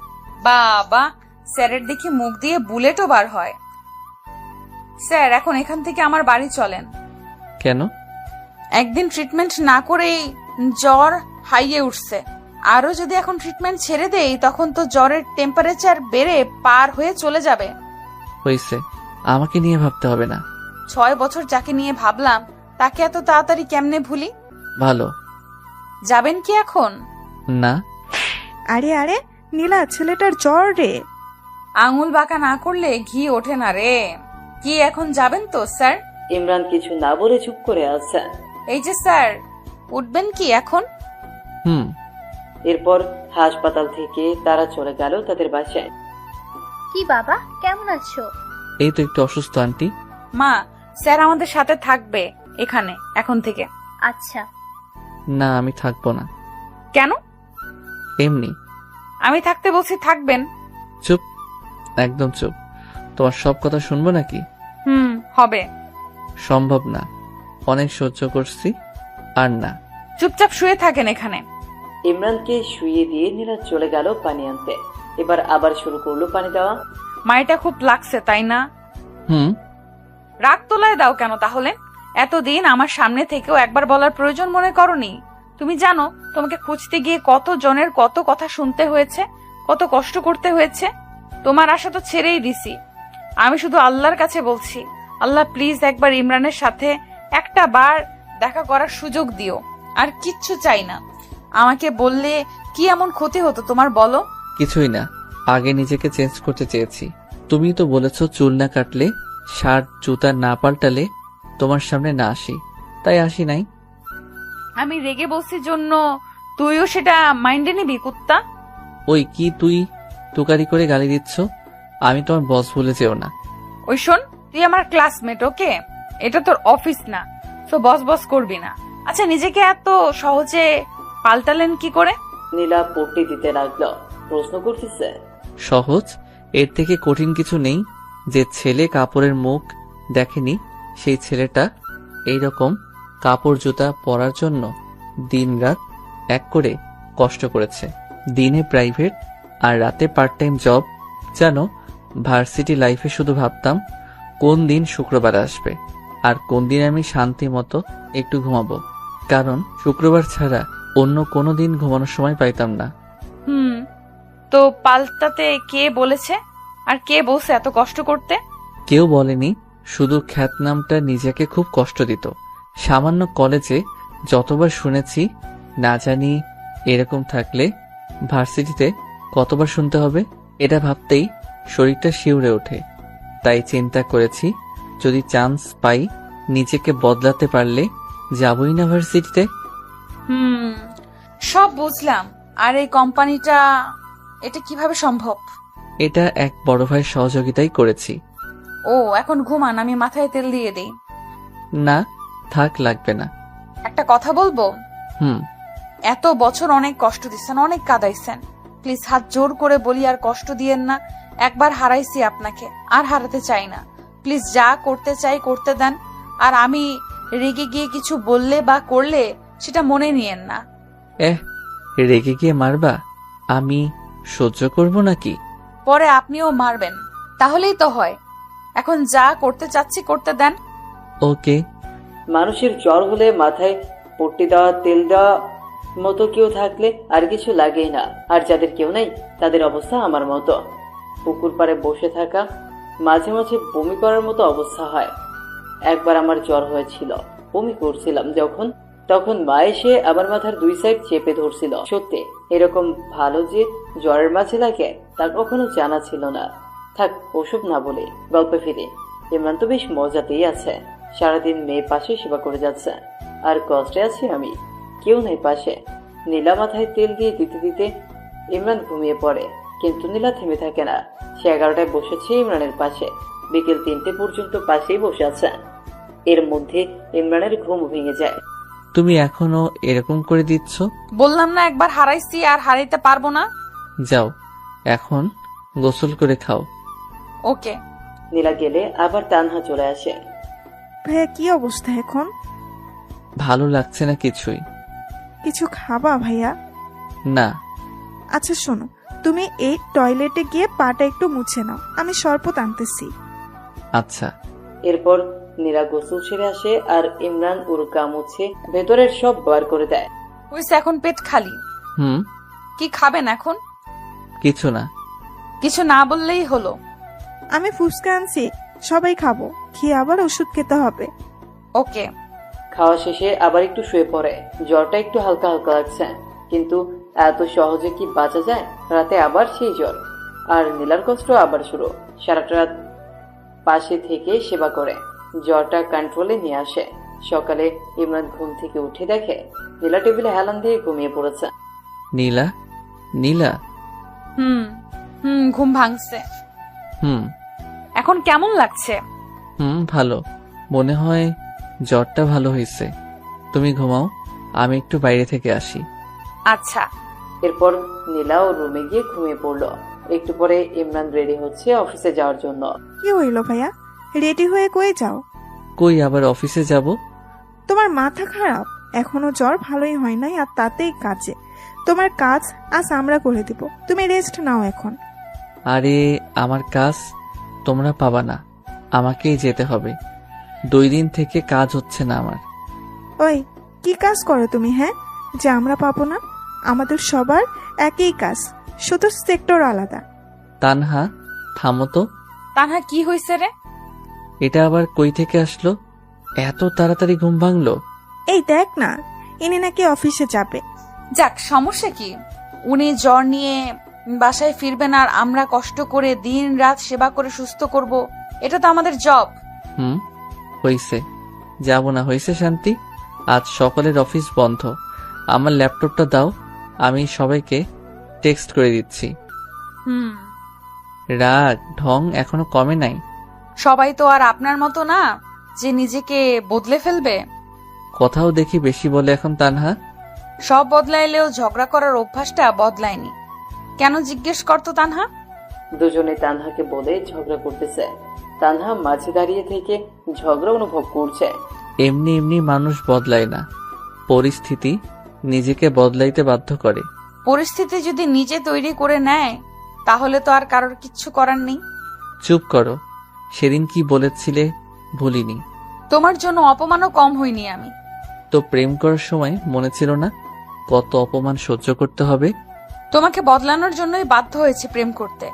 S1: বাবা, স্যারের দেখি মুখ দিয়ে বুলেটও বার হয়। স্যার এখন এখান থেকে আমার বাড়ি চলেন।
S2: কেন?
S1: একদিন ট্রিটমেন্ট না করেই জ্বর হাইয়ে উঠছে। আরো যদি এখন ট্রিটমেন্ট ছেড়ে দেই তখন তো জ্বরের টেম্পারেচার বেড়ে পার হয়ে চলে যাবে।
S2: হয়েছে, আমাকে নিয়ে ভাবতে হবে না।
S1: 6 বছর যাকে নিয়ে ভাবলাম তাকে এত তাড়াতাড়ি কেমনে ভুলি?
S2: ভালো।
S1: যাবেন কি এখন?
S2: না।
S10: আরে আরে নীলা, ছেলেটার জ্বর রে।
S1: আঙুল বাঁকা না করলে ঘি ওঠে না রে। কি এখন যাবেন তো স্যার?
S7: ইমরান কিছু না বলে চুপ করে আছে।
S1: এই যে স্যার, উঠবেন কি এখন?
S2: হুম।
S7: এরপর হাসপাতাল থেকে তারা চলে গেল তাদের বাসায়।
S4: কি বাবা, কেমন আছো?
S2: এই তো একটু অসুস্থ আন্টি।
S1: মা, স্যার আমাদের সাথে থাকবে এখানে এখন থেকে।
S4: আচ্ছা।
S2: না, আমি থাকবো না।
S1: কেন?
S2: এমনি।
S1: আমি থাকতে বলছি, থাকবেন।
S2: চুপ, একদম চুপ। তোমার সব কথা শুনবো নাকি?
S1: হবে।
S2: সম্ভব না, অনেক সহ্য করছি, আর না।
S1: চুপচাপ শুয়ে থাকেন এখানে।
S7: ইমরানকে শুইয়ে দিয়ে নীলা চলে গেল পানি আনতে। এবার আবার শুরু করলো পানি দেওয়া।
S1: মাইটা খুব লাগছে তাই না?
S2: হুম।
S1: রাগ তোলায় দাও কেন তাহলে? এতদিন আমার সামনে থেকেও একবার বলার প্রয়োজন মনে করনি? তুমি জানো তোমাকে খুঁজতে গিয়ে কত জনের কত কথা শুনতে হয়েছে, কত কষ্ট করতে হয়েছে। তোমার আশা তো ছেড়েই দিছি। আমি শুধু আল্লাহর কাছে বলছি, আল্লাহ প্লিজ একবার ইমরানের সাথে একটা বার দেখা করার সুযোগ দিও। আর কিচ্ছু চাই না। আমাকে বললে কি এমন ক্ষতি হতো তোমার, বলো?
S2: কিছুই না, আগে নিজেকে চেঞ্জ করতে চেয়েছি। তুমি তো বলেছো চুল না কাটলে, শার্ট জুতা না পাল্টালে তোমার সামনে না আসি, তাই আসি নাই।
S1: আমি রেগে বলছি জন্য তুইও সেটা মাইন্ডে নিবি কুত্তা?
S2: ওই কি তুই তুকারি করে গালি দিচ্ছ? আমি তোমার বস বলে যেও না।
S1: ওই শোন, তুই আমার ক্লাসমেট, ওকে? এটা তোর অফিস না, তো বস বস করবি না। আচ্ছা, নিজেকে এত সহজে পাল্টালেন কি করে?
S7: নীলা পট্টি দিতে লাগলো। প্রশ্ন করতেছে,
S2: সহজ? এর থেকে কঠিন কিছু নেই। যে ছেলে কাপড়ের মুখ দেখেনি, সেই ছেলেটা এইরকম কাপড় জুতা পরার জন্য দিনরাত এক করে কষ্ট করেছে। দিনে প্রাইভেট আর রাতে পার্ট টাইম জব। জানো, ভার্সিটি লাইফে শুধু ভাবতাম কোন দিন শুক্রবার আসবে আর কোন দিন আমি শান্তি মতো একটু ঘুমাবো, কারণ শুক্রবার ছাড়া অন্য কোনো দিন ঘুমানোর সময় পাইতাম না।
S1: তো পাল্টাতে কে বলেছে? আর কে বলছে এত কষ্ট করতে?
S2: কেউ বলেনি, শুধু খ্যাতনামটা নিজেকে খুব কষ্ট দিত। সামান্য কলেজে যতবার শুনেছি, না জানি এরকম থাকলে ভার্সিটিতে কতবার শুনতে হবে। এটা ভাবতেই শরীরটা শিউরে ওঠে। তাই চিন্তা করেছি, যদি চান্স পাই নিজেকে বদলাতে পারলে যাবই না ভার্সিটিতে।
S1: সব বুঝলাম। আর এই কোম্পানিটা, এটা কিভাবে সম্ভব?
S2: এটা এক বড় ভাইয়ের সহযোগিতাই করেছি।
S1: ও, এখন ঘুমান, আমি মাথায় তেল দিয়ে দেই।
S2: না থাক, লাগবে না।
S1: একটা কথা বলবো?
S2: হুম।
S1: এত বছর অনেক কষ্ট দিচ্ছেন, অনেক কাঁদাইছেন। প্লিজ হাত জোর করে বলি, আর কষ্ট দিয়েন না। একবার হারাইছি আপনাকে, আর হারাতে চাই না। প্লিজ যা করতে চাই করতে দেন। আর আমি রেগে গিয়ে কিছু বললে বা করলে সেটা মনে নিয়েন না।
S2: রেগে গিয়ে মারবা? আমি সহ্য করব নাকি?
S1: পরে আপনিও মারবেন, তাহলেই তো হয়। এখন যা করতে চাচ্ছি করতে দেন।
S2: ওকে।
S7: মানুষের জ্বর হলে মাথায় পট্টি দেওয়া, তেল দেওয়া মতো কেউ থাকলে আর কিছু লাগেই না। আর যাদের কেউ নেই তাদের অবস্থা আমার মতো। পুকুর পাড়ে বসে থাকা, মাঝে মাঝে বমি করার মতো অবস্থা হয়। একবার আমার জ্বর হয়েছিল, বমি করছিলাম যখন, তখন মা এসে আমার মাথার 2 সাইড চেপে ধরছিল। সত্যি এরকম ভালো যে জ্বরের মাঝে লাগে তা কখনো জানা ছিল না। থাক, ওসব না বলে গল্পে ফিরে। ইমরান তো বেশ মজাতেই আছে। সারাদিন মেয়ে পাশে সেবা করে যাচ্ছে, আর কষ্টে আছি আমি, কেউ নেই পাশে। নীলা মাথায় তেল দিয়ে দিতে দিতে ইমরান ঘুমিয়ে পড়ে, কিন্তু নীলা থেমে থাকে না। সে 11টায় বসেছে ইমরানের পাশে, বিকেল 3টে পর্যন্ত পাশেই বসে আছে। এর মধ্যে ইমরানের ঘুম ভেঙে যায়।
S2: তুমি এখনো এরকম করে দিচ্ছ?
S1: বললাম না একবার হারাইছি, আর হারাইতে পারবো না।
S2: যাও, এখন গোসল করে খাও।
S1: ওকে।
S7: নীলা গেলে আবার তানহা চলে আসে।
S10: ভাইয়া, কি অবস্থা এখন?
S2: ভালো লাগছে না কিছুই।
S10: কিছু খাবা ভাইয়া?
S2: না।
S10: আচ্ছা শোনো, তুমি এই টয়লেটে গিয়ে পাটা একটু মুছে নাও, আমি শরবত আনতেছি।
S2: আচ্ছা।
S7: এরপর নীলা গোসল ছেড়ে আসে আর ইমরান ওর গা মুছে ভেতরের সব বার করে দেয়।
S1: হইছে, এখন পেট খালি। কি খাবেন এখন?
S2: কিছু না।
S1: কিছু না বললেই হলো।
S10: আমি ফুচকা আনছি, সবাই খাবো, খেয়ে আবার ওষুধ খেতে হবে।
S1: ওকে।
S7: খাওয়া শেষে আবার একটু শুয়ে পড়ে। জ্বরটা একটু হালকা হালকা লাগছে, কিন্তু এত সহজে কি বাঁচা যায়? রাতে আবার সেই জ্বর, আর নীলার কষ্ট আবার শুরু। সারাটা রাত পাশে থেকে সেবা করে জ্বরটা কন্ট্রোলে নিয়ে আসে। সকালে ইমরান ঘুম থেকে উঠে দেখে নীলা টেবিলে হেলান দিয়ে ঘুমিয়ে পড়েছে।
S2: নীলা, নীলা।
S1: হুম হুম, ঘুম ভাঙছে।
S2: হুম
S1: এখন কেমন লাগছে?
S2: ভালো। মনে হয় জ্বরটা ভালো হয়েছে। তুমি ঘুমাও, আমি একটু বাইরে থেকে আসি।
S1: আচ্ছা।
S7: এরপর নীলাও রুমে গিয়ে ঘুমিয়ে পড়লো। একটু পরে ইমরান রেডি হচ্ছে অফিসে যাওয়ার জন্য।
S10: কি হইল ভাইয়া, রেডি হয়ে কয়ে যাও?
S2: কই আবার অফিসে যাব?
S10: তোমার মাথা খারাপ? এখনো জ্বর ভালোই হয় নাই, আর তাতেই কাজে। তোমার কাজ আজ আমরা করে দিব, তুমি রেস্ট নাও এখন।
S2: আরে আমার কাজ তোমরা পাবা না, আমাকেই যেতে হবে। 2 দিন থেকে কাজ হচ্ছে না আমার।
S10: ওই কি কাজ করো তুমি, হ্যাঁ, যে আমরা পাবো না? আমাদের সবার একই কাজ, শুধু সেক্টর আলাদা।
S2: তানহা থামো তো।
S1: তানহা কি হয়েছে রে?
S2: এটা আবার কই থেকে আসলো? এত তাড়াতাড়ি ঘুম ভাঙলো?
S10: এই দেখ না, ইনি নাকি অফিসে যাবে।
S1: যাক, সমস্যা কি? উনি জ্বর নিয়ে বাসায় ফিরবেন, আর আমরা কষ্ট করে দিন রাত সেবা করে সুস্থ করব। এটা তো আমাদের জব।
S2: হইছে, যাব না। হইছে শান্তি, আজ সকালের অফিস বন্ধ। আমার ল্যাপটপটা দাও, আমি সবাইকে টেক্সট করে দিচ্ছি। রাগ ঢং এখনো কমে নাই।
S1: সবাই তো আর আপনার মতো না যে নিজেকে বদলে ফেলবে।
S2: কথাও দেখি বেশি বলে এখন তানহা।
S1: সব বদলাইলেও ঝগড়া করার অভ্যাসটা বদলায়নি। কেন জিজ্ঞেস করতো তানহা?
S7: দুজনে তানহাকে বলে ঝগড়া করতেছে। তানহা মাঝে দাঁড়িয়ে থেকে ঝগড়া অনুভব করছে।
S2: এমনি এমনি মানুষ বদলায় না, পরিস্থিতি নিজেকে বদলাইতে বাধ্য করে।
S1: পরিস্থিতি যদি নিজে তৈরি করে নেয়, তাহলে তো আর কারোর কিচ্ছু করার নেই।
S2: চুপ করো, সেদিন কি বলেছিলে ভুলিনি।
S1: তোমার জন্য অপমানও কম হইনি আমি।
S2: তো প্রেম করার সময় মনে ছিল না কত অপমান সহ্য করতে হবে?
S1: তোমাকে বদলানোর জন্যই বাধ্য হয়েছে প্রেম করতে,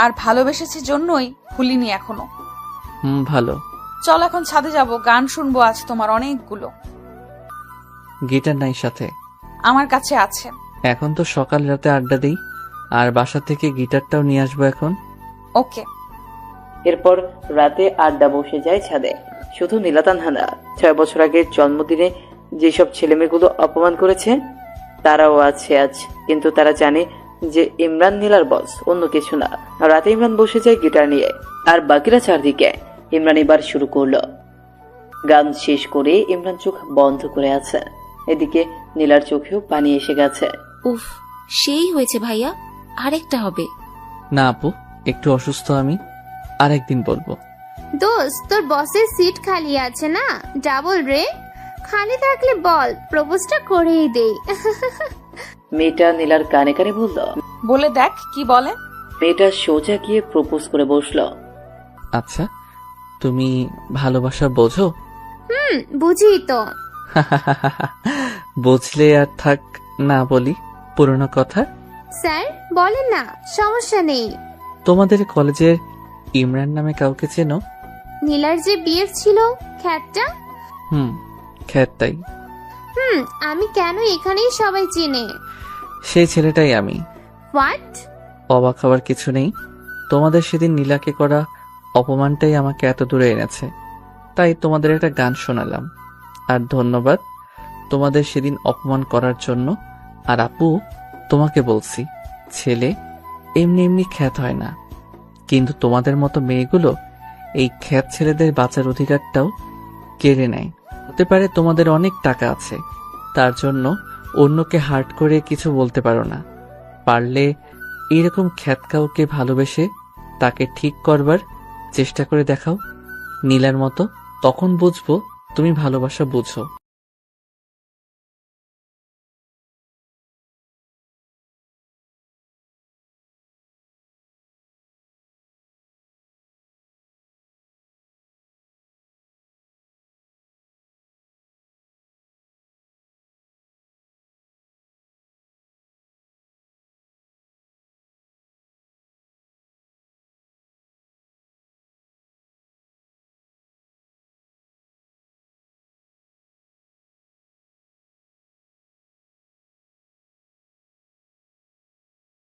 S1: আর ভালোবেসেছি জন্যই ভুলিনি এখনো।
S2: ভালো।
S1: চল এখন ছাদে যাব, গান শুনবো আজ তোমার অনেকগুলো।
S2: গিটার নাই সাথে?
S1: আমার কাছে আছে।
S2: এখন তো সকাল রাতে আড্ডা দিই, আর বাসা থেকে গিটারটাও নিয়ে আসবো এখন।
S1: ওকে।
S7: এরপর রাতে আড্ডা বসে যায় ছাদে। শুধু নীলা তানহা না, 6 বছর আগে জন্মদিনে যেসব ছেলেমেয়েগুলো অপমান করেছে তারাও আছে আজ। কিন্তু তারা জানে যে ইমরান নীলার বস, অন্য কিছু না। রাতে ইমরান বসে যায় গিটার নিয়ে, আর বাকিরা চারদিকে। ইমরান এবার শুরু করলো। গান শেষ করে ইমরান চোখ বন্ধ করে আছে। এদিকে নীলার চোখেও পানি এসে গেছে।
S3: উফ, সেই হয়েছে ভাইয়া, আরেকটা হবে।
S2: না আপু, একটু অসুস্থ আমি, আরেকদিন বলবো।
S14: দোস্ত, তোর বসের সিট খালি আছে না, ডাবল রে। খালি থাকলে বল, প্রপোজটা করেই দেই।
S7: মেয়েটা নীলার কানে কানে বলল।
S1: বলে দেখ কি বলে।
S7: মেয়েটা সোজা গিয়ে প্রপোজ করে বসলো।
S2: আচ্ছা, তুমি ভালোবাসা বোঝো?
S14: বুঝি তো।
S2: বুঝলে আর থাক না বলি পুরনো কথা।
S14: স্যার বলেন না, সমস্যা নেই।
S2: তোমাদের কলেজের ইমরান নামে কাউকে চেনো?
S14: নীলার যে বিয়ের ছিল খ্যাতটা।
S2: খ্যাতটাই।
S14: আমি কেন, এখানেই সবাই চেনে।
S2: সেই ছেলেটাই আমি।
S14: হোয়াট?
S2: অবাক হওয়ার কিছু নেই, তোমাদের সেদিন নীলাকে করা অপমানটাই আমাকে এত দূরে এনেছে। তাই তোমাদের একটা গান শোনালাম, আর ধন্যবাদ তোমাদের সেদিন অপমান করার জন্য। আর আপু, তোমাকে বলছি, ছেলে এমনি এমনি খ্যাত হয় না, কিন্তু তোমাদের মতো মেয়েগুলো এই খ্যাত ছেলেদের বাঁচার অধিকারটাও কেড়ে নেয়। হতে পারে তোমাদের অনেক টাকা আছে, তার জন্য অন্যকে হার্ট করে কিছু বলতে পারো না। পারলে এরকম খ্যাত কাউকে ভালোবেসে তাকে ঠিক করবার চেষ্টা করে দেখাও নীলার মতো, তখন বুঝবো তুমি ভালোবাসা বুঝো।